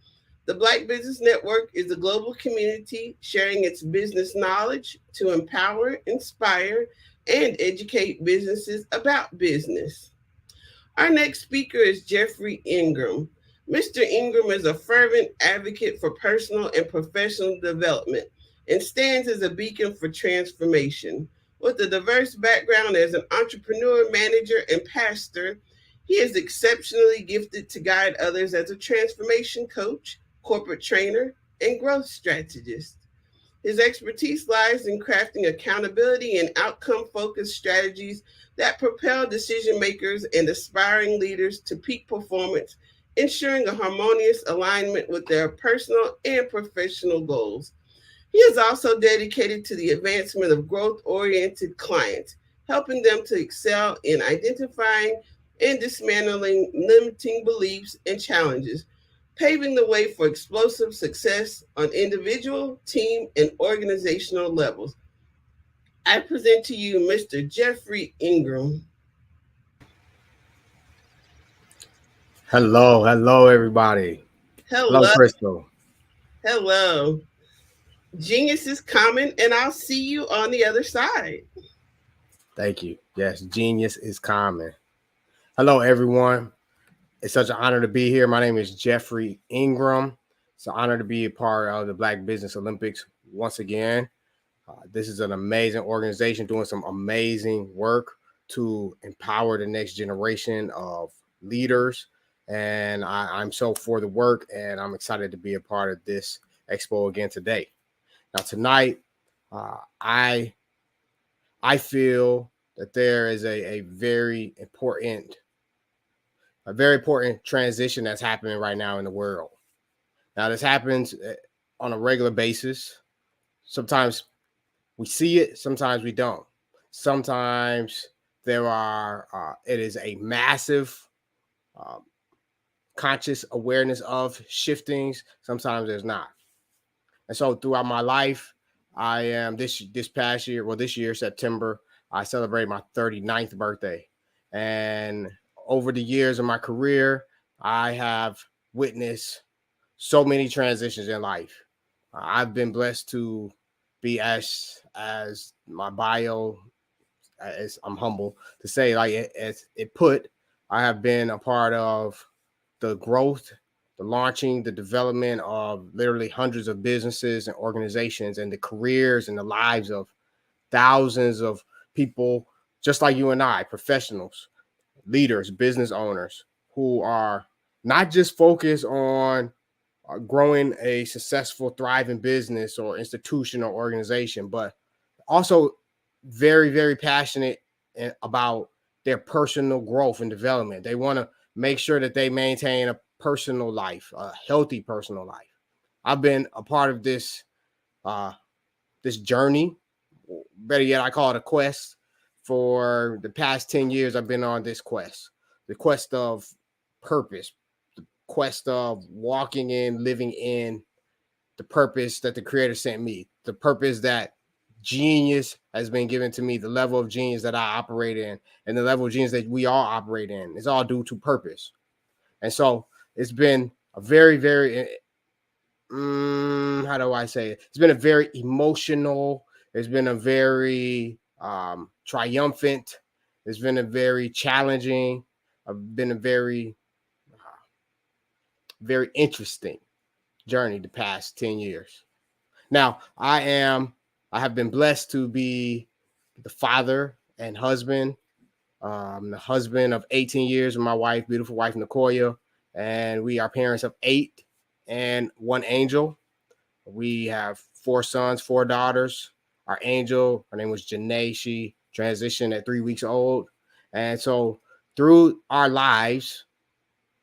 The Black Business Network is a global community sharing its business knowledge to empower, inspire, and educate businesses about business. Our next speaker is Jeffrey Ingram. Mr. Ingram is a fervent advocate for personal and professional development and stands as a beacon for transformation. With a diverse background as an entrepreneur, manager, and pastor, he is exceptionally gifted to guide others as a transformation coach, corporate trainer, and growth strategist. His expertise lies in crafting accountability and outcome-focused strategies that propel decision makers and aspiring leaders to peak performance, ensuring a harmonious alignment with their personal and professional goals. He is also dedicated to the advancement of growth-oriented clients, helping them to excel in identifying and dismantling limiting beliefs and challenges, paving the way for explosive success on individual, team, and organizational levels. I present to you Mr. Jeffrey Ingram. Hello, everybody. Hello, Crystal. Hello. Genius is coming, and I'll see you on the other side. Thank you. Yes, genius is coming. Hello, everyone. It's such an honor to be here. My name is Jeffrey Ingram. It's an honor to be a part of the Black Business Olympics once again. This is an amazing organization doing some amazing work to empower the next generation of leaders. And I'm so for the work, and I'm excited to be a part of this expo again today. Now, tonight, I feel that there is a very important transition that's happening right now in the world. Now, this happens on a regular basis. Sometimes we see it, sometimes we don't. Sometimes it is a massive conscious awareness of shiftings. Sometimes there's not. And so throughout my life, I am this year, September, I celebrated my 39th birthday. And over the years of my career, I have witnessed so many transitions in life. I've been blessed to be as my bio, as I'm humble to say, like as it put, I have been a part of the growth, the launching, the development of literally hundreds of businesses and organizations, and the careers and the lives of thousands of people just like you and I, professionals, leaders, business owners, who are not just focused on growing a successful, thriving business or institution or organization, but also very, very passionate about their personal growth and development. They want to make sure that they maintain a personal life, a healthy personal life. I've been a part of this journey. Better yet, I call it a quest. For the past 10 years, I've been on this quest, the quest of purpose, the quest of walking in, living in the purpose that the Creator sent me, the purpose that genius has been given to me, the level of genius that I operate in, and the level of genius that we all operate in. It's all due to purpose. And so it's been a very, very, how do I say it? It's been a very emotional, it's been a very triumphant, it's been a very challenging, been a very, very interesting journey the past 10 years. Now, I have been blessed to be the father and husband, the husband of 18 years with my wife, beautiful wife, Nicoya, and we are parents of 8 and 1 angel. We have 4 sons, 4 daughters. Our angel, her name was Janae. She transitioned at 3 weeks old. And so through our lives,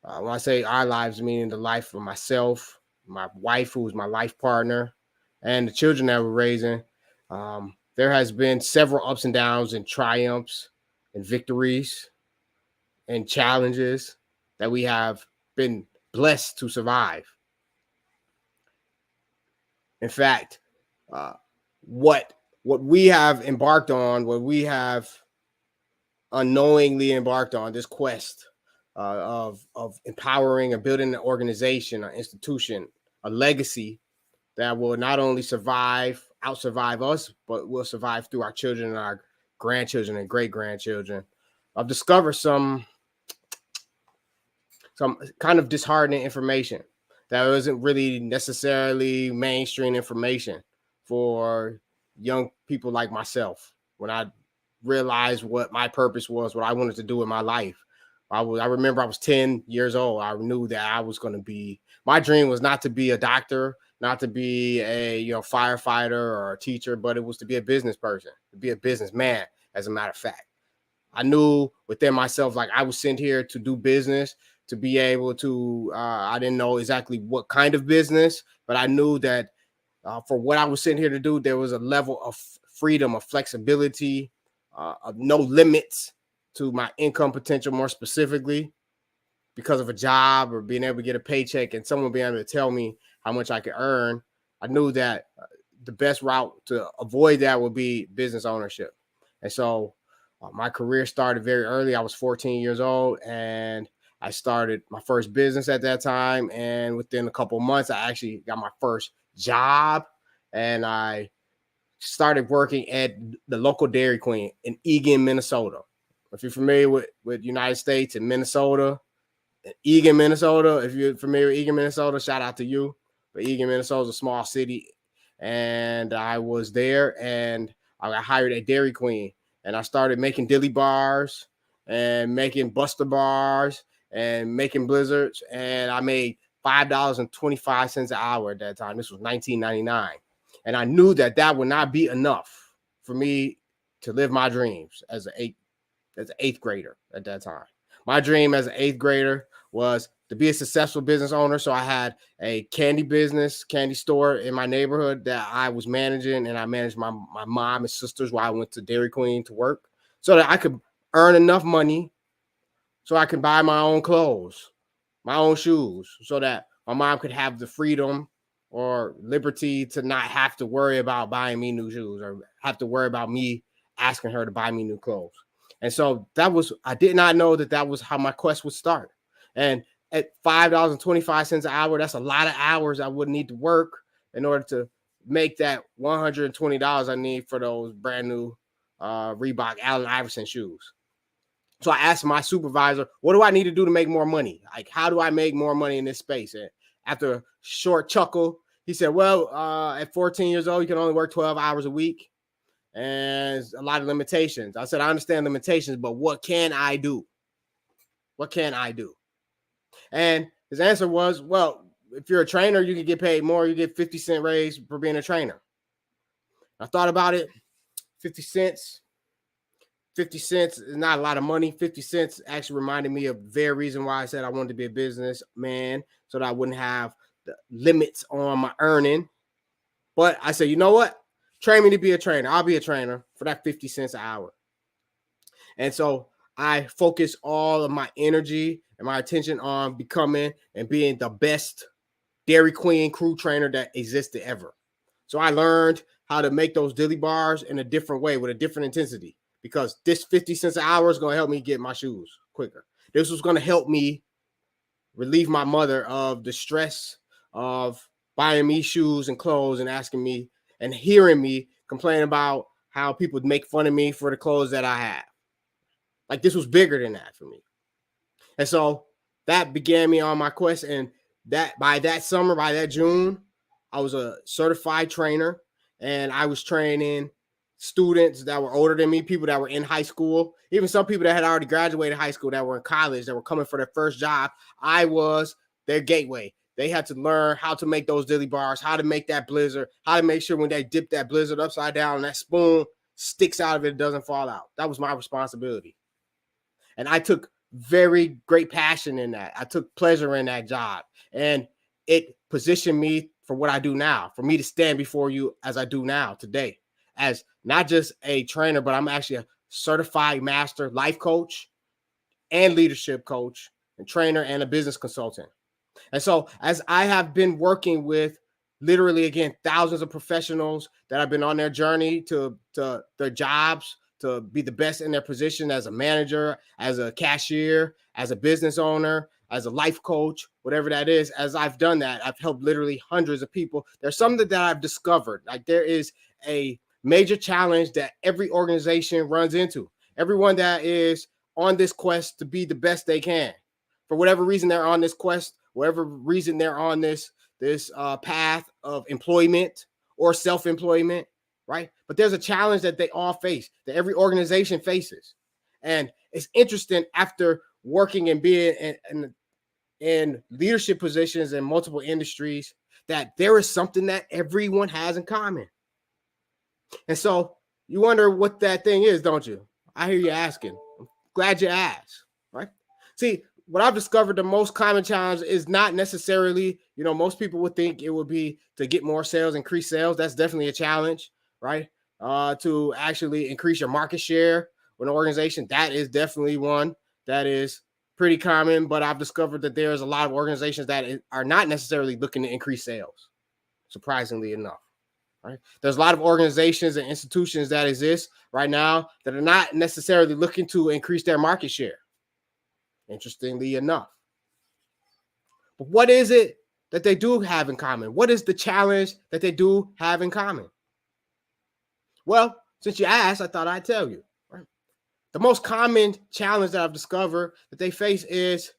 when I say our lives, meaning the life of myself, my wife, who was my life partner, and the children that we're raising, there has been several ups and downs and triumphs and victories and challenges that we have been blessed to survive. In fact, what what we have embarked on, what we have unknowingly embarked on, this quest of empowering and building an organization, an institution, a legacy that will not only out-survive us, but will survive through our children and our grandchildren and great-grandchildren. I've discovered some kind of disheartening information that isn't really necessarily mainstream information for young people like myself. When I realized what my purpose was, what I wanted to do in my life, I remember I was 10 years old. I knew that I was going to be, my dream was not to be a doctor, not to be a firefighter or a teacher, but it was to be a business person, to be a businessman, as a matter of fact. I knew within myself, like, I was sent here to do business, to be able to, I didn't know exactly what kind of business, but I knew that for what I was sent here to do, there was a level of freedom, of flexibility, of no limits to my income potential, more specifically because of a job or being able to get a paycheck and someone being able to tell me how much I could earn. I knew that the best route to avoid that would be business ownership. And so my career started very early. I was 14 years old and I started my first business at that time. And within a couple of months, I actually got my first job and I started working at the local Dairy Queen in Eagan, Minnesota. If you're familiar with United States and Minnesota, Eagan, Minnesota, if you're familiar with Eagan, Minnesota, shout out to you. But Eagan, Minnesota is a small city. And I was there and I got hired at Dairy Queen. And I started making dilly bars and making Buster bars and making blizzards. And I made $5.25 an hour at that time. This was 1999. And I knew that that would not be enough for me to live my dreams as an eighth grader at that time. My dream as an eighth grader was to be a successful business owner. So I had a candy store in my neighborhood that I was managing, and I managed my mom and sisters while I went to Dairy Queen to work so that I could earn enough money so I could buy my own clothes, my own shoes, so that my mom could have the freedom or liberty to not have to worry about buying me new shoes or have to worry about me asking her to buy me new clothes. And so I did not know that was how my quest would start. And at $5.25 an hour, that's a lot of hours I would need to work in order to make that $120 I need for those brand new Reebok Allen Iverson shoes. So I asked my supervisor, what do I need to do to make more money? Like, how do I make more money in this space? And after a short chuckle, he said, well, at 14 years old, you can only work 12 hours a week. And a lot of limitations. I said, I understand limitations, but what can I do? What can I do? And his answer was, well, if you're a trainer, you can get paid more. You get 50-cent raise for being a trainer. I thought about it. 50 cents. 50 cents is not a lot of money. 50 cents actually reminded me of the very reason why I said I wanted to be a businessman, so that I wouldn't have the limits on my earning. But I said, you know what? Train me to be a trainer. I'll be a trainer for that 50 cents an hour. And so I focus all of my energy and my attention on becoming and being the best Dairy Queen crew trainer that existed ever. So I learned how to make those dilly bars in a different way with a different intensity, because this 50 cents an hour is going to help me get my shoes quicker. This was going to help me relieve my mother of the stress of buying me shoes and clothes and asking me and hearing me complain about how people would make fun of me for the clothes that I have. Like, this was bigger than that for me. And so that began me on my quest. And that by that summer, by that June, I was a certified trainer, and I was training students that were older than me, people that were in high school, even some people that had already graduated high school, that were in college, that were coming for their first job. I was their gateway. They had to learn how to make those dilly bars, how to make that blizzard, how to make sure when they dip that blizzard upside down and that spoon sticks out of it, it doesn't fall out. That was my responsibility. And I took very great passion in that. I took pleasure in that job. And it positioned me for what I do now, for me to stand before you as I do now today, as not just a trainer, but I'm actually a certified master life coach and leadership coach and trainer and a business consultant. And so as I have been working with literally, again, thousands of professionals that have been on their journey to their jobs, to be the best in their position as a manager, as a cashier, as a business owner, as a life coach, whatever that is. As I've done that, I've helped literally hundreds of people. There's something that I've discovered. Like, there is a major challenge that every organization runs into. Everyone that is on this quest to be the best they can, for whatever reason they're on this quest, whatever reason they're on this path of employment or self-employment, right? But there's a challenge that they all face, that every organization faces. And it's interesting, after working and being in leadership positions in multiple industries, that there is something that everyone has in common. And so you wonder what that thing is, don't you? I hear you asking. I'm glad you asked, right? See, what I've discovered, the most common challenge is not necessarily, most people would think it would be to get more sales, increase sales. That's definitely a challenge, right? To actually increase your market share with an organization. That is definitely one that is pretty common, but I've discovered that there's a lot of organizations that are not necessarily looking to increase sales, surprisingly enough. Right? There's a lot of organizations and institutions that exist right now that are not necessarily looking to increase their market share, interestingly enough. But what is it that they do have in common? What is the challenge that they do have in common? Well, since you asked, I thought I'd tell you. Right? The most common challenge that I've discovered that they face is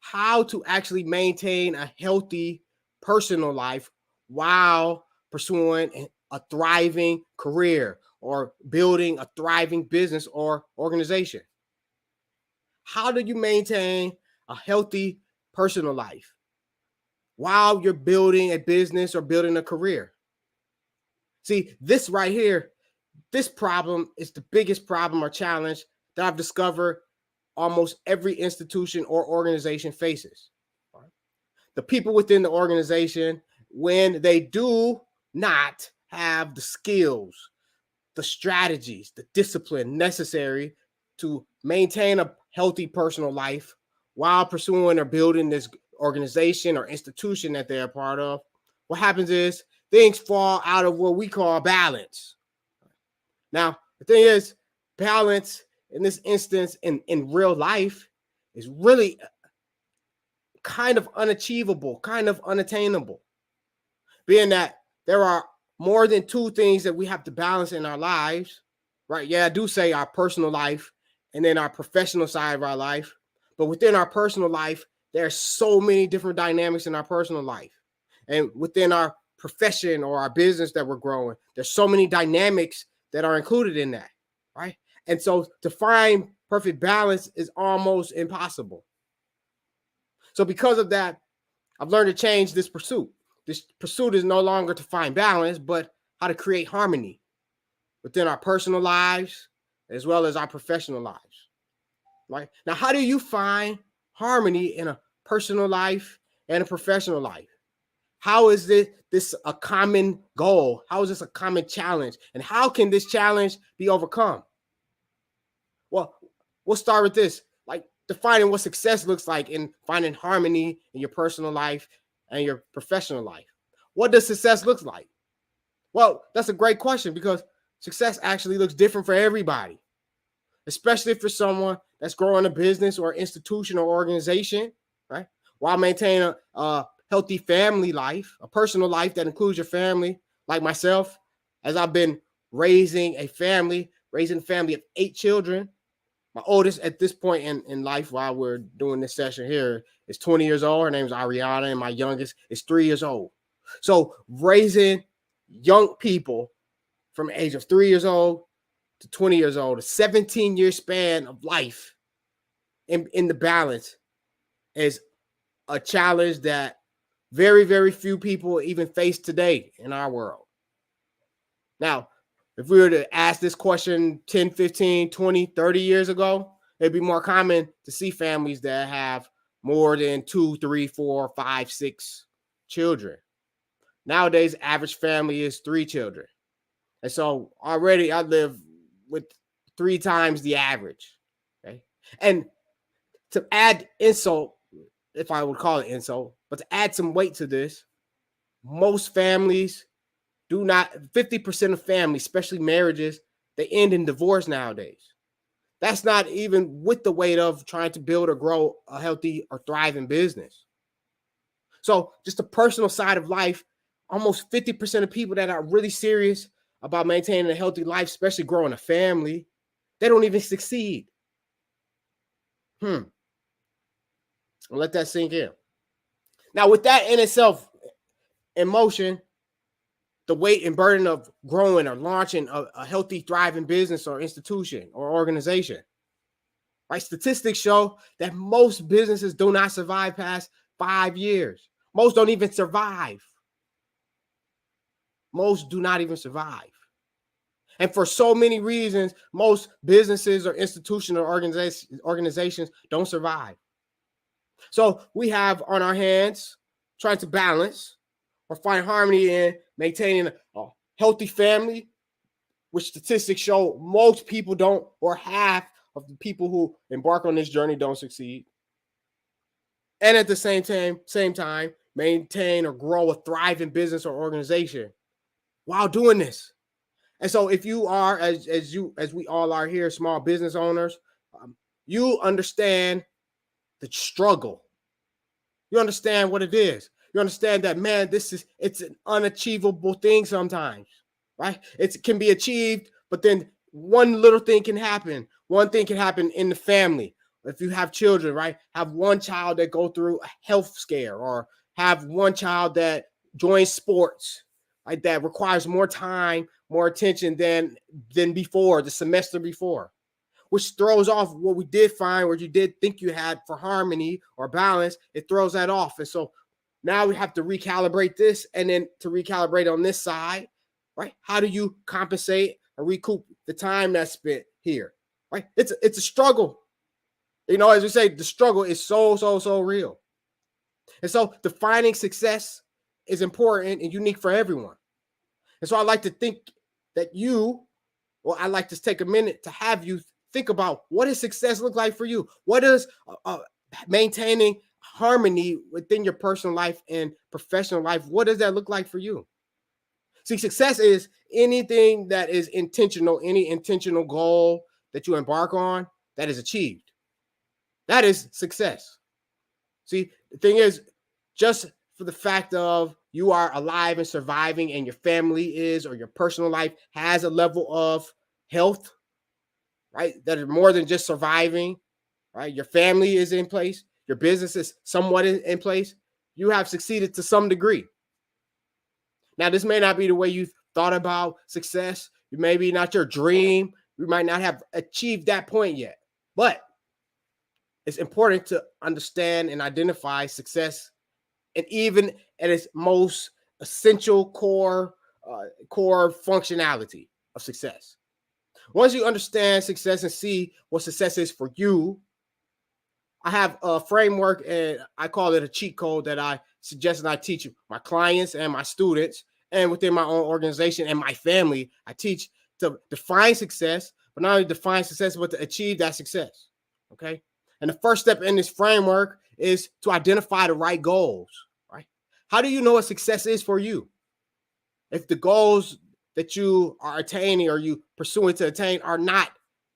how to actually maintain a healthy personal life while pursuing a thriving career or building a thriving business or organization. How do you maintain a healthy personal life while you're building a business or building a career? See, this right here, this problem is the biggest problem or challenge that I've discovered almost every institution or organization faces. The people within the organization, when they do not have the skills, the strategies, the discipline necessary to maintain a healthy personal life while pursuing or building this organization or institution that they're a part of, what happens is things fall out of what we call balance. Now, the thing is, balance in this instance in real life is really kind of unachievable, kind of unattainable, being that there are more than two things that we have to balance in our lives, right? Yeah, I do say our personal life and then our professional side of our life. But within our personal life, there's so many different dynamics in our personal life. And within our profession or our business that we're growing, there's so many dynamics that are included in that, right? And so to find perfect balance is almost impossible. So because of that, I've learned to change this pursuit. This pursuit is no longer to find balance, but how to create harmony within our personal lives as well as our professional lives. Right? Now, how do you find harmony in a personal life and a professional life? How is this a common goal? How is this a common challenge? And how can this challenge be overcome? Well, we'll start with this, like defining what success looks like in finding harmony in your personal life and your professional life. What does success look like? Well, that's a great question, because success actually looks different for everybody, especially for someone that's growing a business or institution or organization, right? While maintaining a healthy family life, a personal life that includes your family, like myself, as I've been raising a family of 8 children. My oldest at this point in life, while we're doing this session here, is 20 years old. Her name is Ariana, and my youngest is 3 years old. So raising young people from the age of 3 years old to 20 years old, a 17-year span of life in the balance, is a challenge that very, very few people even face today in our world. Now, if we were to ask this question 10, 15, 20, 30 years ago, it'd be more common to see families that have more than 2, 3, 4, 5, 6 children. Nowadays, average family is 3 children. And so already I live with 3 times the average. Okay. And to add insult, if I would call it insult, but to add some weight to this, most families do not, 50% of families, especially marriages, they end in divorce nowadays. That's not even with the weight of trying to build or grow a healthy or thriving business. So just the personal side of life, almost 50% of people that are really serious about maintaining a healthy life, especially growing a family, they don't even succeed. I'll let that sink in. Now, with that in itself in motion, the weight and burden of growing or launching a healthy, thriving business or institution or organization, right? Statistics show that most businesses do not survive past 5 years. Most don't even survive. Most do not even survive. And for so many reasons, most businesses or institutions or organizations don't survive. So we have on our hands trying to balance or find harmony in maintaining a healthy family, which statistics show most people don't, or half of the people who embark on this journey don't succeed. And at the same time, maintain or grow a thriving business or organization while doing this. And so if you are, as we all are here, small business owners, you understand the struggle. You understand what it is. You understand that, man, it's an unachievable thing sometimes, right? It can be achieved, but then one little thing can happen. One thing can happen in the family. If you have children, right? Have one child that go through a health scare, or have one child that joins sports, right? That requires more time, more attention than before, the semester before, which throws off what we did find, what you did think you had for harmony or balance. It throws that off. And so now we have to recalibrate this, and then to recalibrate on this side, right? How do you compensate or recoup the time that's spent here, right? It's a struggle. You know, as we say, the struggle is so real. And so defining success is important and unique for everyone. And so I like to think that I'd like to take a minute to have you think about, what does success look like for you? What does maintaining harmony within your personal life and professional life, what does that look like for you? See, success is anything that is intentional, any intentional goal that you embark on that is achieved. That is success. See, the thing is, just for the fact of you are alive and surviving, and your family is, or your personal life has a level of health, right? That is more than just surviving, right? Your family is in place. Your business is somewhat in place. You have succeeded to some degree. Now, this may not be the way you thought about success. It may be not your dream. You might not have achieved that point yet. But it's important to understand and identify success, and even at its most essential core functionality of success. Once you understand success and see what success is for you, I have a framework, and I call it a cheat code, that I suggest and I teach my clients and my students, and within my own organization and my family. I teach to define success, but not only define success, but to achieve that success. Okay. And the first step in this framework is to identify the right goals, right? How do you know what success is for you? If the goals that you are attaining or you pursuing to attain are not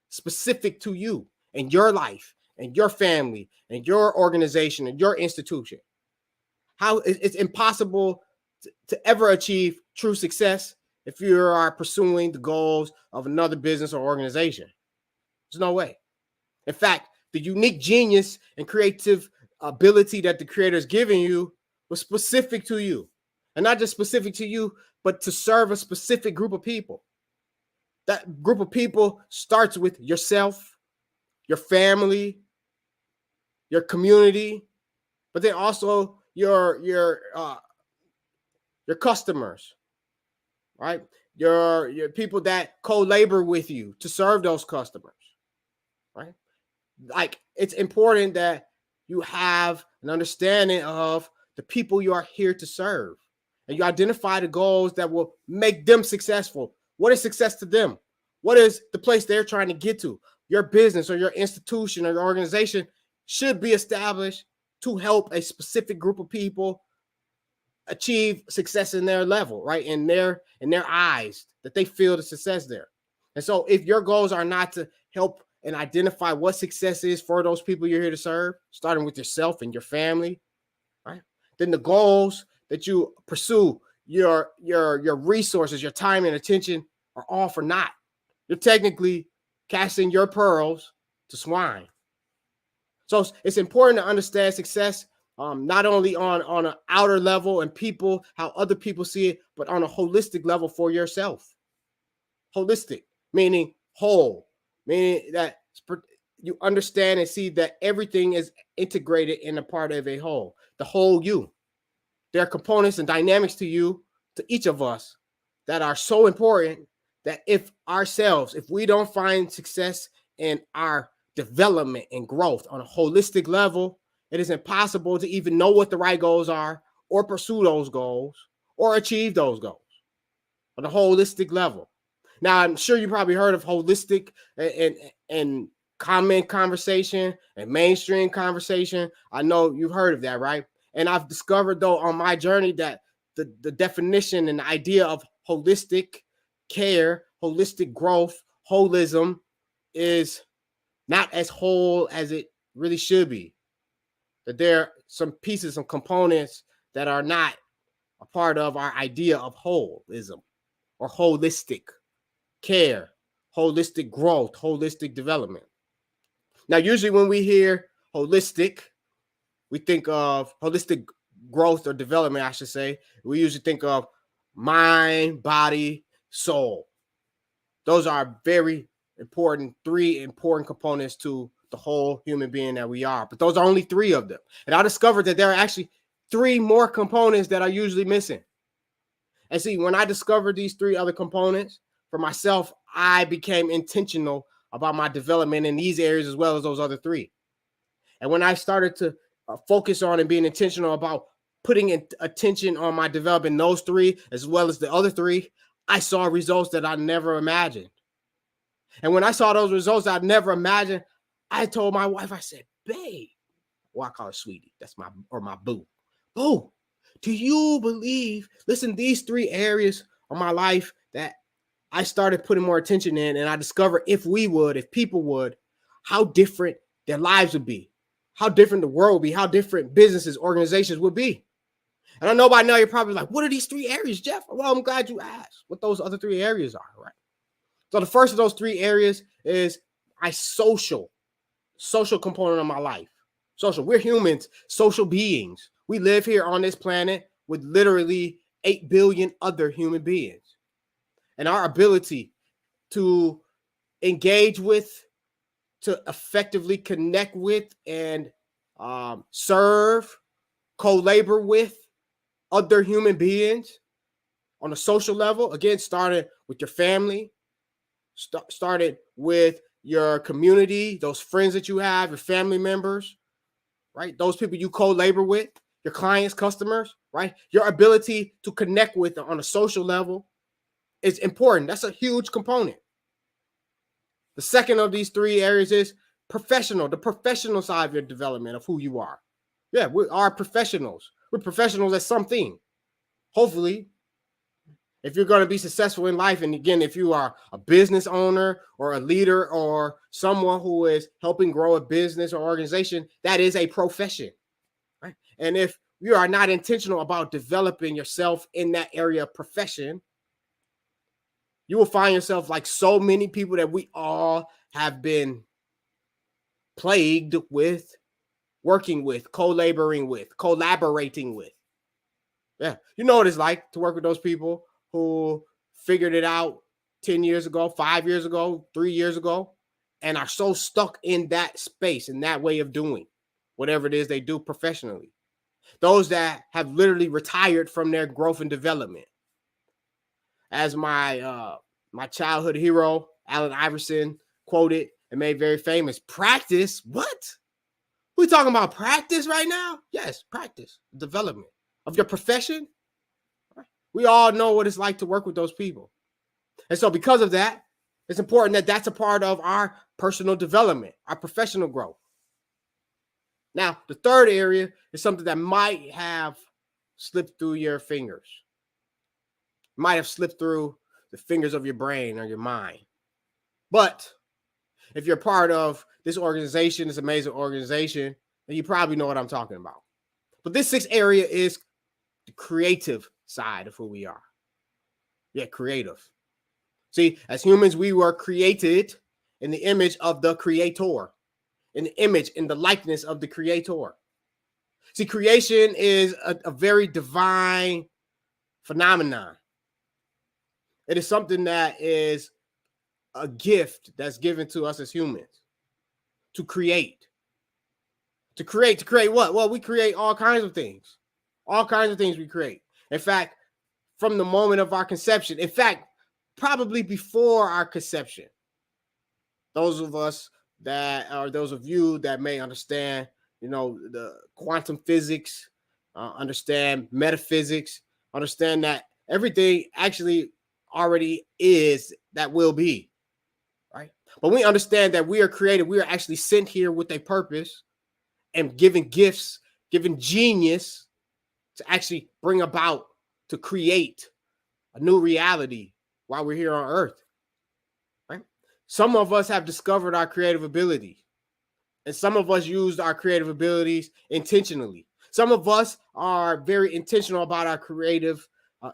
specific to you and your life and your family and your organization and your institution, how it's impossible to ever achieve true success if you are pursuing the goals of another business or organization. There's no way. In fact, the unique genius and creative ability that the creator is giving you was specific to you. And not just specific to you, but to serve a specific group of people. That group of people starts with yourself, your family, your community, but then also your customers, right? Your people that co-labor with you to serve those customers, right? Like, it's important that you have an understanding of the people you are here to serve, and you identify the goals that will make them successful. What is success to them? What is the place they're trying to get to? Your business or your institution or your organization should be established to help a specific group of people achieve success in their level, right? In their eyes, that they feel the success there. And so if your goals are not to help and identify what success is for those people you're here to serve, starting with yourself and your family, right? Then the goals that you pursue, your resources, your time and attention are all for naught. You're technically casting your pearls to swine. So it's important to understand success, not only on an outer level and people, how other people see it, but on a holistic level for yourself. Holistic, meaning whole, meaning that you understand and see that everything is integrated in a part of a whole, the whole you. There are components and dynamics to you, to each of us, that are so important that if we don't find success in our development and growth on a holistic level, it is impossible to even know what the right goals are, or pursue those goals, or achieve those goals on a holistic level. Now, I'm sure you probably heard of holistic and common conversation and mainstream conversation. I know you've heard of that, right? And I've discovered, though, on my journey that the definition and the idea of holistic care, holistic growth, holism is not as whole as it really should be. That there are some pieces, some components that are not a part of our idea of holism or holistic care, holistic growth, holistic development. Now, usually when we hear holistic, we think of holistic growth or development, I should say. We usually think of mind, body, soul. Those are very important, three important components to the whole human being that we are. But those are only three of them. And I discovered that there are actually three more components that are usually missing. And see, when I discovered these three other components for myself, I became intentional about my development in these areas as well as those other three. And when I started to focus on and being intentional about putting attention on my development in those three as well as the other three, I saw results that I never imagined. And when I saw those results I'd never imagined, I told my wife, I said, babe, well, I call her sweetie. That's my boo. Boo, do you believe, listen, these three areas of my life that I started putting more attention in, and I discovered if people would, how different their lives would be, how different the world would be, how different businesses, organizations would be. And I know by now you're probably like, what are these three areas, Jeff? Well, I'm glad you asked what those other three areas are, right? So the first of those three areas is my social component of my life. Social. We're humans, social beings. We live here on this planet with literally 8 billion other human beings. And our ability to engage with, to effectively connect with, and serve, co-labor with other human beings on a social level, again, started with your family, started with your community, those friends that you have, your family members, right? Those people you co-labor with, your clients, customers, right? Your ability to connect with them on a social level is important. That's a huge component. The second of these three areas is professional, the professional side of your development of who you are. Yeah, we are professionals. We're professionals at something. Hopefully, if you're going to be successful in life, and again, if you are a business owner or a leader or someone who is helping grow a business or organization, that is a profession, right? And if you are not intentional about developing yourself in that area of profession, you will find yourself like so many people that we all have been plagued with, working with, co-laboring with, collaborating with. Yeah, you know what it's like to work with those people who figured it out 10 years ago, 5 years ago, 3 years ago, and are so stuck in that space, in that way of doing whatever it is they do professionally. Those that have literally retired from their growth and development. As my childhood hero, Allen Iverson, quoted and made very famous, practice, what? We talking about practice right now? Yes, practice, development of your profession. We all know what it's like to work with those people. And so because of that, it's important that that's a part of our personal development, our professional growth. Now, the third area is something that might have slipped through your fingers. It might have slipped through the fingers of your brain or your mind. But if you're part of this organization, this amazing organization, then you probably know what I'm talking about. But this sixth area is the creative side of who we are. Yeah, creative. See, as humans, we were created in the image of the Creator, in the image, in the likeness of the Creator. See, creation is a very divine phenomenon. It is something that is a gift that's given to us as humans to create. To create what? Well, we create all kinds of things. All kinds of things we create. In fact, from the moment of our conception, in fact, probably before our conception, those of us that are those of you that may understand, the quantum physics, understand metaphysics, understand that everything actually already is that will be, right? But we understand that we are created. We are actually sent here with a purpose and given gifts, given genius to actually bring about, to create a new reality while we're here on earth, right? Some of us have discovered our creative ability, and some of us used our creative abilities intentionally. Some of us are very intentional about our creative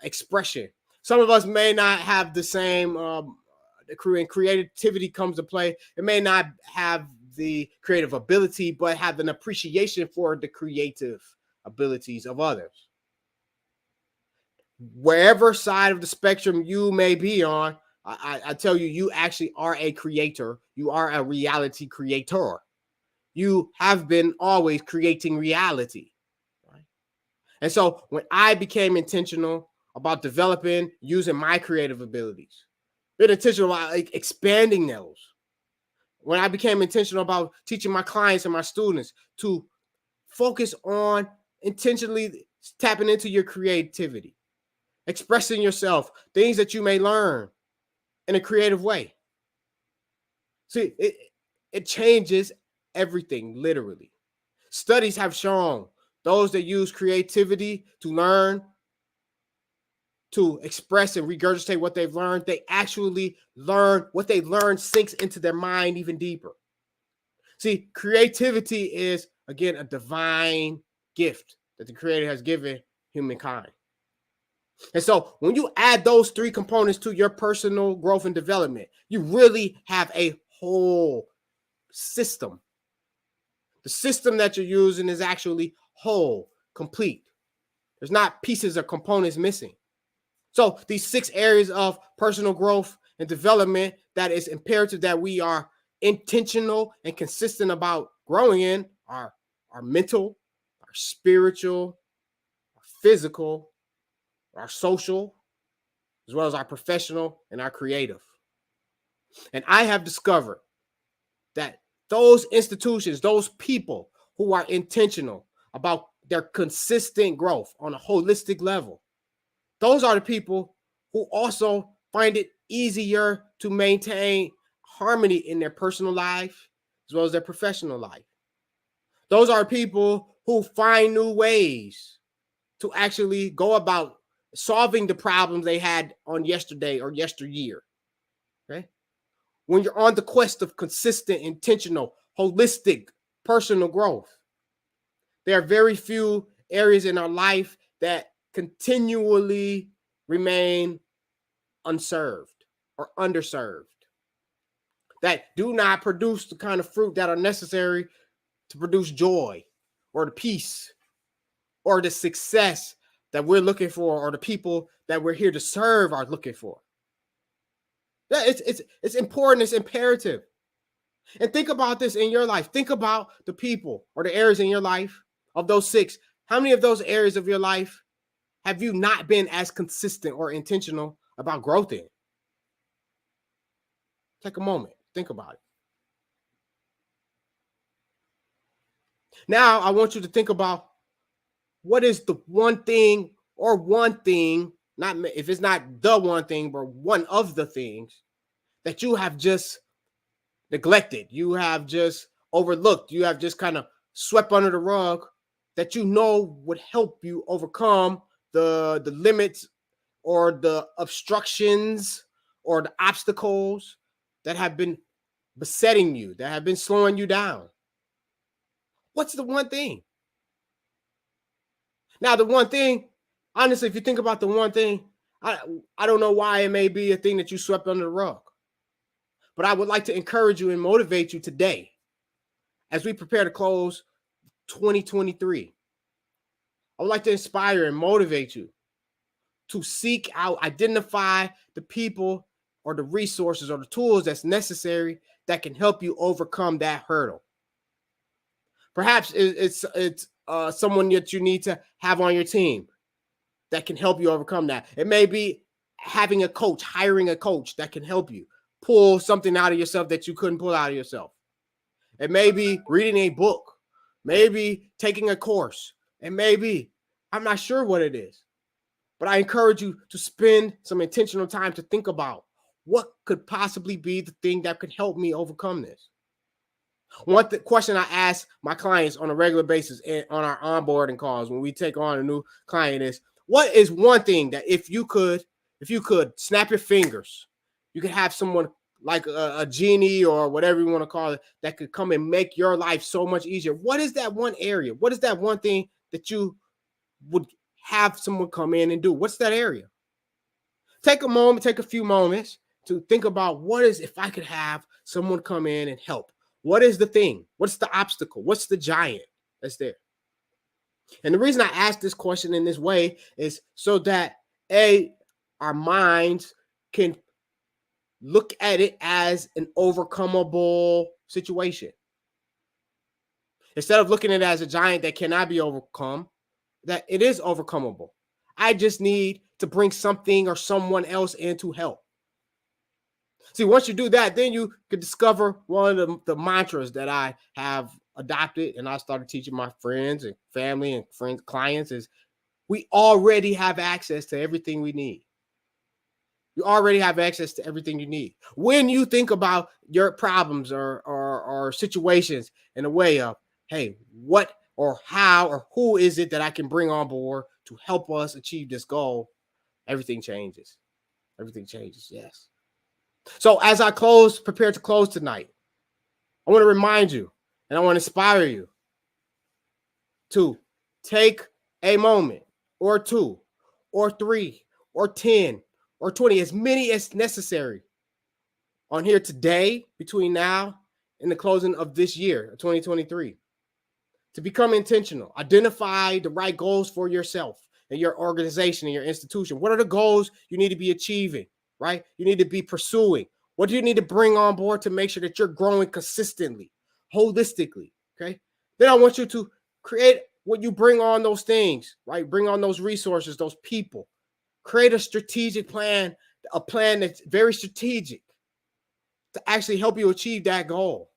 expression. Some of us may not have the same, when creativity comes to play, it may not have the creative ability, but have an appreciation for the creative abilities of others. Wherever side of the spectrum you may be on, I tell you, you actually are a creator. You are a reality creator. You have been always creating reality. Right? And so when I became intentional about developing, using my creative abilities, been intentional about expanding those. When I became intentional about teaching my clients and my students to focus on intentionally tapping into your creativity, expressing yourself, things that you may learn in a creative way. See, it changes everything, literally. Studies have shown those that use creativity to learn, to express and regurgitate what they've learned, they actually learn what they learned sinks into their mind even deeper. See, creativity is, again, a divine gift that the Creator has given humankind. And so when you add those three components to your personal growth and development, you really have a whole system. The system that you're using is actually whole, complete. There's not pieces or components missing. So these 6 areas of personal growth and development that is imperative that we are intentional and consistent about growing in are our mental, our spiritual, our physical, our social, as well as our professional and our creative. And I have discovered that those institutions, those people who are intentional about their consistent growth on a holistic level, those are the people who also find it easier to maintain harmony in their personal life as well as their professional life. Those are people who find new ways to actually go about solving the problems they had on yesterday or yesteryear. Okay? When you're on the quest of consistent, intentional, holistic personal growth, there are very few areas in our life that continually remain unserved or underserved, that do not produce the kind of fruit that are necessary to produce joy or the peace or the success that we're looking for, or the people that we're here to serve are looking for. Yeah, it's important, it's imperative. And think about this in your life. Think about the people or the areas in your life of those 6. How many of those areas of your life have you not been as consistent or intentional about growth in? Take a moment. Think about it. Now, I want you to think about what is the one thing, not if it's not the one thing, but one of the things that you have just neglected, you have just overlooked, you have just kind of swept under the rug that you know would help you overcome the limits or the obstructions or the obstacles that have been besetting you, that have been slowing you down? What's the one thing? Now, the one thing, honestly, if you think about the one thing, I don't know why it may be a thing that you swept under the rug. But I would like to encourage you and motivate you today as we prepare to close 2023. I would like to inspire and motivate you to seek out, identify the people or the resources or the tools that's necessary that can help you overcome that hurdle. Perhaps it's someone that you need to have on your team that can help you overcome that. It may be having a coach, hiring a coach that can help you pull something out of yourself that you couldn't pull out of yourself. It may be reading a book, maybe taking a course, and maybe, I'm not sure what it is, but I encourage you to spend some intentional time to think about what could possibly be the thing that could help me overcome this. One question I ask my clients on a regular basis on our onboarding calls when we take on a new client is, what is one thing that if you could snap your fingers, you could have someone like a genie or whatever you want to call it that could come and make your life so much easier? What is that one area? What is that one thing that you would have someone come in and do? What's that area? Take a few moments to think about what is if I could have someone come in and help. What is the thing? What's the obstacle? What's the giant that's there? And the reason I ask this question in this way is so that our minds can look at it as an overcomable situation. Instead of looking at it as a giant that cannot be overcome, that it is overcomable. I just need to bring something or someone else in to help. See, once you do that, then you could discover one of the mantras that I have adopted and I started teaching my friends and family and friends, clients is we already have access to everything we need. You already have access to everything you need. When you think about your problems or situations in a way of, hey, what or how or who is it that I can bring on board to help us achieve this goal, everything changes. Everything changes, yes. So as I prepare to close tonight, I want to remind you and I want to inspire you to take a moment or two or 3 or 10 or 20, as many as necessary on here today between now and the closing of this year, 2023, to become intentional. Identify the right goals for yourself and your organization and your institution. What are the goals you need to be achieving, right? You need to be pursuing. What do you need to bring on board to make sure that you're growing consistently, holistically, okay? Then I want you to create what you bring on those things, right? Bring on those resources, those people. Create a strategic plan, a plan that's very strategic to actually help you achieve that goal.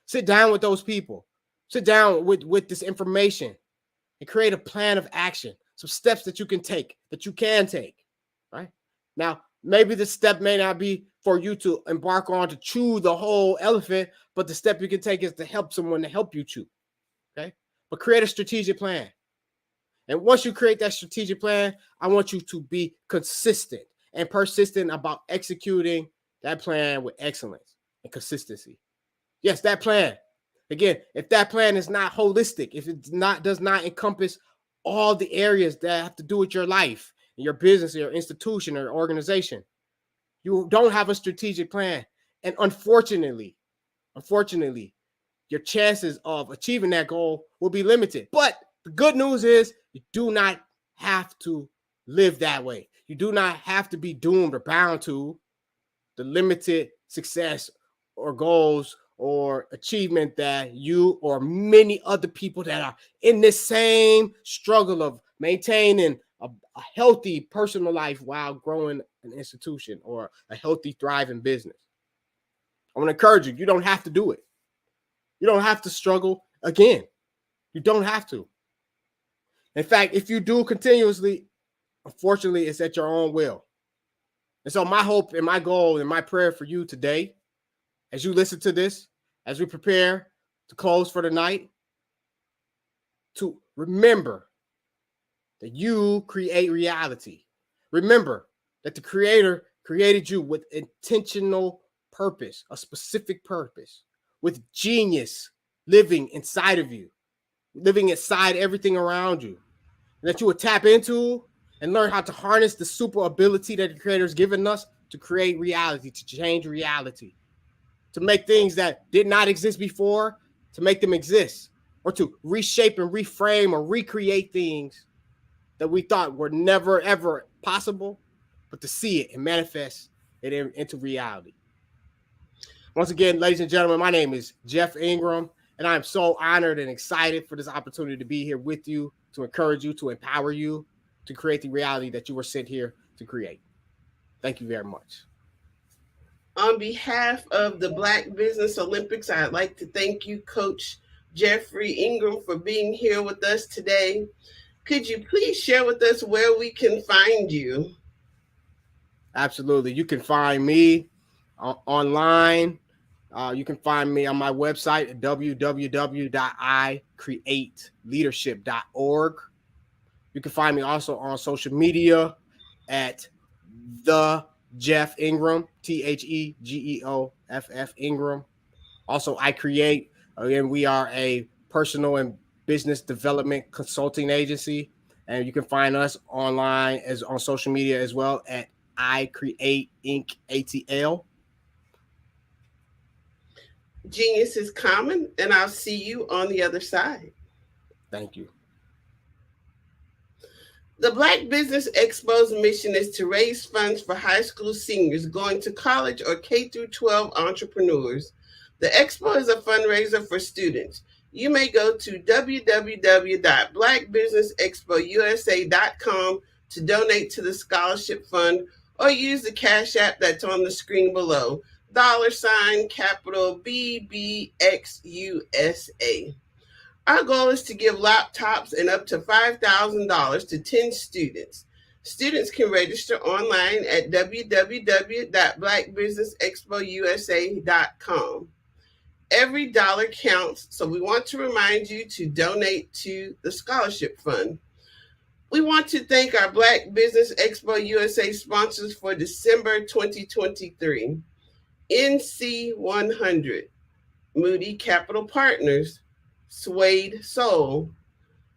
Sit down with those people. Sit down with this information and create a plan of action, some steps that you can take, right? Now, maybe the step may not be for you to embark on to chew the whole elephant, but the step you can take is to help someone to help you chew, okay? But create a strategic plan. And once you create that strategic plan, I want you to be consistent and persistent about executing that plan with excellence and consistency. Yes, that plan. Again, if that plan is not holistic, if it does not encompass all the areas that have to do with your life, your business, your institution, or organization, you don't have a strategic plan. And unfortunately, your chances of achieving that goal will be limited. But the good news is you do not have to live that way. You do not have to be doomed or bound to the limited success or goals or achievement that you or many other people that are in this same struggle of maintaining a healthy personal life while growing an institution or a healthy, thriving business. I want to encourage you, you don't have to do it. You don't have to struggle again. You don't have to. In fact, if you do continuously, unfortunately, it's at your own will. And so my hope and my goal and my prayer for you today, as you listen to this, as we prepare to close for the night, to remember that you create reality. Remember that the Creator created you with intentional purpose, a specific purpose, with genius living inside of you, living inside everything around you, and that you would tap into and learn how to harness the super ability that the Creator has given us to create reality, to change reality, to make things that did not exist before, to make them exist, or to reshape and reframe or recreate things that we thought were never, ever possible, but to see it and manifest it into reality. Once again, ladies and gentlemen, my name is Jeff Ingram, and I'm so honored and excited for this opportunity to be here with you, to encourage you, to empower you, to create the reality that you were sent here to create. Thank you very much. On behalf of the Black Business Olympics, I'd like to thank you, Coach Jeffrey Ingram, for being here with us today. Could you please share with us where we can find you? Absolutely. You can find me online. You can find me on my website at www.icreateleadership.org. You can find me also on social media at the Jeff Ingram, TheGeoff Ingram. Also, I Create. Again, we are a personal and business development consulting agency, and you can find us online as on social media as well at I Create Inc. ATL. Genius is common, and I'll see you on the other side. Thank you. The Black Business Expo's mission is to raise funds for high school seniors going to college or K-12 entrepreneurs. The Expo is a fundraiser for students. You may go to www.blackbusinessexpousa.com to donate to the scholarship fund, or use the Cash App that's on the screen below, $BBXUSA. Our goal is to give laptops and up to $5,000 to 10 students. Students can register online at www.blackbusinessexpousa.com. Every dollar counts, so we want to remind you to donate to the scholarship fund. We want to thank our Black Business Expo USA sponsors for December 2023. NC 100, Moody Capital Partners, Suede Soul,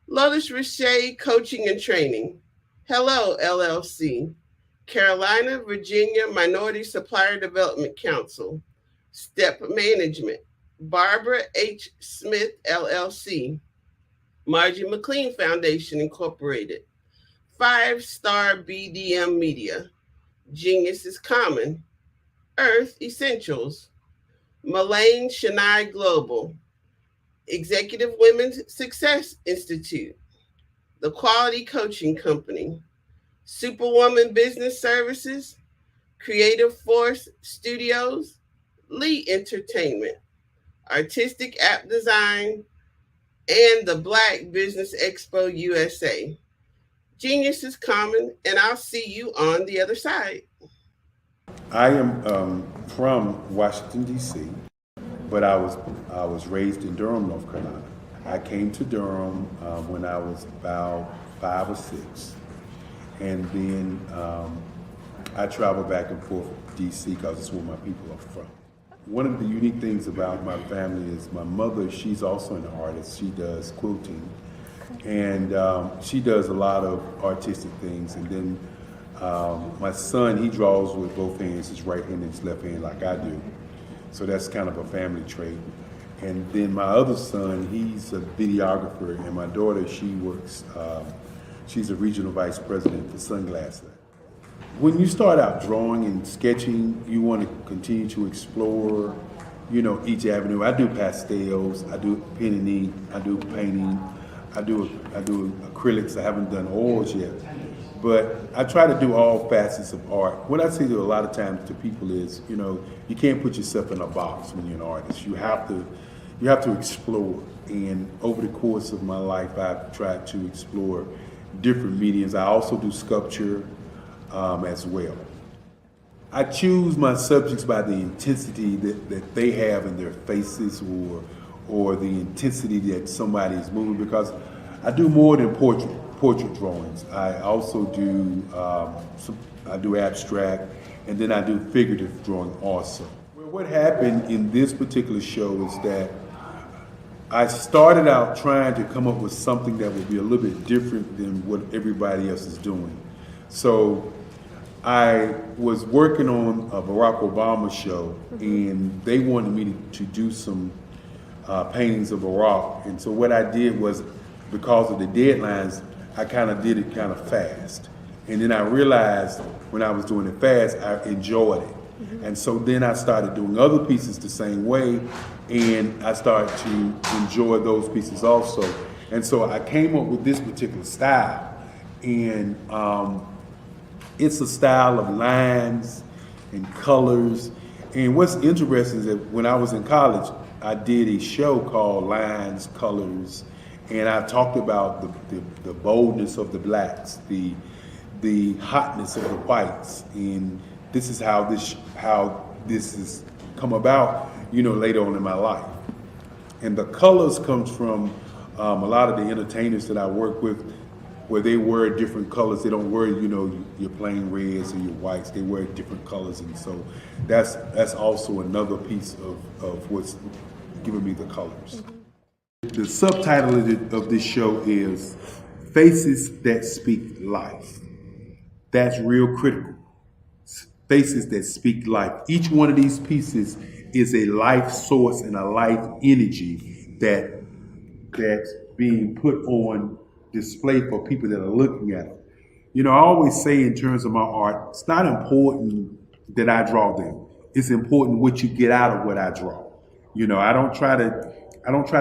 Lotus Richey Coaching and Training, Hello LLC, Carolina, Virginia Minority Supplier Development Council, Step Management, Barbara H. Smith LLC, Margie McLean Foundation Incorporated, 5-Star BDM Media, Genius is Common, Earth Essentials, Mullane Shania Global, Executive Women's Success Institute, The Quality Coaching Company, Superwoman Business Services, Creative Force Studios, Lee Entertainment, Artistic App Design, and the Black Business Expo USA. Genius is common, and I'll see you on the other side. I am from Washington, D.C., but I was raised in Durham, North Carolina. I came to Durham when I was about 5 or 6, and then I traveled back and forth to D.C. because it's where my people are from. One of the unique things about my family is my mother, she's also an artist. She does quilting, and she does a lot of artistic things. And then my son, he draws with both hands, his right hand and his left hand like I do. So that's kind of a family trait. And then my other son, he's a videographer, and my daughter, she works, she's a regional vice president for Sunglasses. When you start out drawing and sketching, you want to continue to explore, each avenue. I do pastels, I do pen and ink, I do painting, I do acrylics. I haven't done oils yet, but I try to do all facets of art. What I say to a lot of times to people is, you can't put yourself in a box when you're an artist. You have to explore. And over the course of my life, I've tried to explore different mediums. I also do sculpture as well. I choose my subjects by the intensity that they have in their faces, or the intensity that somebody is moving, because I do more than portrait drawings. I also do I do abstract, and then I do figurative drawing also. Well, what happened in this particular show is that I started out trying to come up with something that would be a little bit different than what everybody else is doing. So I was working on a Barack Obama show, and they wanted me to do some paintings of Barack. And so what I did was, because of the deadlines, I kind of did it kind of fast. And then I realized when I was doing it fast, I enjoyed it. And so then I started doing other pieces the same way, and I started to enjoy those pieces also. And so I came up with this particular style, and it's a style of lines and colors. And what's interesting is that when I was in college, I did a show called Lines, Colors, and I talked about the boldness of the blacks, the hotness of the whites, and this is how this has come about, later on in my life. And the colors comes from a lot of the entertainers that I work with, where they wear different colors. They don't wear, your plain reds or your whites. They wear different colors, and so that's also another piece of what's giving me the colors. The subtitle of this show is Faces That Speak Life. That's real critical. Faces that speak life. Each one of these pieces is a life source and a life energy that's being put on display for people that are looking at them. I always say in terms of my art, it's not important that I draw them. It's important what you get out of what I draw. I don't try to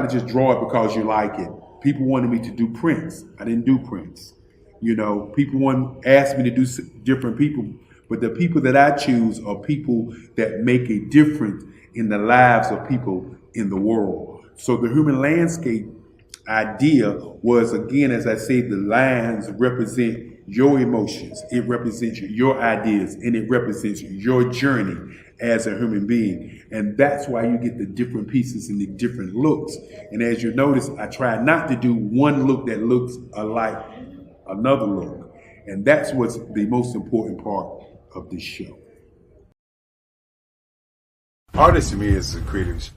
just draw it because you like it. People wanted me to do prints. I didn't do prints. People asked me to do different people, but the people that I choose are people that make a difference in the lives of people in the world. So the human landscape idea was, again, as I say, the lines represent your emotions, it represents your ideas, and it represents your journey as a human being. And that's why you get the different pieces and the different looks. And as you notice, I try not to do one look that looks alike another look. And that's what's the most important part of this show. Artist to me is a creative.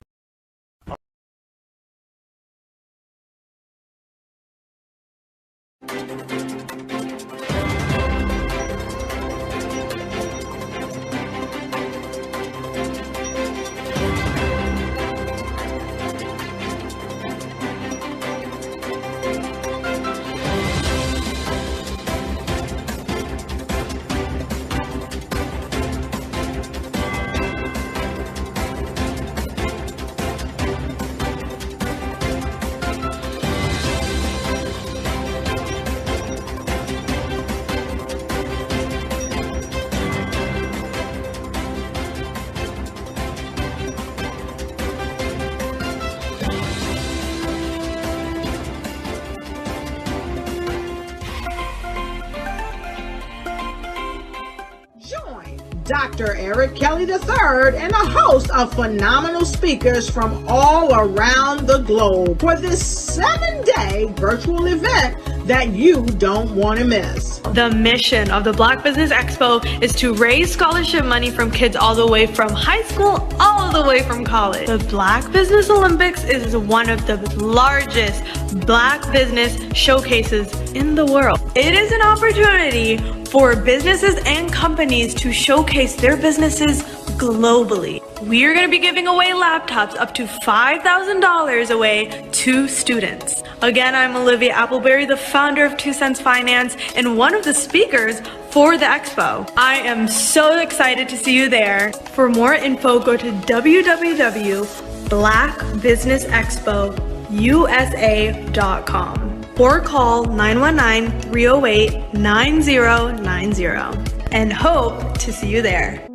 Dr. Eric Kelly III and a host of phenomenal speakers from all around the globe for this 7-day virtual event that you don't want to miss. The mission of the Black Business Expo is to raise scholarship money from kids all the way from high school all the way from college. The Black Business Olympics is one of the largest Black business showcases in the world. It is an opportunity for businesses and companies to showcase their businesses globally. We are going to be giving away laptops up to $5,000 away to students. Again, I'm Olivia Appleberry, the founder of 2 Cents Finance and one of the speakers for the expo. I am so excited to see you there. For more info, go to www.blackbusinessexpousa.com or call 919-308-9090 and hope to see you there.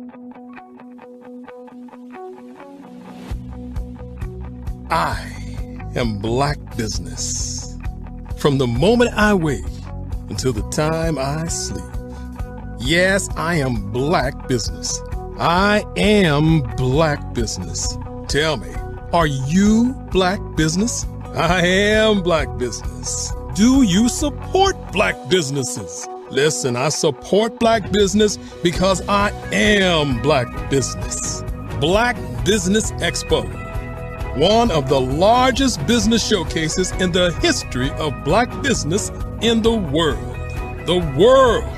I am Black Business. From the moment I wake until the time I sleep. Yes, I am Black Business. I am Black Business. Tell me, are you Black Business? I am Black Business. Do you support Black businesses? Listen, I support Black business because I am Black business. Black Business Expo, one of the largest business showcases in the history of Black business in the world. The world!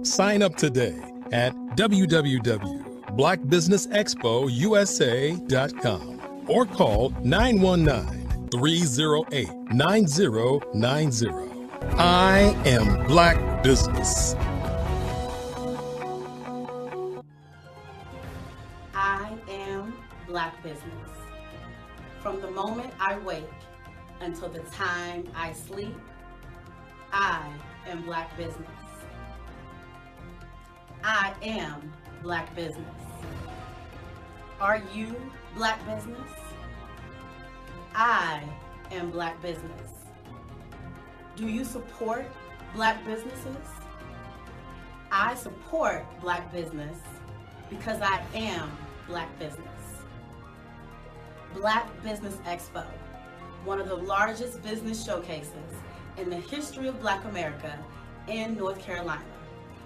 Sign up today at www.blackbusinessexpousa.com or call 919-308-9090. I am Black business. I am Black business. From the moment I wake until the time I sleep, I am Black business. I am Black business. Are you Black business? I am Black business. Do you support Black businesses? I support Black business because I am Black business. Black Business Expo, one of the largest business showcases in the history of Black America in North Carolina.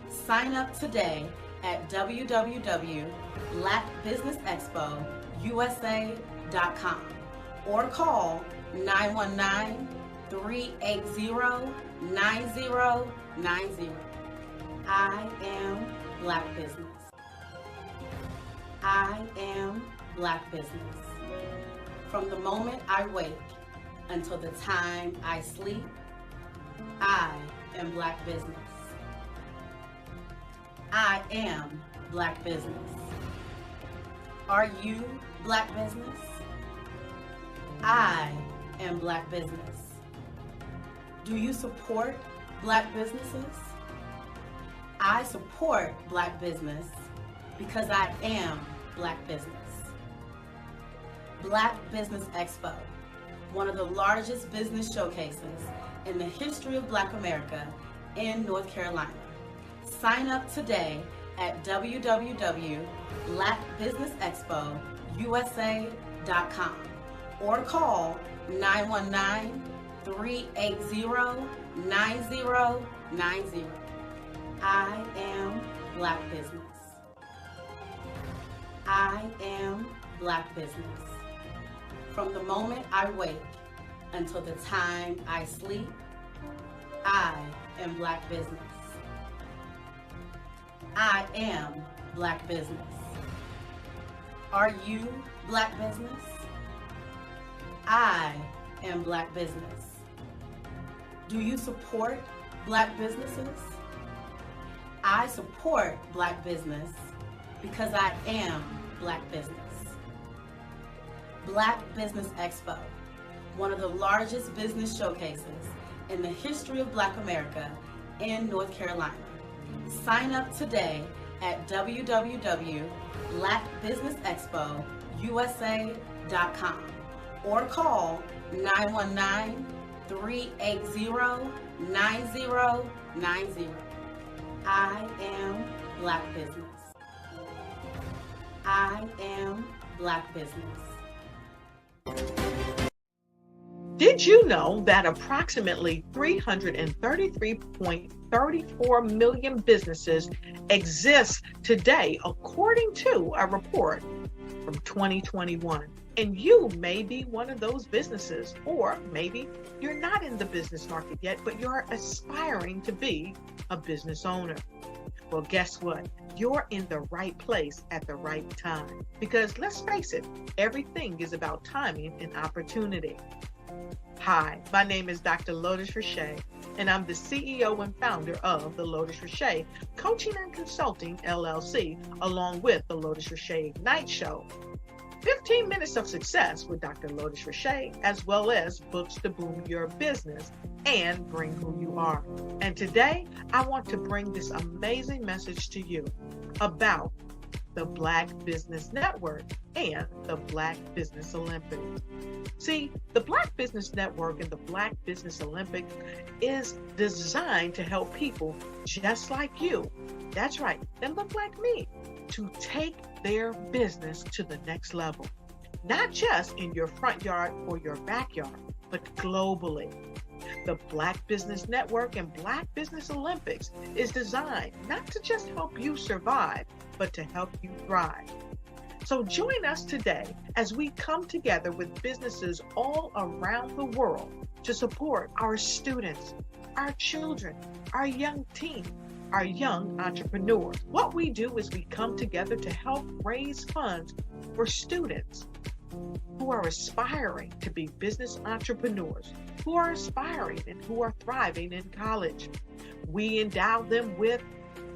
Sign up today at www.blackbusinessexpousa.com or call 919-380-9090. I am Black business. I am Black business. From the moment I wake until the time I sleep, I am Black business. I am Black business. Are you Black business? I am Black business. Do you support Black businesses? I support Black business because I am Black business. Black Business Expo, one of the largest business showcases in the history of Black America in North Carolina. Sign up today at www.blackbusinessexpousa.com or call 919-380-9090. I am Black business. I am Black business. From the moment I wake until the time I sleep, I am Black business. I am Black business. Are you Black business? I am Black business. Do you support Black businesses? I support Black business because I am Black business. Black Business Expo, one of the largest business showcases in the history of Black America in North Carolina. Sign up today at www.blackbusinessexpousa.com or call 919-380-9090. I am Black business. I am Black business. Did you know that approximately 333.34 million businesses exist today, according to a report from 2021? And you may be one of those businesses, or maybe you're not in the business market yet, but you're aspiring to be a business owner. Well, guess what? You're in the right place at the right time. Because let's face it, everything is about timing and opportunity. Hi, my name is Dr. Lotus Richey, and I'm the CEO and founder of the Lotus Richey Coaching and Consulting LLC, along with the Lotus Richey Ignite Show. 15 minutes of success with Dr. Lotus Richey, as well as books to boom your business and bring who you are. And today, I want to bring this amazing message to you about the Black Business Network and the Black Business Olympics. See, the Black Business Network and the Black Business Olympics is designed to help people just like you, that's right, that look like me, to take their business to the next level. Not just in your front yard or your backyard, but globally. The Black Business Network and Black Business Olympics is designed not to just help you survive, but to help you thrive. So join us today as we come together with businesses all around the world to support our students, our children, our young teens, our young entrepreneurs. What we do is we come together to help raise funds for students who are aspiring to be business entrepreneurs, who are aspiring and who are thriving in college. We endow them with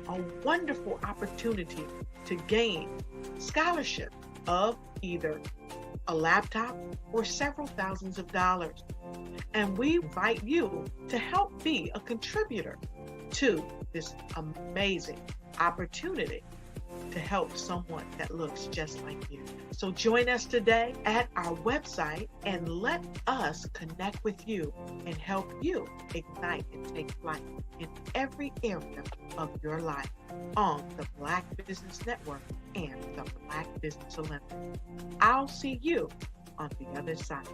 a wonderful opportunity to gain scholarship of either a laptop or several thousands of dollars. And we invite you to help be a contributor to this amazing opportunity to help someone that looks just like you. So join us today at our website and let us connect with you and help you ignite and take flight in every area of your life on the Black Business Network and the Black Business Olympics. I'll see you on the other side.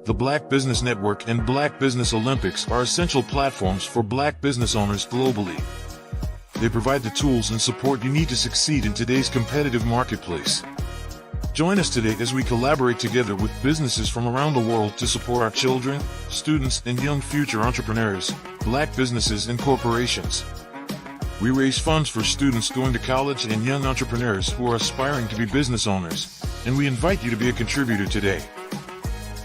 The Black Business Network and Black Business Olympics are essential platforms for Black business owners globally. They provide the tools and support you need to succeed in today's competitive marketplace. Join us today as we collaborate together with businesses from around the world to support our children, students, and young future entrepreneurs, Black businesses and corporations. We raise funds for students going to college and young entrepreneurs who are aspiring to be business owners, and we invite you to be a contributor today.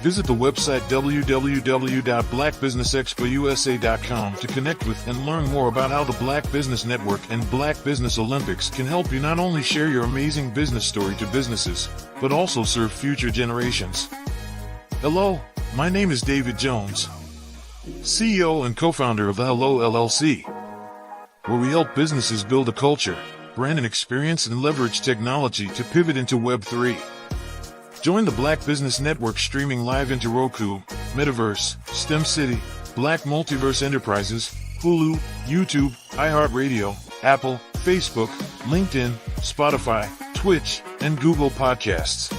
Visit the website www.blackbusinessexpousa.com to connect with and learn more about how the Black Business Network and Black Business Olympics can help you not only share your amazing business story to businesses, but also serve future generations. Hello, my name is David Jones, CEO and co-founder of the Hello LLC, where we help businesses build a culture, brand and experience, and leverage technology to pivot into Web3. Join the Black Business Network streaming live into Roku, Metaverse, STEM City, Black Multiverse Enterprises, Hulu, YouTube, iHeartRadio, Apple, Facebook, LinkedIn, Spotify, Twitch, and Google Podcasts.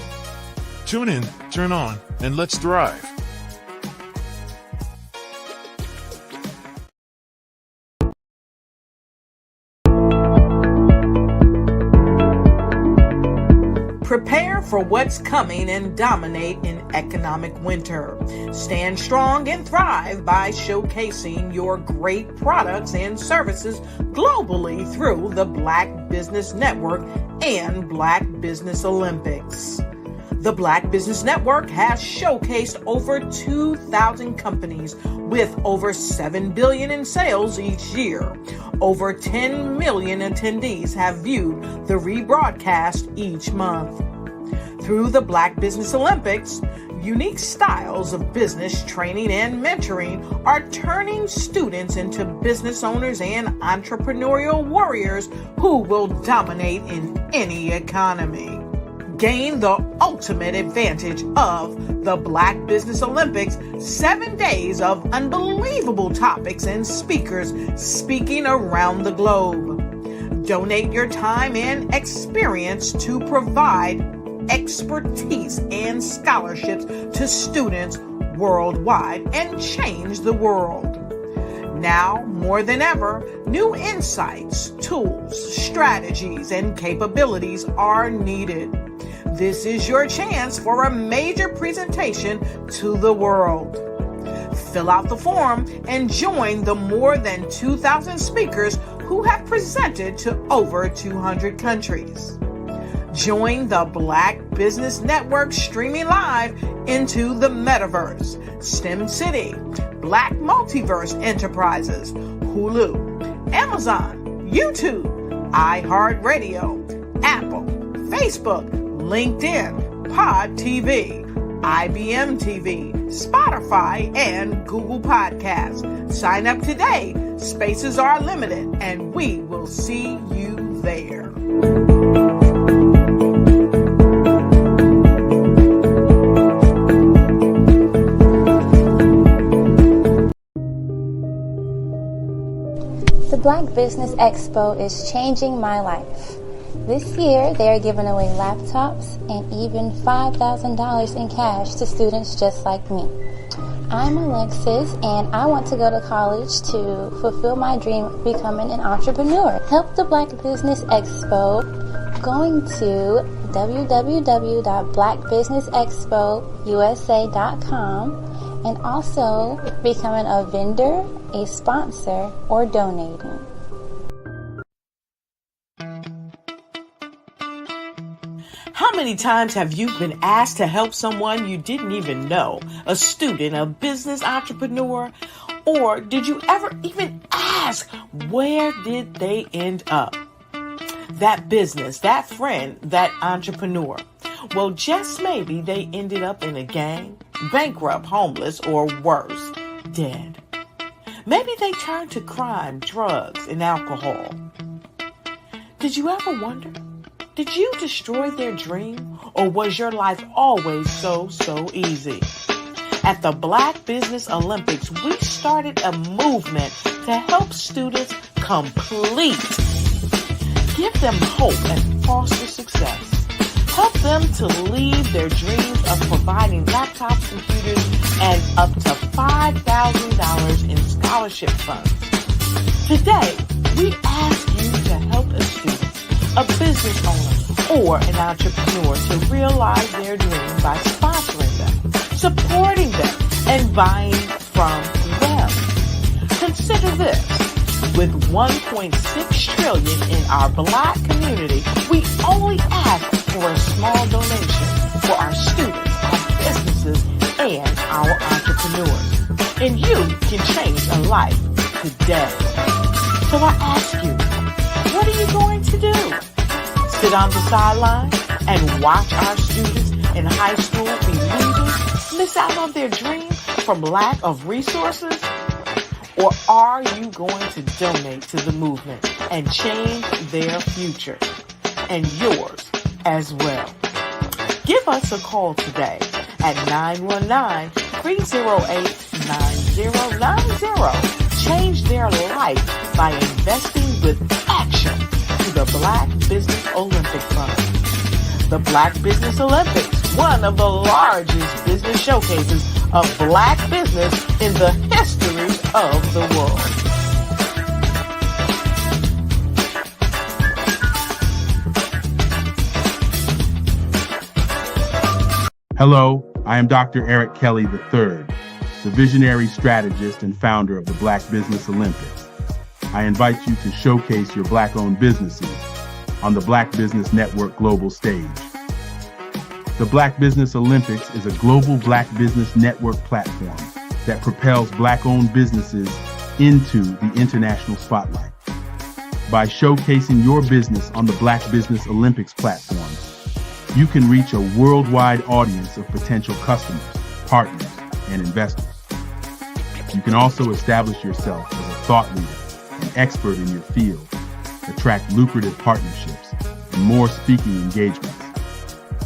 Tune in, turn on, and let's thrive. Prepare for what's coming and dominate in economic winter. Stand strong and thrive by showcasing your great products and services globally through the Black Business Network and Black Business Olympics. The Black Business Network has showcased over 2,000 companies with over $7 billion in sales each year. Over 10 million attendees have viewed the rebroadcast each month. Through the Black Business Olympics, unique styles of business training and mentoring are turning students into business owners and entrepreneurial warriors who will dominate in any economy. Gain the ultimate advantage of the Black Business Olympics, 7 days of unbelievable topics and speakers speaking around the globe. Donate your time and experience to provide expertise and scholarships to students worldwide and change the world. Now, more than ever, new insights, tools, strategies, and capabilities are needed. This is your chance for a major presentation to the world. Fill out the form and join the more than 2,000 speakers who have presented to over 200 countries. Join the Black Business Network streaming live into the Metaverse, STEM City, Black Multiverse Enterprises, Hulu, Amazon, YouTube, iHeartRadio, Apple, Facebook, LinkedIn, Pod TV, IBM TV, Spotify, and Google Podcasts. Sign up today. Spaces are limited, and we will see you there. The Black Business Expo is changing my life. This year, they are giving away laptops and even $5,000 in cash to students just like me. I'm Alexis, and I want to go to college to fulfill my dream of becoming an entrepreneur. Help the Black Business Expo going to www.blackbusinessexpousa.com and also becoming a vendor, a sponsor, or donating. How many times have you been asked to help someone you didn't even know, a student, a business entrepreneur, or did you ever even ask, where did they end up? That business, that friend, that entrepreneur. Well, just maybe they ended up in a gang, bankrupt, homeless, or worse, dead. Maybe they turned to crime, drugs, and alcohol. Did you ever wonder? Did you destroy their dream, or was your life always so easy? At the Black Business Olympics, we started a movement to help students complete. Give them hope and foster success. Help them to leave their dreams of providing laptops, computers, and up to $5,000 in scholarship funds. Today, we ask you to help a student, a business owner, or an entrepreneur to realize their dream by sponsoring them, supporting them, and buying from them. Consider this. With $1.6 trillion in our Black community, we only ask for a small donation for our students, our businesses, and our entrepreneurs. And you can change a life today. So I ask you, what are you going to do? Sit on the sideline and watch our students in high school be leaders, miss out on their dream from lack of resources? Or are you going to donate to the movement and change their future and yours as well? Give us a call today at 919-308-9090. Change their life by investing with action to the Black Business Olympic Fund. The Black Business Olympics, one of the largest business showcases of Black business in the history of the world. Hello, I am Dr. Eric Kelly III, the visionary strategist and founder of the Black Business Olympics. I invite you to showcase your Black-owned businesses on the Black Business Network global stage. The Black Business Olympics is a global Black Business Network platform that propels Black-owned businesses into the international spotlight. By showcasing your business on the Black Business Olympics platform, you can reach a worldwide audience of potential customers, partners, and investors. You can also establish yourself as a thought leader, an expert in your field, attract lucrative partnerships, and more speaking engagements.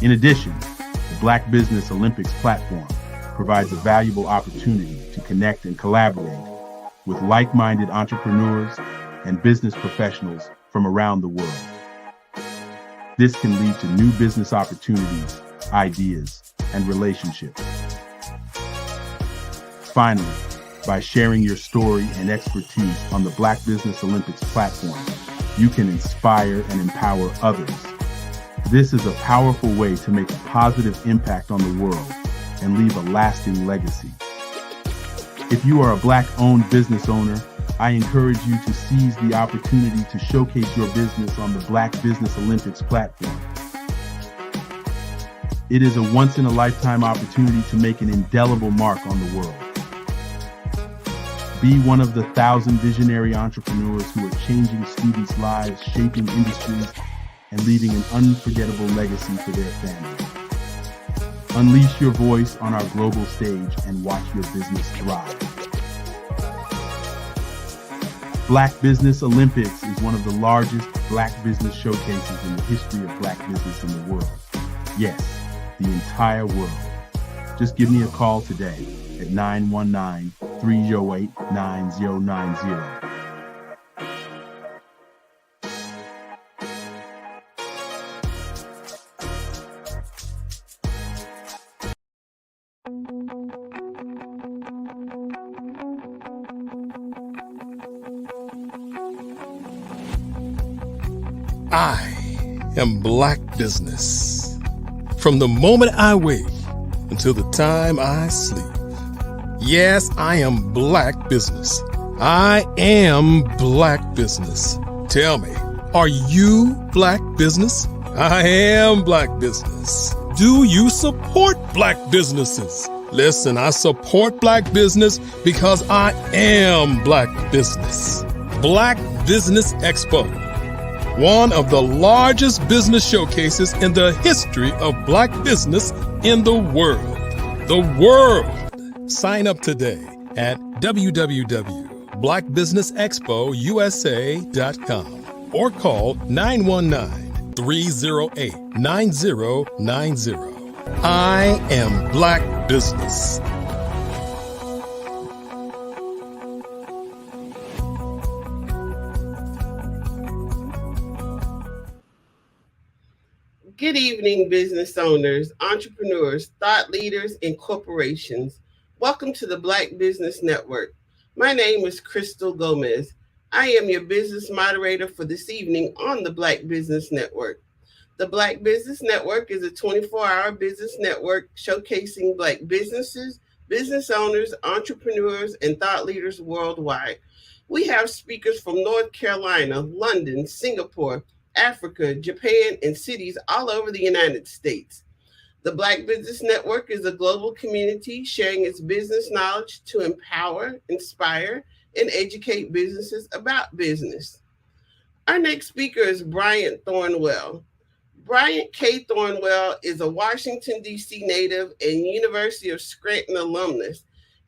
In addition, the Black Business Olympics platform provides a valuable opportunity to connect and collaborate with like-minded entrepreneurs and business professionals from around the world. This can lead to new business opportunities, ideas, and relationships. Finally, by sharing your story and expertise on the Black Business Olympics platform, you can inspire and empower others. This is a powerful way to make a positive impact on the world and leave a lasting legacy. If you are a Black-owned business owner, I encourage you to seize the opportunity to showcase your business on the Black Business Olympics platform. It is a once-in-a-lifetime opportunity to make an indelible mark on the world. Be one of the 1,000 visionary entrepreneurs who are changing students' lives, shaping industries, and leaving an unforgettable legacy for their families. Unleash your voice on our global stage and watch your business thrive. Black Business Olympics is one of the largest Black business showcases in the history of Black business in the world. Yes, the entire world. Just give me a call today at 919-308-9090. I am Black Business. From the moment I wake until the time I sleep. Yes, I am Black Business. I am Black Business. Tell me, are you Black Business? I am Black Business. Do you support Black businesses? Listen, I support Black business because I am Black Business. Black Business Expo, one of the largest business showcases in the history of Black business in the world. The world! Sign up today at www.blackbusinessexpousa.com or call 919-308-9090. I am Black Business. Good evening, business owners, entrepreneurs, thought leaders, and corporations. Welcome to the Black Business Network. My name is Crystal Gomez. I am your business moderator for this evening on the Black Business Network. The Black Business Network is a 24-hour business network showcasing Black businesses, business owners, entrepreneurs, and thought leaders worldwide. We have speakers from North Carolina, London, Singapore, Africa, Japan, and cities all over the United States. The Black Business Network is a global community sharing its business knowledge to empower, inspire, and educate businesses about business. Our next speaker is Bryant Thornwell. Bryant K. Thornwell is a Washington, D.C. native and University of Scranton alumnus,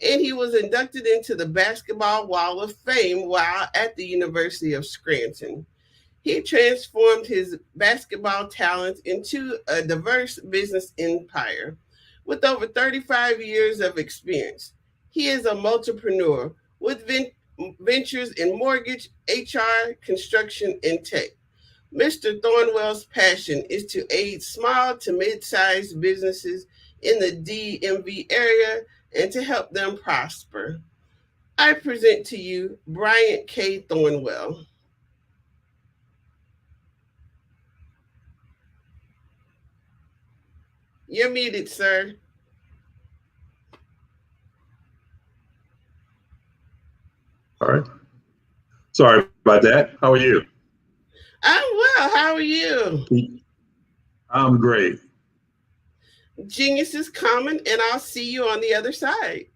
and he was inducted into the Basketball Wall of Fame while at the University of Scranton. He transformed his basketball talents into a diverse business empire. With over 35 years of experience, he is a multipreneur with ventures in mortgage, HR, construction, and tech. Mr. Thornwell's passion is to aid small to mid-sized businesses in the DMV area and to help them prosper. I present to you Bryant K. Thornwell. You're muted, sir. All right. Sorry about that. How are you? I'm well. How are you? I'm great. Genius is common, and I'll see you on the other side.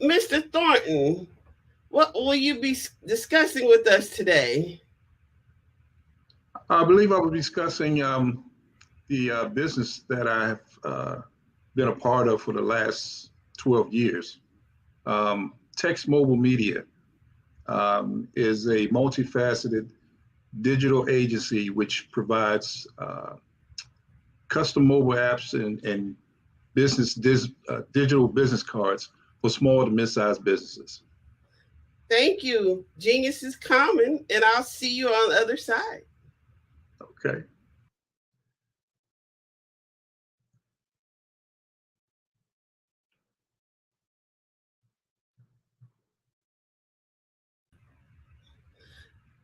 Mr. Thornton, what will you be discussing with us today? I believe I will be discussing the business that I've been a part of for the last 12 years. Text Mobile Media is a multifaceted digital agency which provides custom mobile apps and digital business cards for small to mid-sized businesses. Thank you. Genius is common, and I'll see you on the other side. Okay.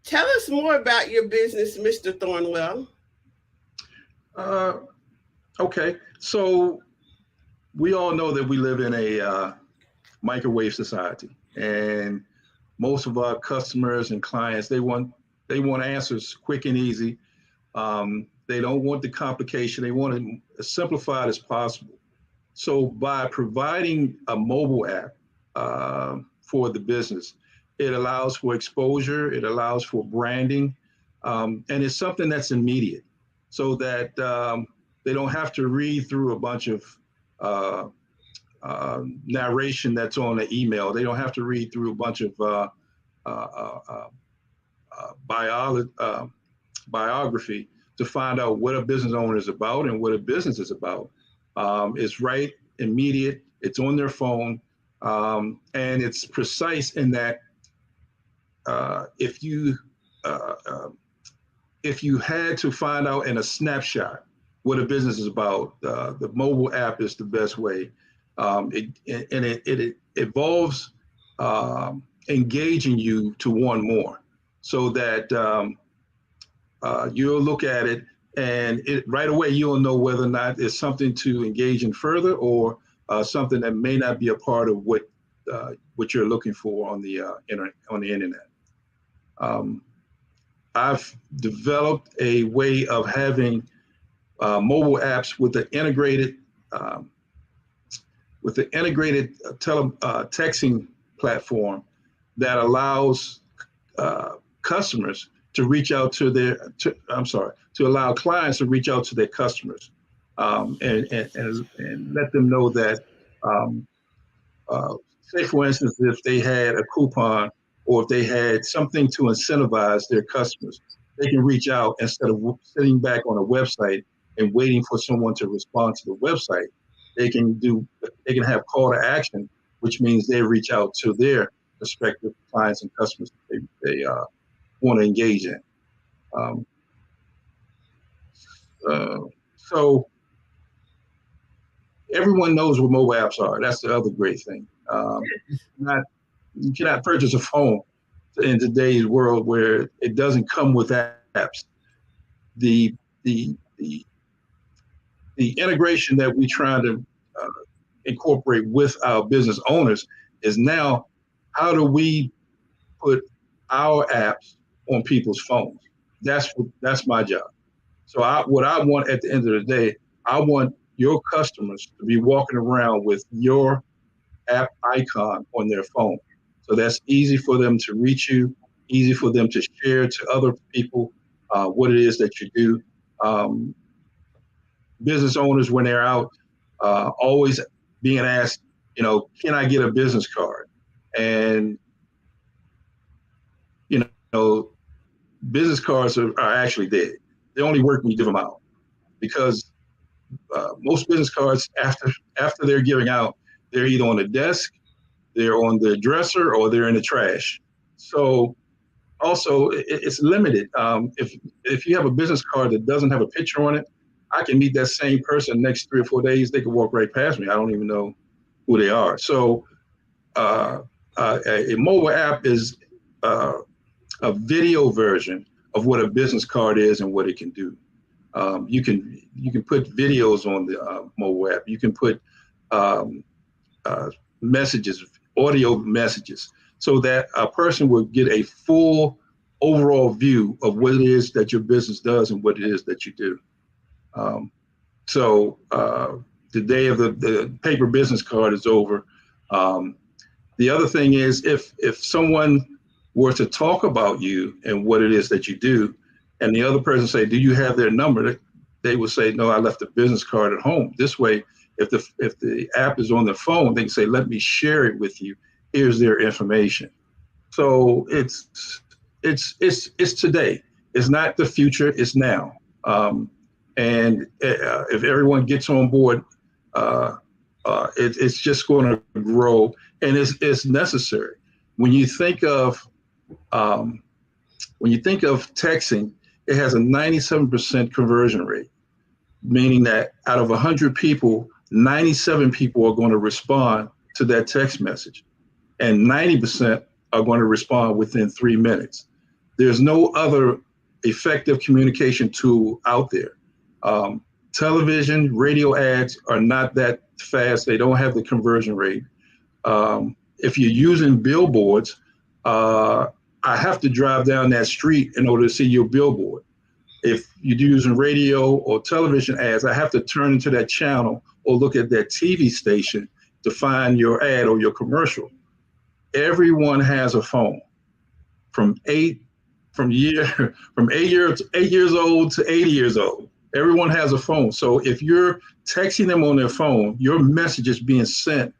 Tell us more about your business, Mr. Thornwell. Okay, so we all know that we live in a microwave society, and most of our customers and clients, they want answers quick and easy. They don't want the complication. They want it as simplified as possible. So by providing a mobile app for the business, it allows for exposure, it allows for branding, and it's something that's immediate, so that they don't have to read through a bunch of narration that's on the email. They don't have to read through a bunch of biography to find out what a business owner is about and what a business is about. It's right, immediate, it's on their phone, and it's precise in that if you had to find out in a snapshot what a business is about, the mobile app is the best way. It involves engaging you to want more, so that you'll look at it and right away you'll know whether or not it's something to engage in further, or something that may not be a part of what you're looking for on the internet. I've developed a way of having mobile apps with the integrated texting platform that allows customers to reach out to to allow clients to reach out to their customers, and let them know that, say for instance, if they had a coupon or if they had something to incentivize their customers, they can reach out instead of sitting back on a website and waiting for someone to respond to the website. They can have call to action, which means they reach out to their prospective clients and customers they want to engage in. So everyone knows what mobile apps are. That's the other great thing. You cannot purchase a phone in today's world where it doesn't come with apps. The integration that we try to incorporate with our business owners is now, how do we put our apps on people's phones? That's my job. So what I want at the end of the day, I want your customers to be walking around with your app icon on their phone. So that's easy for them to reach you, easy for them to share to other people what it is that you do. Business owners, when they're out, always being asked, can I get a business card? And, business cards are actually dead. They only work when you give them out, because most business cards, after they're giving out, they're either on the desk, they're on the dresser, or they're in the trash. So also it's limited. If you have a business card that doesn't have a picture on it, I can meet that same person next 3 or 4 days. They could walk right past me. I don't even know who they are. So a mobile app is a video version of what a business card is and what it can do. You can put videos on the mobile app. You can put messages, audio messages, so that a person will get a full overall view of what it is that your business does and what it is that you do. So the day of the paper business card is over. The other thing is, if someone were to talk about you and what it is that you do, and the other person say, do you have their number? They will say, no, I left a business card at home. This way, if the app is on the phone, they can say, let me share it with you. Here's their information. So it's today. It's not the future. It's now. And if everyone gets on board, it's just going to grow, and it's necessary. When you think of texting, it has a 97% conversion rate, meaning that out of 100 people, 97 people are going to respond to that text message, and 90% are going to respond within 3 minutes. There's no other effective communication tool out there. Television, radio ads are not that fast. They don't have the conversion rate. If you're using billboards, I have to drive down that street in order to see your billboard. If you're using radio or television ads, I have to turn into that channel or look at that TV station to find your ad or your commercial. Everyone has a phone, from 8 years old to 80 years old. Everyone has a phone. So if you're texting them on their phone, your message is being sent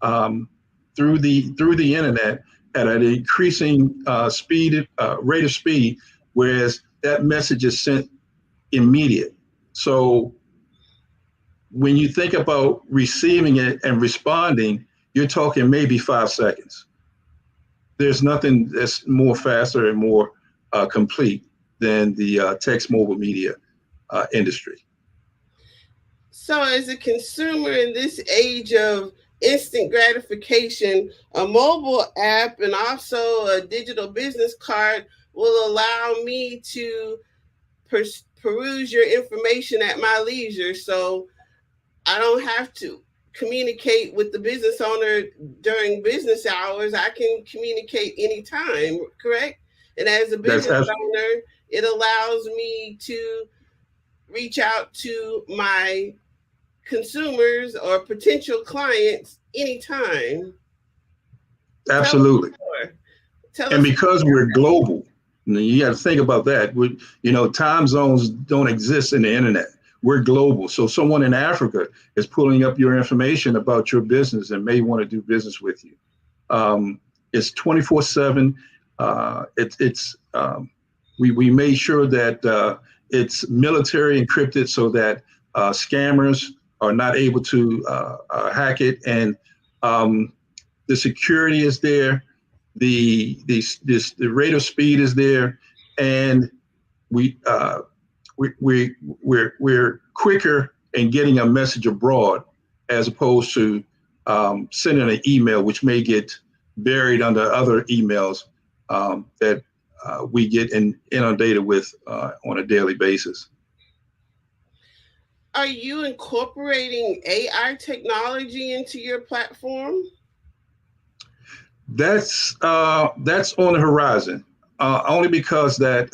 through the internet at an increasing rate of speed, whereas that message is sent immediate. So when you think about receiving it and responding, you're talking maybe 5 seconds. There's nothing that's more faster and more complete than the text mobile media industry. So as a consumer in this age of instant gratification, a mobile app and also a digital business card will allow me to peruse your information at my leisure. So I don't have to communicate with the business owner during business hours. I can communicate anytime, correct? And as a business owner, it allows me to reach out to my consumers or potential clients anytime. Absolutely. Tell and us because we're global, you got to think about that. Time zones don't exist in the internet. We're global. So someone in Africa is pulling up your information about your business and may want to do business with you. It's 24/7. We made sure that it's military encrypted so that scammers are not able to hack it, and the security is there, the rate of speed is there, and we're quicker in getting a message abroad as opposed to sending an email, which may get buried under other emails that we get inundated with on a daily basis. Are you incorporating AI technology into your platform? That's on the horizon, only because that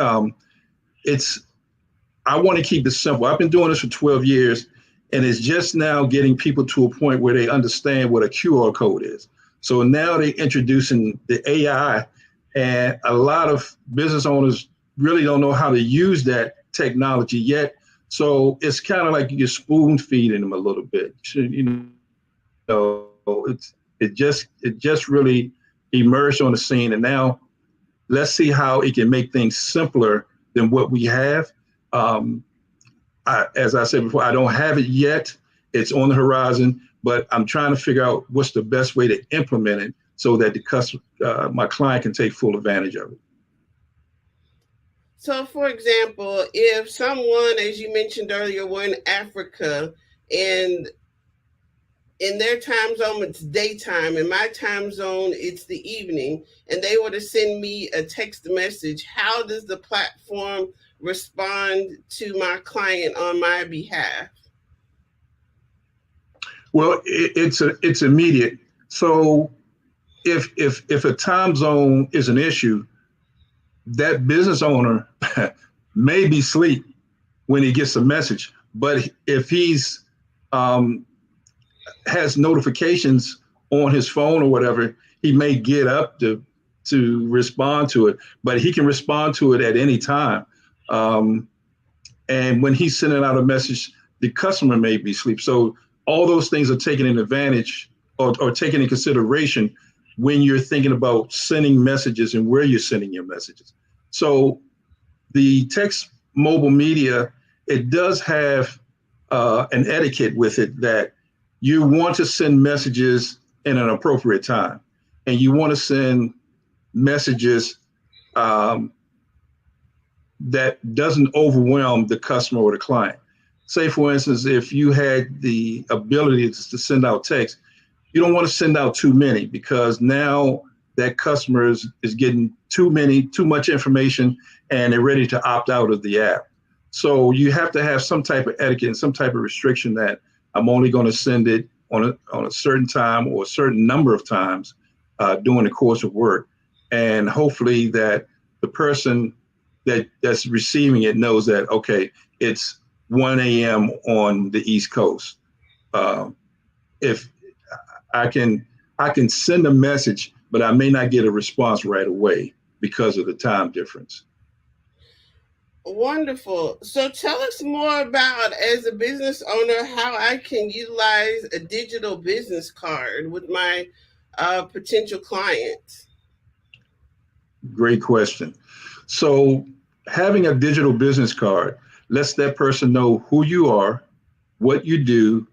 I want to keep it simple. I've been doing this for 12 years, and it's just now getting people to a point where they understand what a QR code is. So now they're introducing the AI, and a lot of business owners really don't know how to use that technology yet. So it's kind of like you're spoon feeding them a little bit. It just really emerged on the scene, and now let's see how it can make things simpler than what we have. As I said before, I don't have it yet. It's on the horizon, but I'm trying to figure out what's the best way to implement it so that the customer, my client, can take full advantage of it. So, for example, if someone, as you mentioned earlier, were in Africa and in their time zone, it's daytime. In my time zone, it's the evening, and they were to send me a text message, how does the platform respond to my client on my behalf? Well, it's immediate. So if a time zone is an issue, that business owner may be asleep when he gets a message. But if he's has notifications on his phone or whatever, he may get up to respond to it. But he can respond to it at any time. And when he's sending out a message, the customer may be asleep. So all those things are taken in advantage or taken in consideration when you're thinking about sending messages and where you're sending your messages. So the text mobile media, it does have an etiquette with it that you want to send messages in an appropriate time, and you want to send messages that doesn't overwhelm the customer or the client. Say, for instance, if you had the ability to send out text, you don't want to send out too many, because now that customer is getting too much information, and they're ready to opt out of the app. So you have to have some type of etiquette and some type of restriction that I'm only going to send it on a certain time or a certain number of times during the course of work. And hopefully that the person that's receiving it knows that, okay, it's 1 a.m. on the East Coast. If I can send a message, but I may not get a response right away because of the time difference. Wonderful. So tell us more about, as a business owner, how I can utilize a digital business card with my potential clients. Great question. So having a digital business card lets that person know who you are, what you do,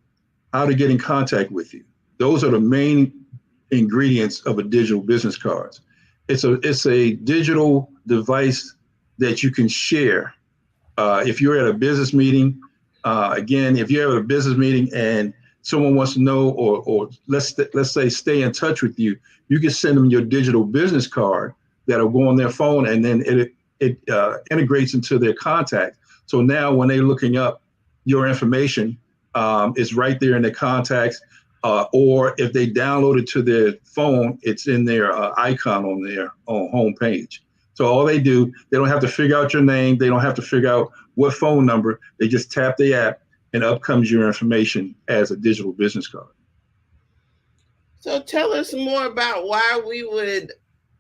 how to get in contact with you. Those are the main ingredients of a digital business card. It's a digital device that you can share. If you're at a business meeting, again, if you're at a business meeting and someone wants to know, or let's say stay in touch with you, you can send them your digital business card that'll go on their phone, and then it integrates into their contact. So now when they're looking up your information, it's right there in their contacts. Or if they download it to their phone, it's in their icon on their home page. So all they do, they don't have to figure out your name. They don't have to figure out what phone number. They just tap the app and up comes your information as a digital business card. So tell us more about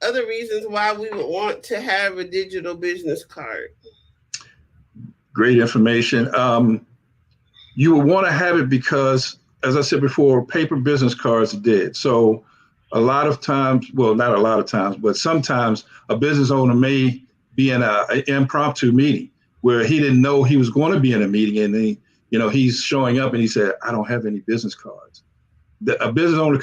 other reasons why we would want to have a digital business card. Great information. You would want to have it because, as I said before, paper business cards are dead. So a lot of times, well, not a lot of times, but sometimes a business owner may be in an impromptu meeting where he didn't know he was going to be in a meeting, and he's showing up and he said, I don't have any business cards. A business owner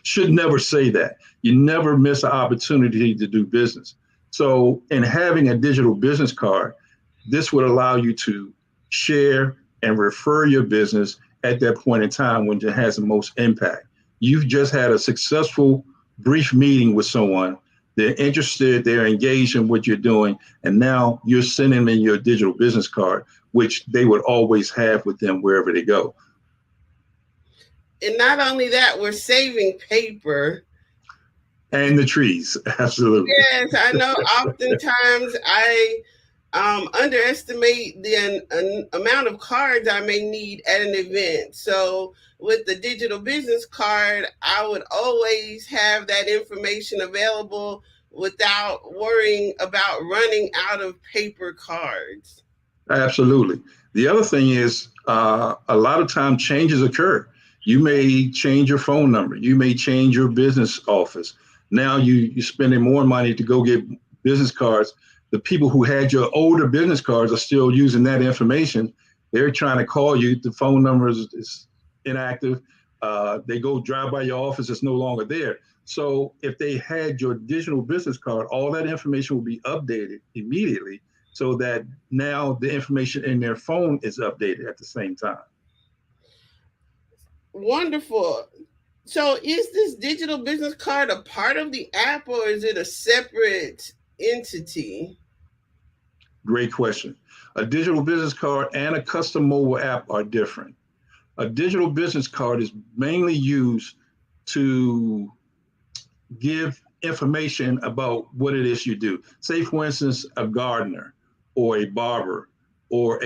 should never say that. You never miss an opportunity to do business. So in having a digital business card, this would allow you to share and refer your business at that point in time when it has the most impact. You've just had a successful brief meeting with someone. They're interested, they're engaged in what you're doing, and now you're sending them your digital business card, which they would always have with them wherever they go. And not only that, we're saving paper. And the trees, absolutely. Yes, I know oftentimes I underestimate the amount of cards I may need at an event. So with the digital business card, I would always have that information available without worrying about running out of paper cards. Absolutely. The other thing is a lot of time changes occur. You may change your phone number. You may change your business office. Now you're spending more money to go get business cards. The people who had your older business cards are still using that information. They're trying to call you. The phone number is inactive. They go drive by your office. It's no longer there. So if they had your digital business card, all that information will be updated immediately so that now the information in their phone is updated at the same time. Wonderful. So is this digital business card a part of the app, or is it a separate entity? Great question. A digital business card and a custom mobile app are different. A digital business card is mainly used to give information about what it is you do. Say, for instance, a gardener or a barber or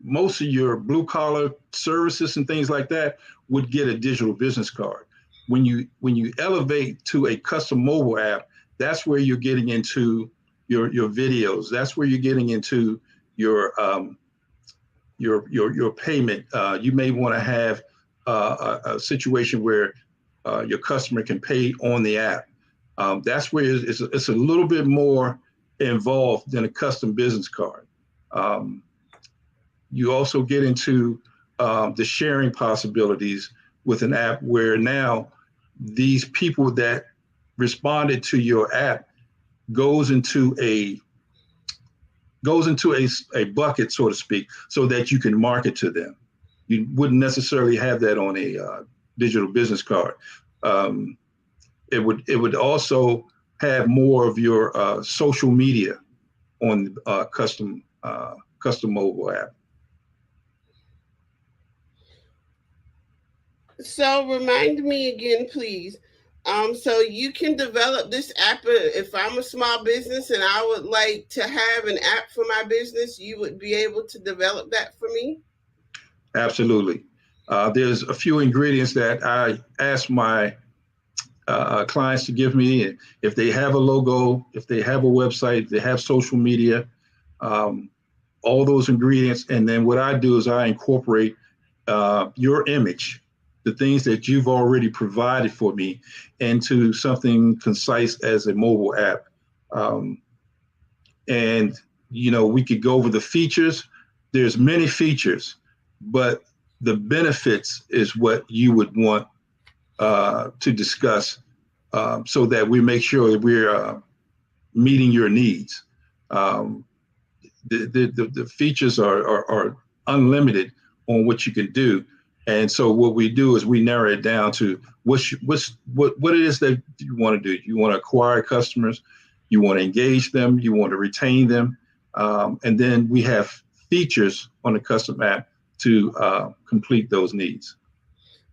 most of your blue collar services and things like that would get a digital business card. When you elevate to a custom mobile app, that's where you're getting into your videos. That's where you're getting into your payment. You may want to have a situation where your customer can pay on the app. That's where it's a little bit more involved than a custom business card. You also get into the sharing possibilities with an app where now these people that responded to your app goes into a bucket, so to speak, so that you can market to them. You wouldn't necessarily have that on a digital business card. It would also have more of your social media on custom mobile app. So remind me again, please. So you can develop this app. If I'm a small business and I would like to have an app for my business, you would be able to develop that for me? Absolutely. There's a few ingredients that I ask my clients to give me. If they have a logo, if they have a website, they have social media, all those ingredients. And then what I do is I incorporate your image, the things that you've already provided for me, into something concise as a mobile app. And we could go over the features. There's many features, but the benefits is what you would want to discuss, so that we make sure that we're meeting your needs. The features are unlimited on what you can do. And so what we do is we narrow it down to what it is that you want to do. You want to acquire customers, you want to engage them, you want to retain them. And then we have features on the custom app to complete those needs.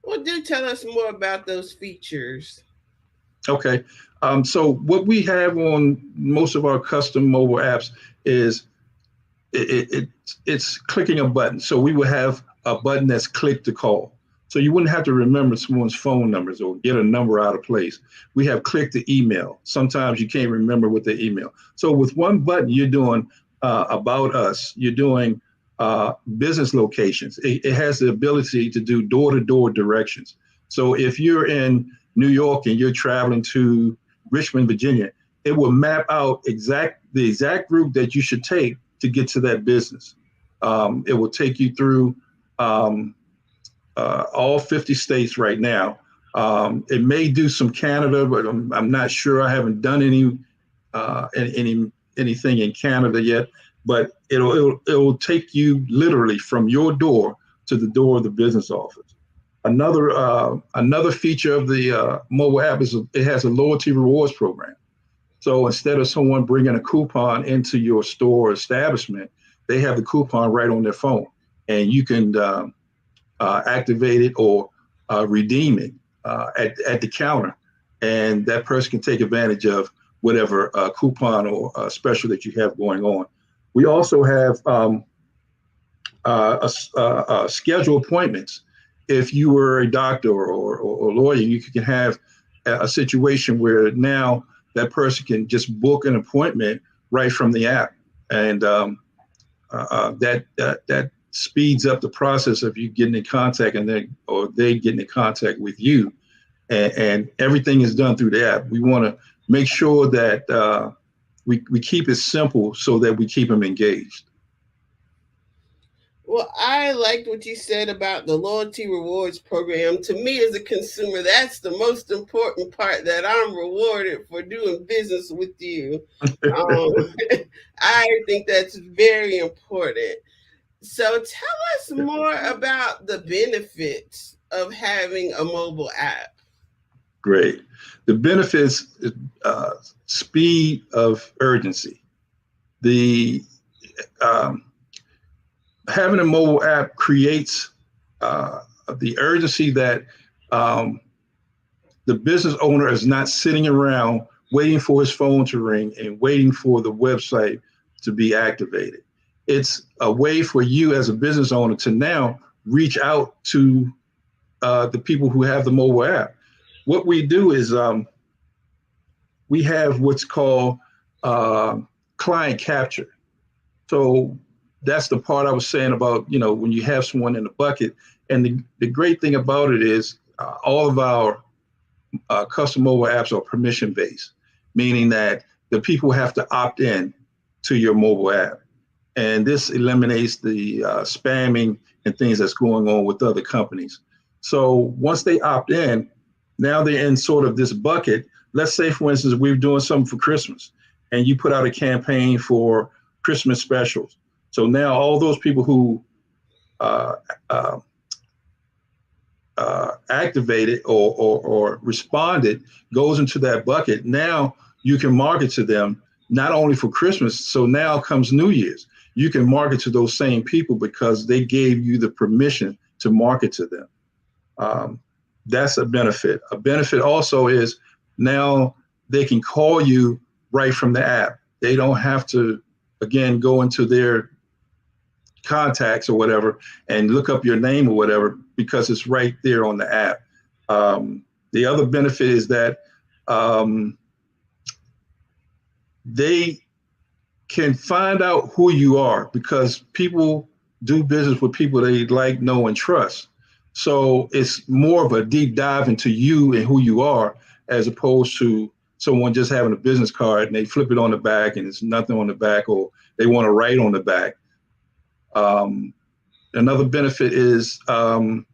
Well, do tell us more about those features. Okay. So what we have on most of our custom mobile apps is it's clicking a button. So we will have a button that's click to call. So you wouldn't have to remember someone's phone numbers or get a number out of place. We have click to email. Sometimes you can't remember what the email. So with one button, you're doing about us. You're doing business locations. It has the ability to do door-to-door directions. So if you're in New York and you're traveling to Richmond, Virginia, it will map out the exact route that you should take to get to that business. It will take you through all 50 states right now. It may do some Canada, but I'm not sure. I haven't done anything in Canada yet. But it'll take you literally from your door to the door of the business office. Another feature of the mobile app is it has a loyalty rewards program. So instead of someone bringing a coupon into your store or establishment, they have the coupon right on their phone, and you can activate it or redeem it at the counter, and that person can take advantage of whatever coupon or special that you have going on. We also have schedule appointments. If you were a doctor or lawyer, you can have a situation where now that person can just book an appointment right from the app, and that speeds up the process of you getting in contact they getting in contact with you, and everything is done through the app. We want to make sure that we keep it simple so that we keep them engaged. Well, I liked what you said about the loyalty rewards program. To me as a consumer, that's the most important part, that I'm rewarded for doing business with you. I think that's very important. So tell us more about the benefits of having a mobile app. Great. The benefits, speed of urgency. Having a mobile app creates the urgency that the business owner is not sitting around waiting for his phone to ring and waiting for the website to be activated. It's a way for you as a business owner to now reach out to the people who have the mobile app. What we do is we have what's called client capture. So that's the part I was saying about, when you have someone in the bucket. And the great thing about it is all of our custom mobile apps are permission based, meaning that the people have to opt in to your mobile app. And this eliminates the spamming and things that's going on with other companies. So once they opt in, now they're in sort of this bucket. Let's say, for instance, we're doing something for Christmas and you put out a campaign for Christmas specials. So now all those people who activated or responded goes into that bucket. Now you can market to them not only for Christmas. So now comes New Year's. You can market to those same people because they gave you the permission to market to them. That's a benefit. A benefit also is now they can call you right from the app. They don't have to, again, go into their contacts or whatever and look up your name or whatever, because it's right there on the app. The other benefit is that they can find out who you are, because people do business with people they like, know, and trust. So it's more of a deep dive into you and who you are, as opposed to someone just having a business card and they flip it on the back and there's nothing on the back, or they want to write on the back. Another benefit is that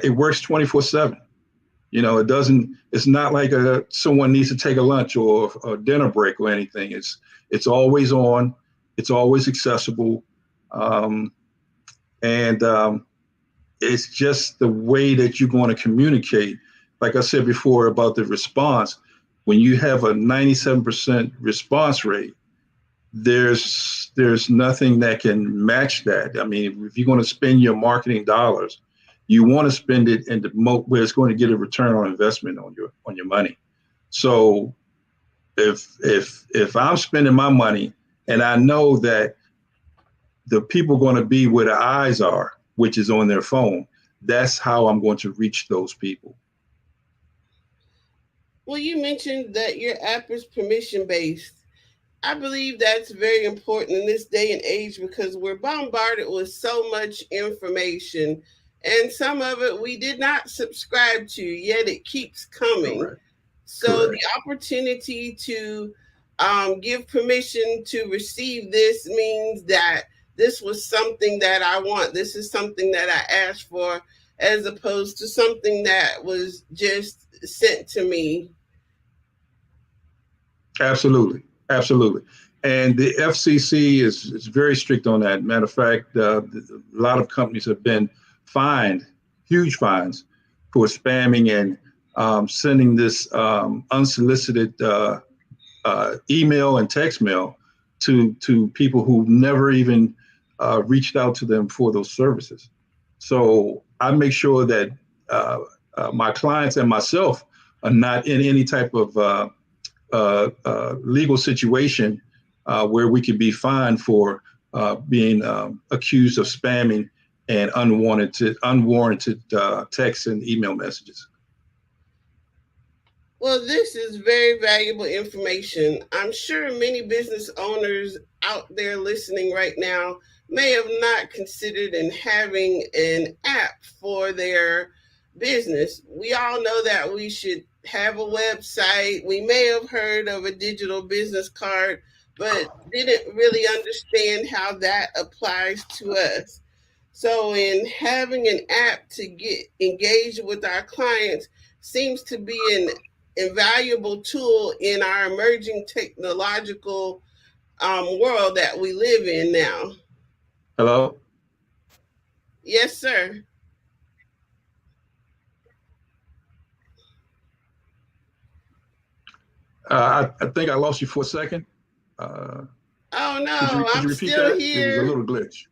it works 24/7. You know, it's not like someone needs to take a lunch or a dinner break or anything. It's always on, it's always accessible. It's just the way that you're going to communicate. Like I said before about the response, when you have a 97% response rate, there's nothing that can match that. I mean, if you're going to spend your marketing dollars, you want to spend it in where it's going to get a return on investment on your money. So if I'm spending my money and I know that the people are going to be where the eyes are, which is on their phone, that's how I'm going to reach those people. Well, you mentioned that your app is permission-based. I believe that's very important in this day and age because we're bombarded with so much information, and some of it we did not subscribe to, yet it keeps coming. Correct. So the opportunity to give permission to receive this means that this was something that I want. This is something that I asked for, as opposed to something that was just sent to me. Absolutely. And the FCC is very strict on that. Matter of fact, a lot of companies have been fined, huge fines, for spamming and sending this unsolicited email and text mail to people who never even reached out to them for those services. So I make sure that my clients and myself are not in any type of legal situation where we could be fined for being accused of spamming and unwarranted text and email messages. Well, this is very valuable information. I'm sure many business owners out there listening right now may have not considered in having an app for their business. We all know that we should have a website. We may have heard of a digital business card, but didn't really understand how that applies to us. So in having an app to get engaged with our clients seems to be an invaluable tool in our emerging technological world that we live in now. Hello? Yes, sir. I think I lost you for a second. Oh no, could you I'm repeat still that? here. It was a little glitch.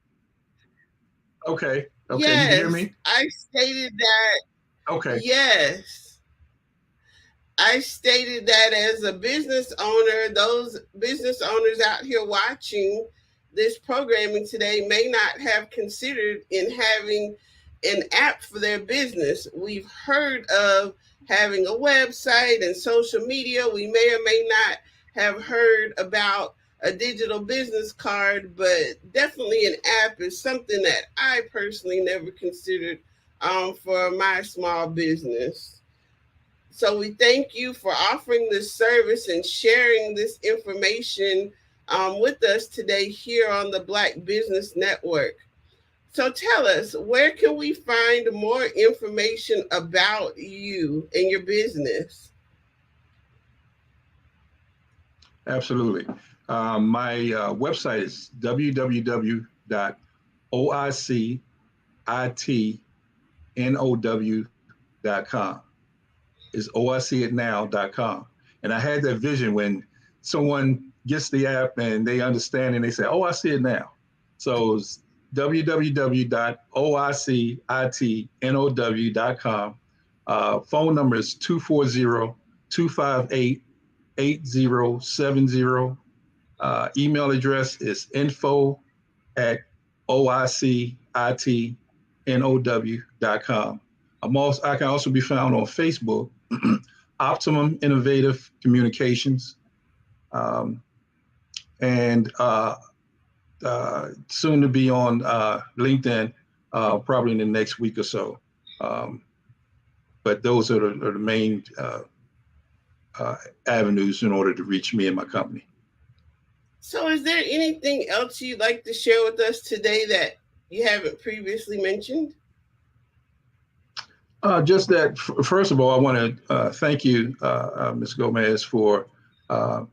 Okay. Yes, You can hear me? I stated that. Okay. Yes. I stated that as a business owner, those business owners out here watching this programming today may not have considered in having an app for their business. We've heard of having a website and social media. We may or may not have heard about a digital business card, but definitely an app is something that I personally never considered for my small business. So we thank you for offering this service and sharing this information with us today here on the Black Business Network. So tell us, where can we find more information about you and your business? Absolutely. My website is www.oicitnow.com. Is oicitnow.com. And I had that vision when someone gets the app and they understand and they say, oh, I see it now. So it's www.oicitnow.com. Phone number is 240-258-8070. Email address is info@oicitnow.com. I can also be found on Facebook, Optimum Innovative Communications, and soon to be on LinkedIn, probably in the next week or so. But those are the main avenues in order to reach me and my company. So is there anything else you'd like to share with us today that you haven't previously mentioned? Just that, first of all, I want to thank you, Ms. Gomez, for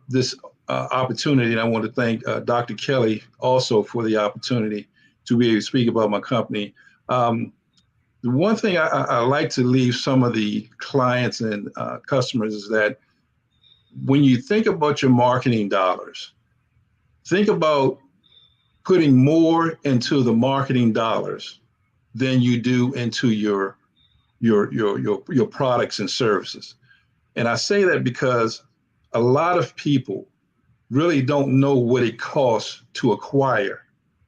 this opportunity. And I want to thank Dr. Kelly also for the opportunity to be able to speak about my company. The one thing I like to leave some of the clients and customers is that when you think about your marketing dollars, think about putting more into the marketing dollars than you do into your products and services. And I say that because a lot of people really don't know what it costs to acquire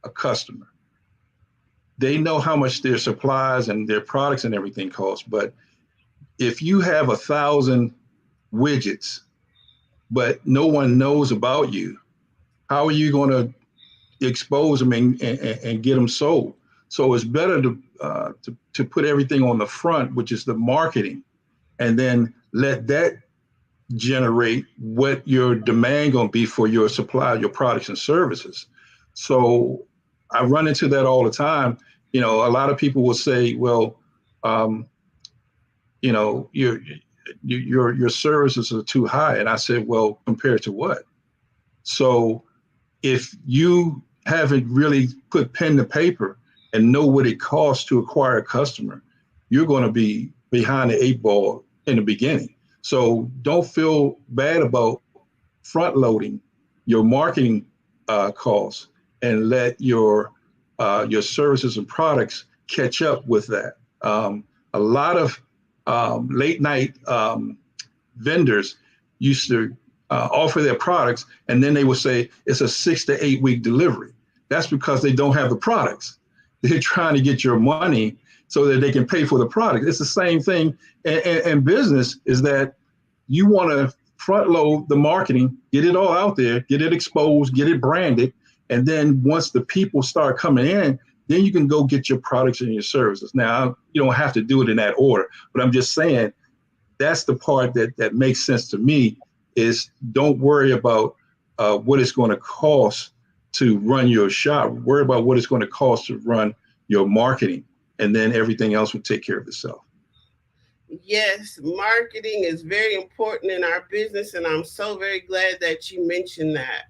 a customer. They know how much their supplies and their products and everything cost, but if you have 1,000 widgets, but no one knows about you, how are you going to expose them and get them sold? So it's better to put everything on the front, which is the marketing, and then let that generate what your demand going to be for your supply, your products and services. So I run into that all the time. You know, a lot of people will say, well, you know, your services are too high. And I said, well, compared to what? So if you haven't really put pen to paper and know what it costs to acquire a customer, you're going to be behind the 8 ball in the beginning. So don't feel bad about front loading your marketing costs and let your services and products catch up with that. A lot of late night vendors used to offer their products, and then they would say it's a 6 to 8 week delivery. That's because they don't have the products. They're trying to get your money so that they can pay for the product. It's the same thing in business, is that you want to front load the marketing, get it all out there, get it exposed, get it branded. And then once the people start coming in, then you can go get your products and your services. Now, you don't have to do it in that order, but I'm just saying that's the part that makes sense to me, is don't worry about what it's going to cost to run your shop. Worry about what it's going to cost to run your marketing, and then everything else will take care of itself. Yes, marketing is very important in our business, and I'm so very glad that you mentioned that.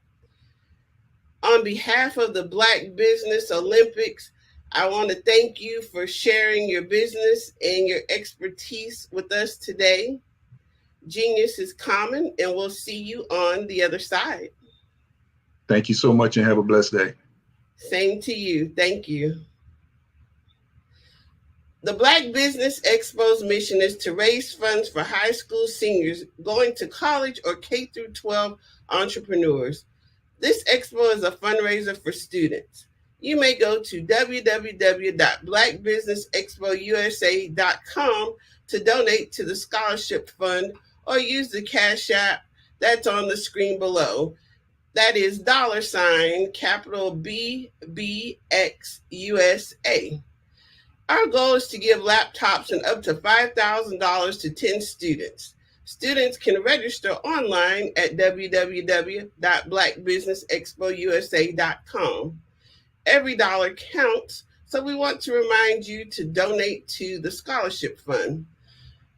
On behalf of the Black Business Olympics, I want to thank you for sharing your business and your expertise with us today. Genius is common, and we'll see you on the other side. Thank you so much, and have a blessed day. Same to you. Thank you. The Black Business Expo's mission is to raise funds for high school seniors going to college or K-12 entrepreneurs. This expo is a fundraiser for students. You may go to www.blackbusinessexpousa.com to donate to the scholarship fund, or use the Cash App that's on the screen below. That is $BBXUSA. Our goal is to give laptops and up to $5,000 to 10 students. Students can register online at www.blackbusinessexpousa.com. Every dollar counts, so we want to remind you to donate to the scholarship fund.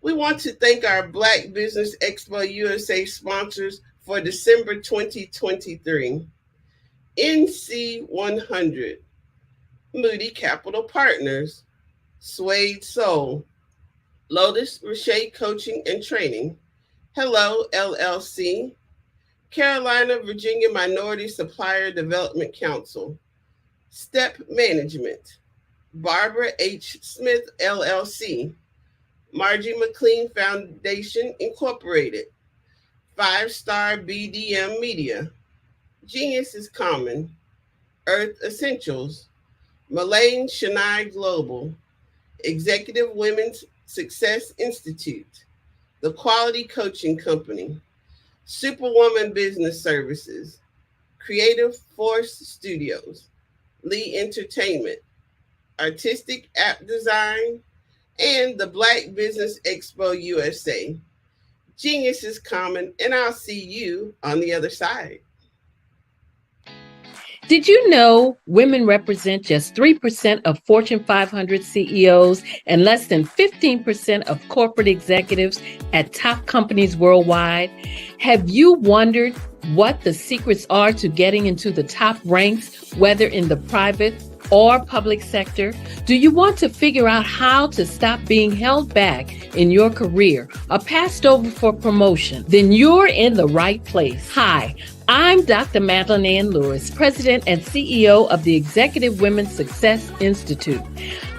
We want to thank our Black Business Expo USA sponsors for December 2023. NC 100, Moody Capital Partners, Suede Soul, Lotus Roche Coaching and Training, Hello LLC, Carolina, Virginia Minority Supplier Development Council, Step Management, Barbara H. Smith LLC, Margie McLean Foundation Incorporated, 5-Star BDM Media, Genius is Common, Earth Essentials, Mullane Shania Global, Executive Women's Success Institute, The Quality Coaching Company, Superwoman Business Services, Creative Force Studios, Lee Entertainment, Artistic App Design, and the Black Business Expo USA. Genius is common, and I'll see you on the other side. Did you know women represent just 3% of Fortune 500 CEOs and less than 15% of corporate executives at top companies worldwide? Have you wondered what the secrets are to getting into the top ranks, whether in the private or public sector? Do you want to figure out how to stop being held back in your career or passed over for promotion? Then you're in the right place. Hi, I'm Dr. Madeline Ann Lewis, President and CEO of the Executive Women's Success Institute.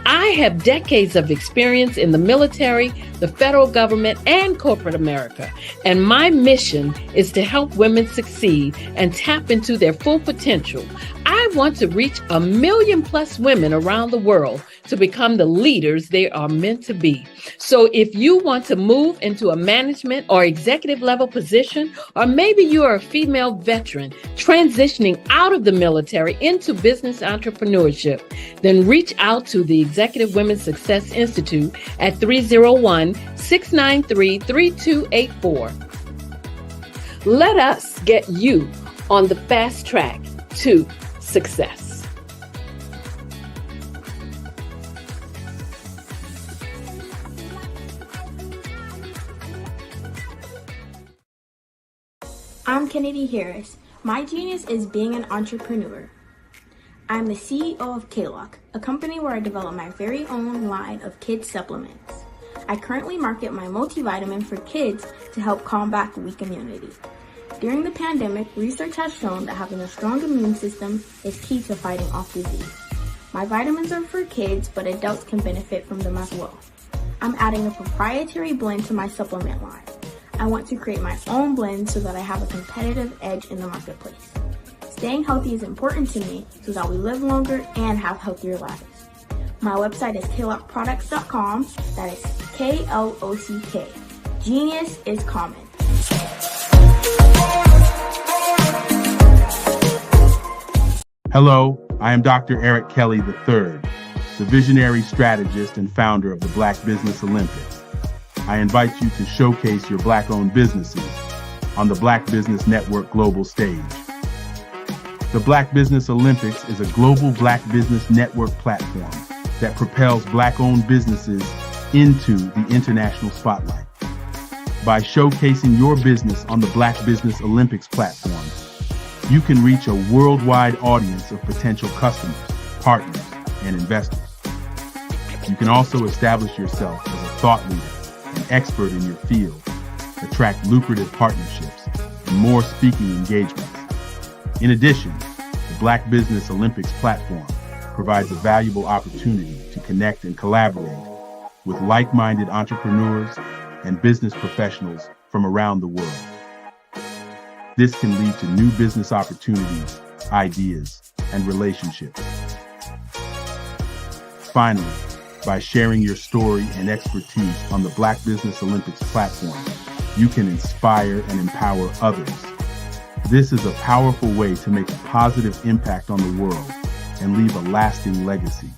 I have decades of experience in the military, the federal government, and corporate America, and my mission is to help women succeed and tap into their full potential. I want to reach 1 million plus women around the world to become the leaders they are meant to be. So if you want to move into a management or executive level position, or maybe you are a female veteran transitioning out of the military into business entrepreneurship, then reach out to the Executive Women's Success Institute at 301-693-3284. Let us get you on the fast track to success. I'm Kennedy Harris. My genius is being an entrepreneur. I'm the CEO of K-Lock, a company where I develop my very own line of kids supplements. I currently market my multivitamin for kids to help combat the weak immunity. During the pandemic, research has shown that having a strong immune system is key to fighting off disease. My vitamins are for kids, but adults can benefit from them as well. I'm adding a proprietary blend to my supplement line. I want to create my own blend so that I have a competitive edge in the marketplace. Staying healthy is important to me so that we live longer and have healthier lives. My website is klockproducts.com. That is K-L-O-C-K. Genius is common. Hello, I am Dr. Eric Kelly III, the visionary strategist and founder of the Black Business Olympics. I invite you to showcase your Black-owned businesses on the Black Business Network global stage. The Black Business Olympics is a global Black Business Network platform that propels Black-owned businesses into the international spotlight. By showcasing your business on the Black Business Olympics platform, you can reach a worldwide audience of potential customers, partners, and investors. You can also establish yourself as a thought leader, an expert in your field, attract lucrative partnerships, and more speaking engagements. In addition, the Black Business Olympics platform provides a valuable opportunity to connect and collaborate with like-minded entrepreneurs and business professionals from around the world. This can lead to new business opportunities, ideas, and relationships. Finally, by sharing your story and expertise on the Black Business Olympics platform, you can inspire and empower others. This is a powerful way to make a positive impact on the world and leave a lasting legacy.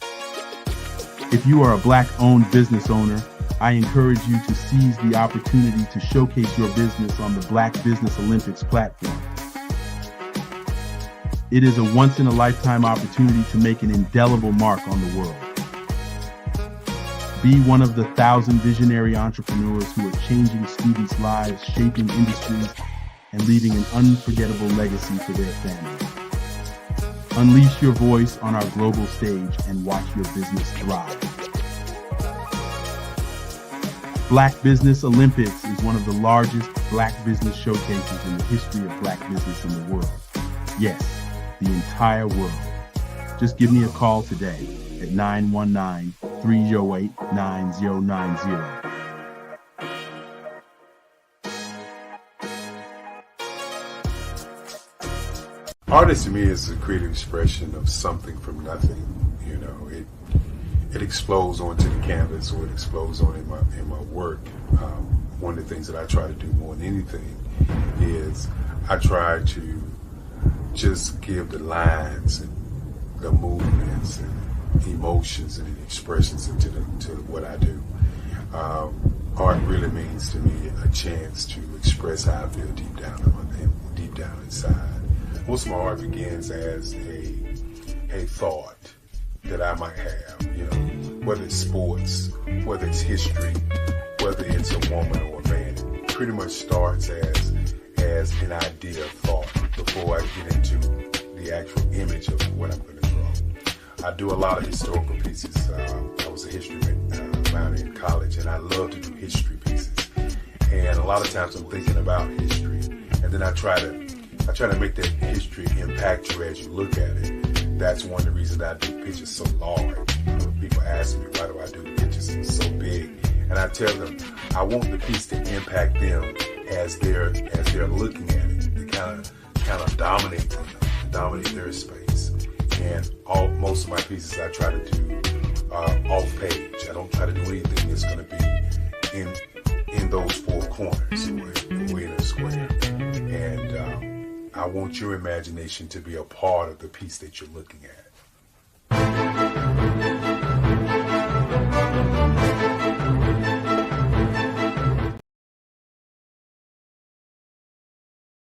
If you are a Black-owned business owner, I encourage you to seize the opportunity to showcase your business on the Black Business Olympics platform. It is a once-in-a-lifetime opportunity to make an indelible mark on the world. Be one of the 1,000 visionary entrepreneurs who are changing students' lives, shaping industries, and leaving an unforgettable legacy for their families. Unleash your voice on our global stage and watch your business thrive. Black Business Olympics is one of the largest Black business showcases in the history of Black business in the world. Yes, the entire world. Just give me a call today at 919-308-9090. Art to me is a creative expression of something from nothing. You know, it explodes onto the canvas, or it explodes on in my work. One of the things that I try to do more than anything is I try to just give the lines and the movements and emotions and expressions into what I do. Art really means to me a chance to express how I feel deep down inside. Most of my art begins as a thought that I might have, you know, whether it's sports, whether it's history, whether it's a woman or a man. It pretty much starts as an idea of thought before I get into the actual image of what I'm going to draw. I do a lot of historical pieces. I was a history minor in college, and I love to do history pieces. And a lot of times I'm thinking about history, and then I try to make that history impact you as you look at it. That's one of the reasons I do pictures so large. People ask me, why do I do the pictures so big? And I tell them, I want the piece to impact them as they're looking at it. To kind of dominate them, dominate their space. And most of my pieces I try to do off page. I don't try to do anything that's going to be in those four corners or in a square. And I want your imagination to be a part of the piece that you're looking at.